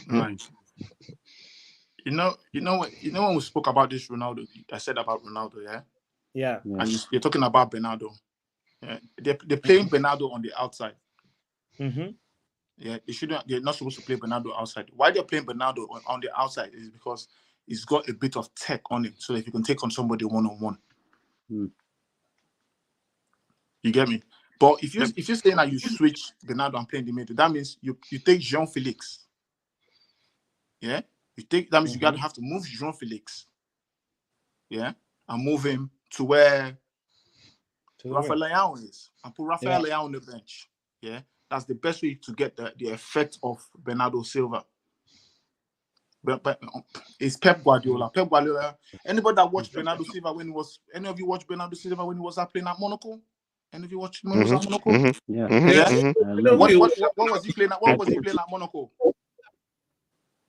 Speaker 6: Right. You know when we spoke about this Ronaldo, I said about Ronaldo,
Speaker 1: yeah.
Speaker 6: And you're talking about Bernardo. Yeah, they're playing Bernardo on the outside. Yeah, they're not supposed to play Bernardo outside. Why they're playing Bernardo on the outside is because he's got a bit of tech on him, so that he can take on somebody one-on-one. You get me? But if you're saying that you switch Bernardo and play in the middle, that means you take Jean-Felix. Yeah? That means you gotta have to move Jean-Felix. Yeah? And move him to where Rafael Leão is. And put Rafael Leão on the bench. Yeah? That's the best way to get the effect of Bernardo Silva. But it's Pep Guardiola. Pep Guardiola. Anybody that watched Bernardo Silva any of you watched Bernardo Silva when he was playing at Monaco? Any of you watched when he was at Monaco? What was he playing at? What was he playing at Monaco?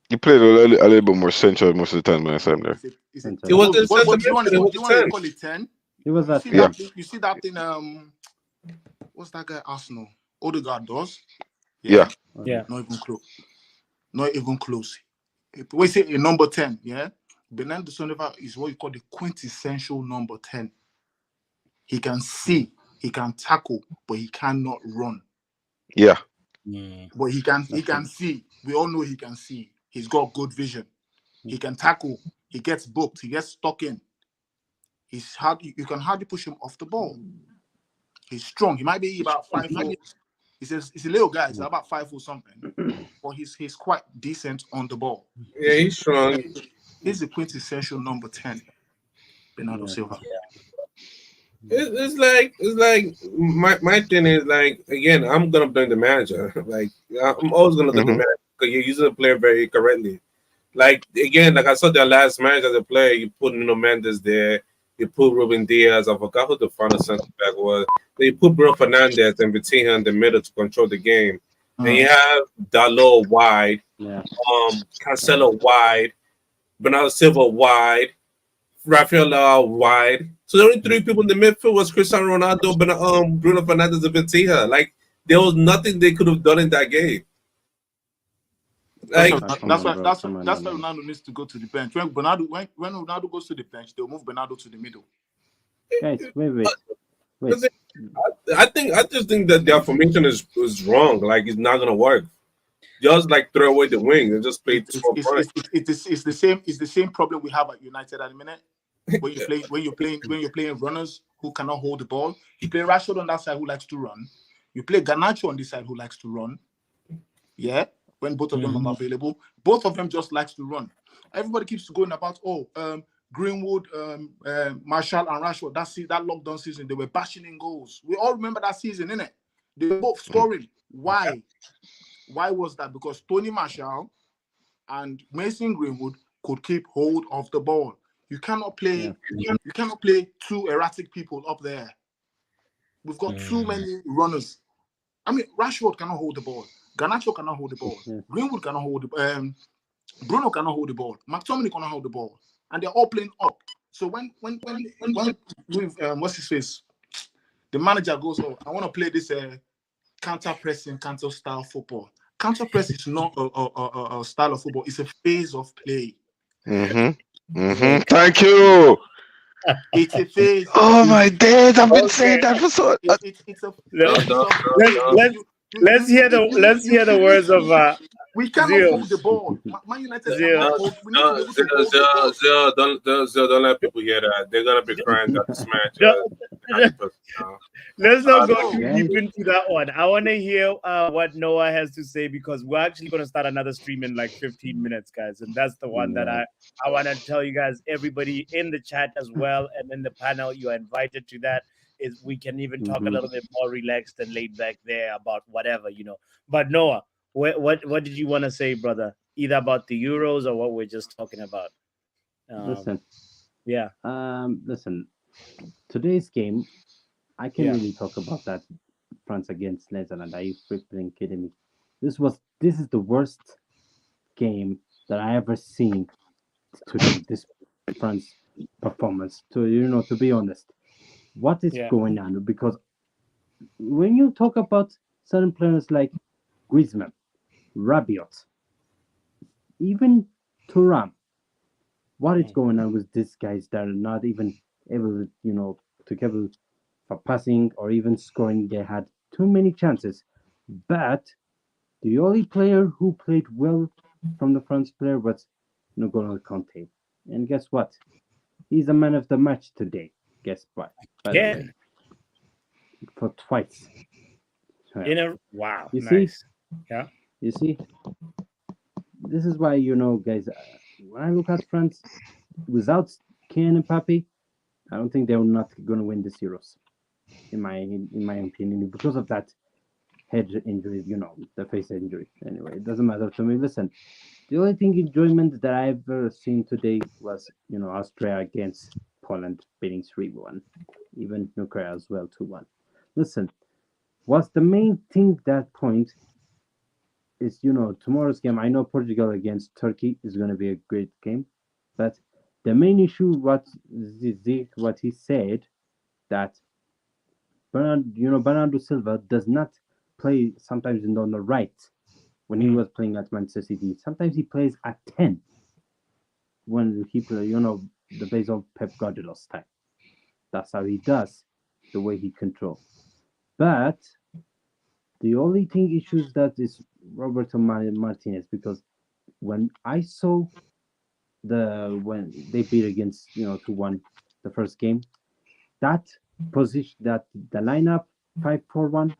Speaker 2: He played a little bit more central most of the time when I saw him there.
Speaker 7: He was the
Speaker 6: what do you want to call it 10?
Speaker 5: He was that.
Speaker 6: You see that thing? What's that guy? Arsenal. Odegaard does.
Speaker 1: Yeah.
Speaker 6: Not even close. Not even close. We say a number 10. Yeah. Bernardo Silva is what you call the quintessential number 10. He can see, he can tackle, but he cannot run.
Speaker 2: Yeah.
Speaker 6: But he can see. We all know he can see. He's got good vision. He can tackle. He gets booked. He gets stuck in. He's hard. You can hardly push him off the ball. He's strong. He might be about 5'4". He's a little guy. He's about 5'4" something. But he's quite decent on the ball.
Speaker 7: Yeah, he's strong.
Speaker 6: He's the quintessential number 10. Bernardo Silva.
Speaker 7: It's like my thing is like, again, I'm gonna blame the manager. Like I'm always gonna blame the manager because you're using the player very correctly. Like again, like I saw their last match as a player, you put Nuno Mendes there, you put Ruben Diaz. I forgot who the final center back was. But you put Bruno Fernandes and Vitinha in the middle to control the game. And you have Dalot wide, Cancelo wide, Bernardo Silva wide, Rafael wide. So the only three people in the midfield was Cristiano Ronaldo, Bruno Fernandes, and Vitinha. Like there was nothing they could have done in that game. Like
Speaker 6: That's why Ronaldo needs to go to the bench. When Ronaldo goes to the bench, they'll move Bernardo to the middle.
Speaker 5: Guys, wait.
Speaker 7: I just think that their formation is wrong. Like it's not gonna work. Just like throw away the wing and just play
Speaker 6: It's the same problem we have at United at the minute. When you're playing runners who cannot hold the ball, you play Rashford on that side who likes to run. You play Garnacho on this side who likes to run. Yeah, when both of them are available, both of them just likes to run. Everybody keeps going about Greenwood, Marshall, and Rashford. That lockdown season, they were bashing in goals. We all remember that season, innit? They were both scoring. Why? Why was that? Because Tony Marshall and Mason Greenwood could keep hold of the ball. You cannot play. You cannot play two erratic people up there. We've got too many runners. I mean, Rashford cannot hold the ball. Garnacho cannot hold the ball. Greenwood cannot hold the ball. Bruno cannot hold the ball. McTominay cannot hold the ball, and they're all playing up. So when what's his face, the manager goes, "Oh, I want to play this counter pressing, counter style football." Counter press is not a style of football; it's a phase of play.
Speaker 2: Thank you.
Speaker 6: It's a phase.
Speaker 2: Oh my days! I've been saying that for so.
Speaker 1: Let's hear the words of
Speaker 6: we cannot hold the ball. Man United cannot hold. We need to be able to hold the ball.
Speaker 7: Don't let people hear that. They're gonna be crying that this match.
Speaker 1: Let's not go too deep into that one. I want to hear what Noah has to say because we're actually going to start another stream in like 15 minutes, guys. And that's the one that I want to tell you guys, everybody in the chat as well and in the panel, you are invited to that. Is we can even talk a little bit more relaxed and laid back there about whatever, you know. But Noah, what did you want to say, brother? Either about the Euros or what we're just talking about.
Speaker 5: Listen.
Speaker 1: Today's
Speaker 5: game, I can't really talk about that France against Netherlands. Are you freaking kidding me? This is the worst game that I ever seen today. This France performance. To be honest, what is going on? Because when you talk about certain players like Griezmann, Rabiot, even Thuram, what is going on with these guys that are not even able, to capable for passing or even scoring? They had too many chances. But the only player who played well from the France player was N'Golo Kante. And guess what? He's the man of the match today. Guess what? By the way. For twice.
Speaker 1: Wow.
Speaker 5: You
Speaker 1: nice.
Speaker 5: See? Yeah. You see? This is why, guys, when I look at France, without Kylian and Mbappe, I don't think they're not going to win this Euros. In my opinion, because of that head injury, the face injury. Anyway, it doesn't matter to me. Listen, the only enjoyment that I've ever seen today was, Austria against Poland beating 3-1. Even Ukraine as well, 2-1. Listen, what's the main thing that point is, tomorrow's game. I know Portugal against Turkey is going to be a great game, but the main issue, what he said, that Bernardo Silva does not play sometimes on the right when he was playing at Manchester City. Sometimes he plays at 10 when he play, the base of Pep Guardiola's style. That's how he does, the way he controls. But the only issues that is Roberto Martinez, because when I saw when they beat against 2-1 the first game, that position, that the lineup 5-4-1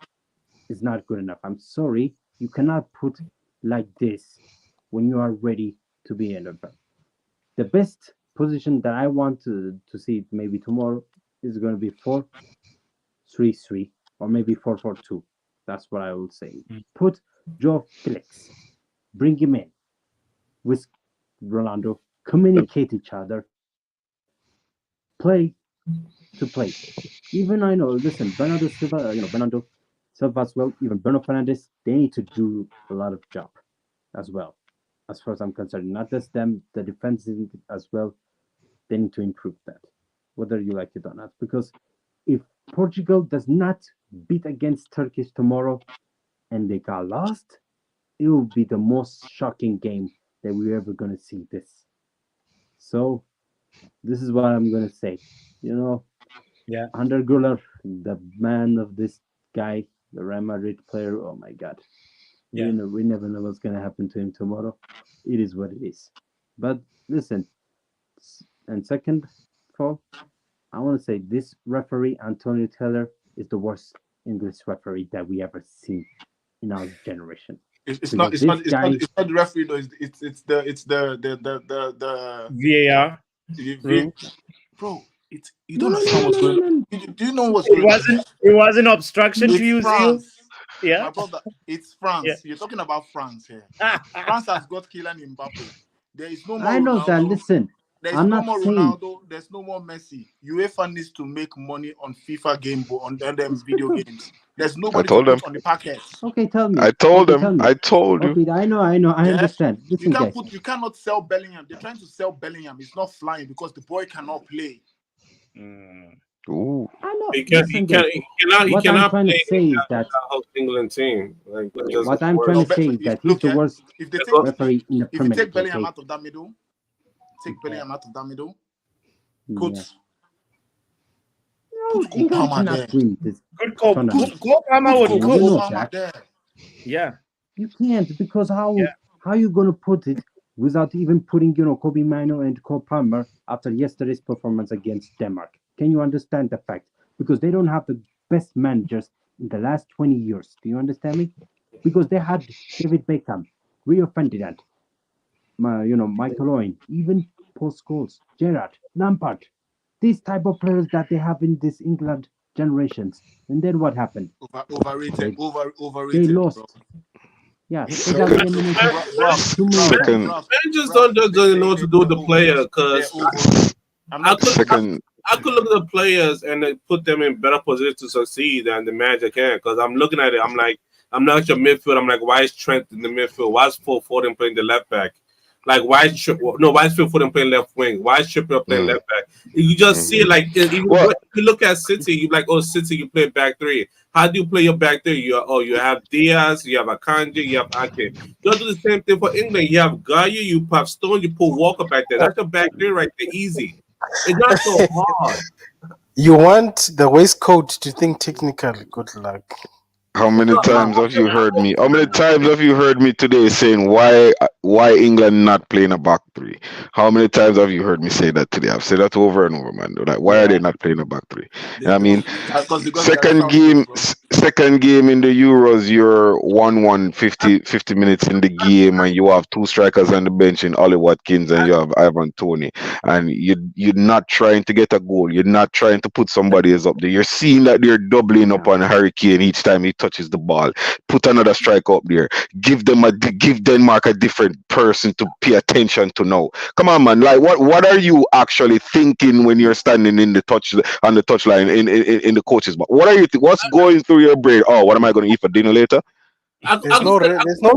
Speaker 5: is not good enough. I'm sorry, you cannot put like this when you are ready to be in NFL. The best position that I want to see maybe tomorrow is going to be 4-3-3 or maybe 4-4-2. That's what I will say. Put Joe Felix, bring him in with Ronaldo, communicate each other, play to play. Even I know, listen, Bernardo Silva as well, even Bruno Fernandes, they need to do a lot of job as well. as far as I'm concerned. Not just them, the defense as well. They need to improve that, whether you like it or not. Because if Portugal does not beat against Turkish tomorrow and they got lost, it will be the most shocking game that we're ever going to see this. So this is what I'm going to say.
Speaker 1: Yeah.
Speaker 5: Under Guller, the man of this guy, the Real Madrid player, oh my God.
Speaker 1: Yeah.
Speaker 5: We never know what's going to happen to him tomorrow. It is what it is. But listen, and second of all, I want to say this referee, Antonio Taylor, is the worst English referee that we ever seen in our generation.
Speaker 6: It's not the referee though. It's the
Speaker 1: VAR.
Speaker 6: Bro, you don't understand what's going on. Do you know what's going on?
Speaker 1: It wasn't obstruction to use
Speaker 6: France.
Speaker 1: Yeah.
Speaker 6: My brother, it's France.
Speaker 1: Yeah.
Speaker 6: You're talking about France here. France has got Kylian Mbappe. There is no more
Speaker 5: I know
Speaker 6: Ronaldo.
Speaker 5: that. Listen,
Speaker 6: there's
Speaker 5: I'm
Speaker 6: no
Speaker 5: not
Speaker 6: more
Speaker 5: saying...
Speaker 6: Ronaldo. There's no more Messi. UEFA needs to make money on FIFA game on them video games. There's nobody to put on the packet.
Speaker 5: Okay, tell me.
Speaker 2: I told them. I told you.
Speaker 5: Okay, I know. I understand. Listen, guys.
Speaker 6: You cannot sell Bellingham. They're trying to sell Bellingham. It's not flying because the boy cannot play.
Speaker 2: Ooh.
Speaker 5: I know.
Speaker 7: He cannot
Speaker 5: trying
Speaker 7: play
Speaker 5: to say is that
Speaker 7: England team.
Speaker 5: What I'm trying to say is that he's the worst referee in the Premier League.
Speaker 6: If you take Bellingham out of that middle, put
Speaker 5: England cannot win this.
Speaker 1: Good call. Palmer would
Speaker 5: go.
Speaker 1: Yeah.
Speaker 5: You can't, because how you gonna put it without even putting Kobe Mino and Cole Palmer after yesterday's performance against Denmark? Can you understand the fact? Because they don't have the best managers in the last 20 years. Do you understand me? Because they had David Beckham, Rio Ferdinand, Michael Owen, even Paul Scholes, Gerrard, Lampard. These type of players that they have in this England generations. And then what happened?
Speaker 6: Overrated.
Speaker 5: They lost.
Speaker 6: Bro.
Speaker 5: Yeah, they got eliminated.
Speaker 7: Managers don't know what to do with the player, because I could look at the players and put them in better position to succeed than the manager can. Because I'm looking at it, I'm like, I'm not your midfield. I'm like, why is Trent in the midfield? Why is Phil Foden playing the left back? Like, why is Phil Foden playing left wing? Why is Trippier playing left back? You just see it, like, if you look at City, you're like, oh, City, you play back three. How do you play your back three? You have Diaz, you have Akanji, you have Ake. You do the same thing for England. You have Gaia, you have Stone, you put Walker back there. That's your back three right there, easy. It's not so hard.
Speaker 3: You want the waistcoat to think technical. Good luck.
Speaker 2: How many times have you heard me? How many times have you heard me today saying why England not playing a back three? How many times have you heard me say that today? I've said that over and over, man. Like, why are they not playing a back three? You know what I mean, second game in the Euros, you're 1-1, 50 minutes in the game, and you have two strikers on the bench in Ollie Watkins and you have Ivan Toney, and you're not trying to get a goal. You're not trying to put somebody else up there. You're seeing that they're doubling up on Harry Kane each time he touches the ball. Put another striker up there. Give Denmark a different person to pay attention to now. Come on, man. Like, what are you actually thinking when you're standing on the touchline in the coaches box? What are you? What's going through your brain? Oh, what am I going to eat for dinner later?
Speaker 3: There's no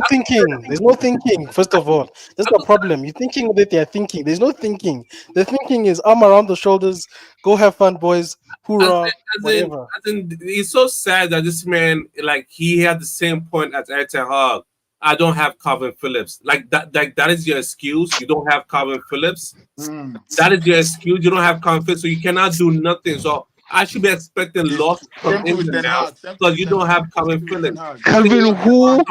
Speaker 3: thinking. There's no thinking. First of all, that's the problem. You're thinking that they're thinking. There's no thinking. The thinking is arm around the shoulders. Go have fun, boys. Hoorah! Whatever.
Speaker 7: It's so sad that this man, like, he had the same point as Erik ten Hag. I don't have Calvin Phillips. Like that is your excuse. You don't have Calvin Phillips. That is your excuse. You don't have Calvin Phillips, so you cannot do nothing. So I should be expecting loss from England now because you don't have Calvin Phillips.
Speaker 2: Calvin who?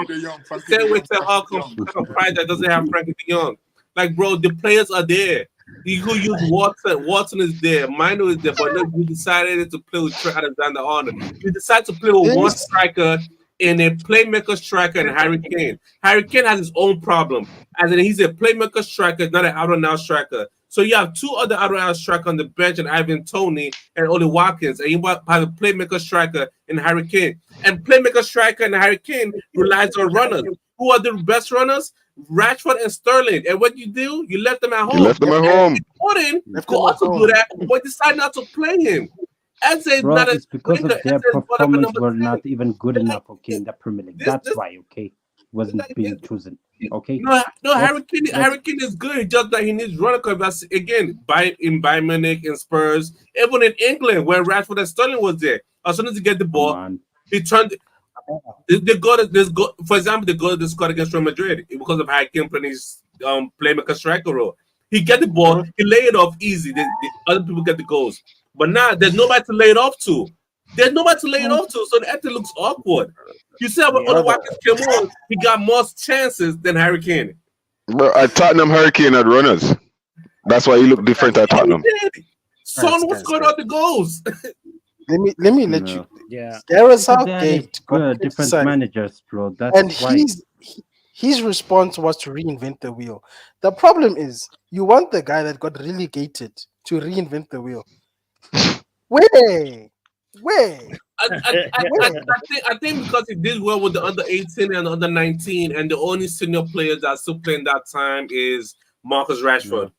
Speaker 7: Same with Ten Hag pride that doesn't have Frankie de Jong. Like, bro, the players are there. You could use Watson. Watson is there. Mino is there. But no, you decided to play with Trent Alexander-Arnold. You decided to play with one striker and a playmaker striker and Harry Kane. Harry Kane has his own problem. As in, he's a playmaker striker, not an out-and-out striker. So you have two other out-and-out strikers on the bench, and Ivan Toney and Ollie Watkins, and you have a playmaker striker in Harry Kane. And playmaker striker and Harry Kane relies on runners. Who are the best runners? Rashford and Sterling. And what you do? You left them at home.
Speaker 2: You left them at home.
Speaker 7: Gordon could also do that, but decide not to play him.
Speaker 5: It's because of their performance were not even good enough, okay, in the Premier League. That's why, okay. wasn't
Speaker 7: Like,
Speaker 5: being chosen. Okay.
Speaker 7: No,
Speaker 5: Let's-
Speaker 7: Harry Kane is good. Just that he needs running curve. That's again in Bayern Munich and Spurs, even in England where Rashford and Sterling was there. As soon as he get the
Speaker 5: Come
Speaker 7: ball,
Speaker 5: on.
Speaker 7: he turned. For example, they go to the squad against Real Madrid because of Harry Kane playing his playmaker striker role. He get the ball, he lay it off easy. The other people get the goals, but now there's nobody to lay it off to. There's nobody to lay it off to, so the acting looks awkward. You see how when Oli Watkins came on, he got more chances than Harry Kane.
Speaker 2: Bro, at Tottenham, Hurricane had runners. That's why he looked different at Tottenham.
Speaker 7: Son was scoring out the goals.
Speaker 3: Let me let
Speaker 5: No.
Speaker 3: you.
Speaker 1: Yeah.
Speaker 3: Gareth
Speaker 5: They had
Speaker 3: Southgate got
Speaker 5: different
Speaker 3: criticized,
Speaker 5: managers, bro. That's
Speaker 3: and
Speaker 5: why.
Speaker 3: his response was to reinvent the wheel. The problem is you want the guy that got relegated to reinvent the wheel. Where?
Speaker 7: I think because he did well with the under 18 and under 19, and the only senior players that are still playing that time is Marcus Rashford.
Speaker 5: Yeah.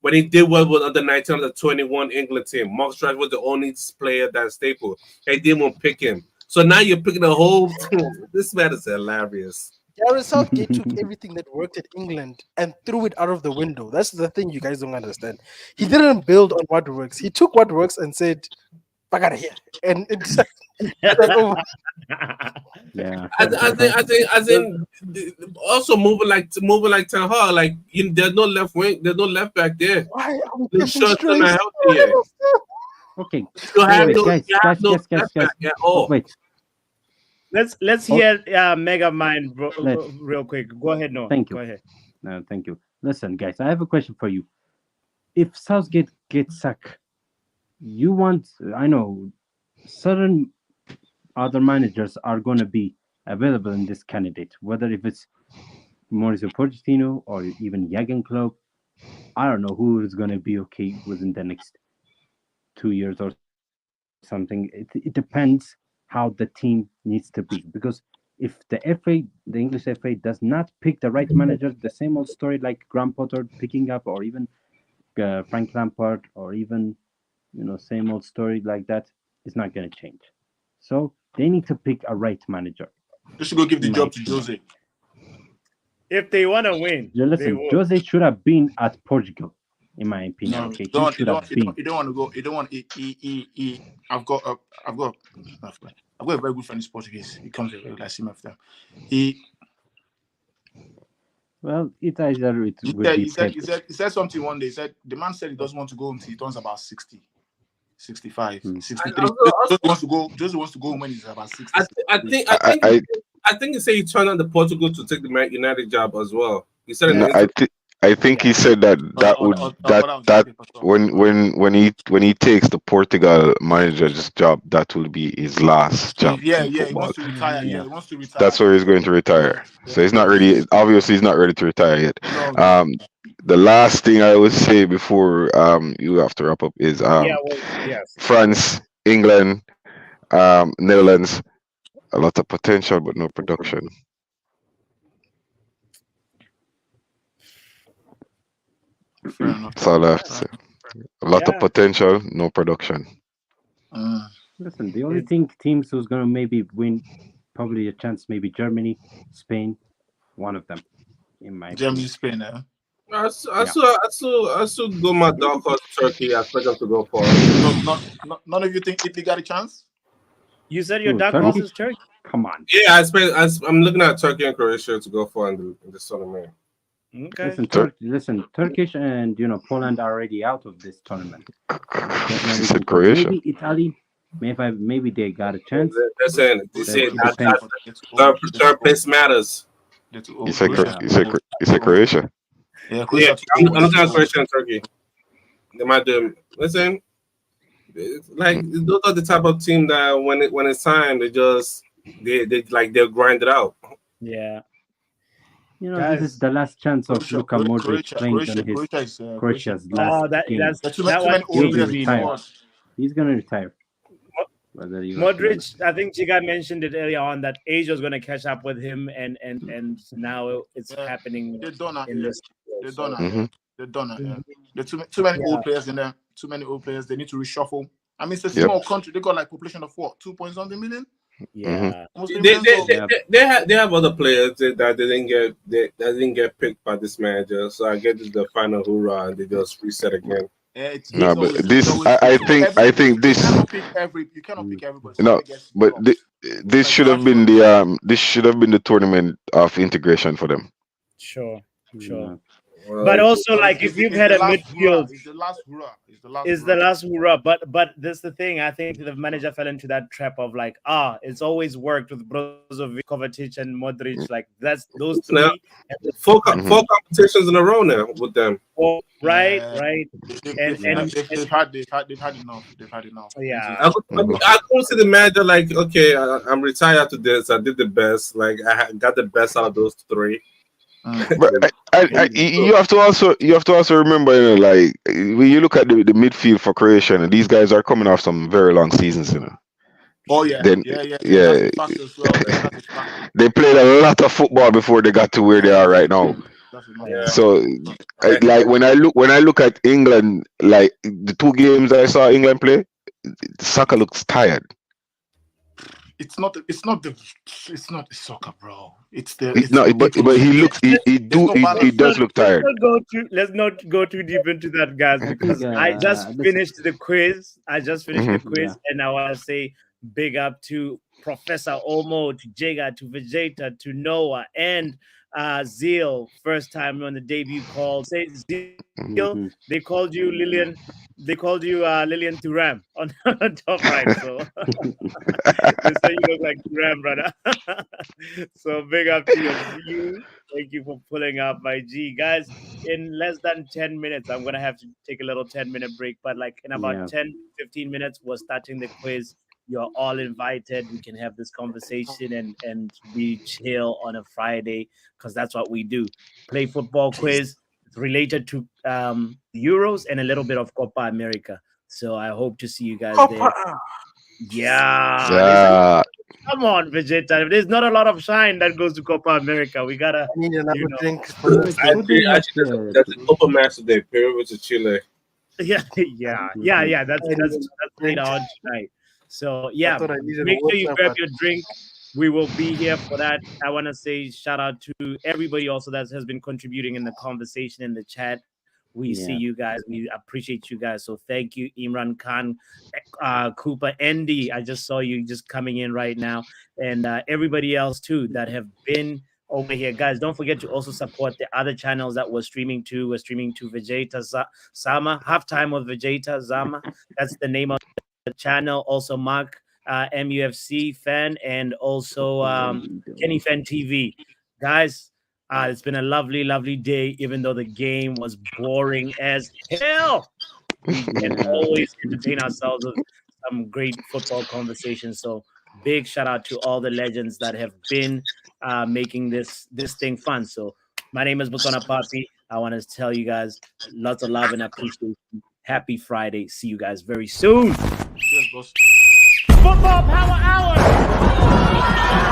Speaker 7: When he did well with under 19 under 21 England team, Marcus Rashford was the only player that's staple. They didn't want to pick him. So now you're picking a whole team. This man is hilarious.
Speaker 3: Gareth Southgate took everything that worked at England and threw it out of the window. That's the thing you guys don't understand. He didn't build on what works. He took what works and said, "Back out of here," and it's over.
Speaker 5: Yeah.
Speaker 7: I think also moving like Ten Hag, like there's no left wing, there's no left back there.
Speaker 3: Why are we
Speaker 7: The
Speaker 3: pushing
Speaker 7: shirt's not
Speaker 3: strings?
Speaker 7: healthy yet.
Speaker 5: Okay.
Speaker 7: You have
Speaker 5: Wait,
Speaker 7: no,
Speaker 5: guys,
Speaker 7: you have no
Speaker 5: guys.
Speaker 7: left back at all.
Speaker 5: Wait.
Speaker 1: Let's hear Mega Mind real quick. Go ahead, Noah.
Speaker 5: Thank you.
Speaker 1: Go ahead.
Speaker 5: No, thank you. Listen, guys, I have a question for you. If Southgate gets sacked, you want, I know, certain other managers are going to be available in this candidate, whether if it's Mauricio Pochettino or even Jurgen Klopp. I don't know who is going to be okay within the next 2 years or something. It depends how the team needs to be, because if the English FA does not pick the right manager, the same old story like Graham Potter picking up, or even Frank Lampard, or even same old story like that, is not going to change. So they need to pick a right manager.
Speaker 6: They should go give the job to Jose.
Speaker 1: If they want to win,
Speaker 5: Listen, Jose should have been at Portugal, in my opinion.
Speaker 6: No,
Speaker 5: Okay,
Speaker 6: you don't want to go. You don't want. I've got a very good friend in Portuguese. He comes here, I see him after.
Speaker 5: Well, it either it would be
Speaker 6: he said something one day. He said the man said he doesn't want to go until he turns about 60, 65, 63. Jose wants to go when he's about 60.
Speaker 7: I think he said he turned on the Portugal to take the Man United job as well. He said
Speaker 2: I think he said that when he takes the Portugal manager's job, that will be his last job.
Speaker 6: Yeah, he wants to retire. Yeah, he wants to retire.
Speaker 2: That's where he's going to retire. So he's not ready. Obviously, he's not ready to retire yet. The last thing I would say before you have to wrap up is France, England, Netherlands, a lot of potential but no production. That's all I have to say. A lot of potential, no production.
Speaker 5: Listen, the only teams who's gonna maybe win, probably a chance, maybe Germany, Spain, one of them, in my
Speaker 6: Germany, Spain.
Speaker 7: I still go my dark horse Turkey. I expect them to go for.
Speaker 6: None of you think Italy got a chance?
Speaker 1: You said your dark horse is Turkey?
Speaker 5: Come on.
Speaker 7: Yeah, I'm looking at Turkey and Croatia to go for in this tournament.
Speaker 1: Okay.
Speaker 5: Listen, Turkish and Poland are already out of this tournament.
Speaker 2: He said Croatia.
Speaker 5: Maybe Italy, maybe they got a chance.
Speaker 7: Listen, they say third place matters.
Speaker 2: You said Croatia.
Speaker 6: Yeah,
Speaker 7: I'm looking at Croatia and Turkey. They might do. Listen, like those are the type of team that when it's time, they'll grind it out.
Speaker 1: Yeah.
Speaker 5: This is the last chance of Luka Modric playing on Croatia's last game. He's gonna retire.
Speaker 1: Modric, I think Chiga mentioned it earlier on that age was going to catch up with him, and now it's happening.
Speaker 6: They're done. They're done.
Speaker 2: Mm-hmm.
Speaker 6: They're done. There are too many old players in there. Too many old players. They need to reshuffle. I mean, it's a small country. They got like population of what? 2 point something million.
Speaker 1: Yeah.
Speaker 7: They have other players that didn't get picked by this manager. So I guess it's the final hoorah and they just reset again.
Speaker 6: It's
Speaker 2: No, but
Speaker 6: always,
Speaker 2: this,
Speaker 6: it's
Speaker 2: I
Speaker 6: always,
Speaker 2: think,
Speaker 6: every,
Speaker 2: I think
Speaker 6: you
Speaker 2: this,
Speaker 6: cannot pick everybody.
Speaker 2: no,
Speaker 6: Somebody gets
Speaker 2: but
Speaker 6: dropped.
Speaker 2: this
Speaker 6: Like
Speaker 2: should have been
Speaker 6: Rashford.
Speaker 2: the this should have been the tournament of integration for them.
Speaker 1: Sure.
Speaker 5: Yeah.
Speaker 7: Well,
Speaker 1: But also,
Speaker 6: So
Speaker 1: like, if you've
Speaker 6: it's
Speaker 1: had
Speaker 6: the
Speaker 1: a
Speaker 6: last hurrah.
Speaker 1: midfield,
Speaker 6: It's the last hurrah. It's the last
Speaker 1: is the last hurrah. But that's the thing. I think the manager fell into that trap of like, it's always worked with Brozovic, Kovacic, and Modric. Like that's those
Speaker 7: now,
Speaker 1: three.
Speaker 7: four
Speaker 2: Mhm.
Speaker 7: competitions in a row now with them.
Speaker 1: Right.
Speaker 6: They've had enough. They've had enough.
Speaker 1: Yeah.
Speaker 7: I could see the manager like, okay, I'm retired to this. I did the best. Like got the best out of those three.
Speaker 2: But you have to also remember, like when you look at the midfield for Croatia, and these guys are coming off some very long seasons,
Speaker 6: Oh yeah,
Speaker 2: Then
Speaker 6: yeah. That's a fact as well. That's a fact.
Speaker 2: they played a lot of football before they got to where they are right now.
Speaker 6: That's
Speaker 2: So, like when I look at England, like the 2 games I saw England play, Saka looks tired.
Speaker 6: It's not the soccer, bro. It's the
Speaker 2: But he does look tired.
Speaker 1: Let's not go too deep into that, guys, because I just finished the quiz. And I want to say big up to Professor Omo, to Jega, to Vegeta, to Noah, and Zeal. First time on the debut call. Say Zeal, they called you Lillian. They called you Lillian Thuram on top right. So they say you look like Thuram, brother. So big up to you. Thank you for pulling up my G. Guys, in less than 10 minutes, I'm going to have to take a little 10-minute break. But like in about 10, 15 minutes, we're starting the quiz. You're all invited. We can have this conversation and we chill on a Friday because that's what we do. Play football quiz. It's related to Euros and a little bit of Copa America. So I hope to see you guys there. Yeah. Come on, Vegeta. There's not a lot of shine that goes to Copa America. We gotta.
Speaker 3: I need another drink.
Speaker 7: That's the Copa match today. Peru versus Chile.
Speaker 1: Yeah. That's later on tonight. So yeah, make sure you grab your drink. We will be here for that. I want to say shout out to everybody also that has been contributing in the conversation in the chat. We see you guys. We appreciate you guys. So thank you, Imran Khan, Cooper, Andy. I just saw you just coming in right now, and everybody else too that have been over here, guys. Don't forget to also support the other channels that we're streaming to. We're streaming to Vegeta Sama, Halftime with Vegeta Zama. That's the name of the channel. Also, Mark MUFC fan, and also Kenny Fan TV, guys. It's been a lovely, lovely day, even though the game was boring as hell. We can always entertain ourselves with some great football conversations. So big shout out to all the legends that have been making this thing fun. So my name is Butona Papi. I want to tell you guys lots of love and appreciation. Happy Friday. See you guys very soon.
Speaker 6: Cheers, boss.
Speaker 1: Football Power Hour.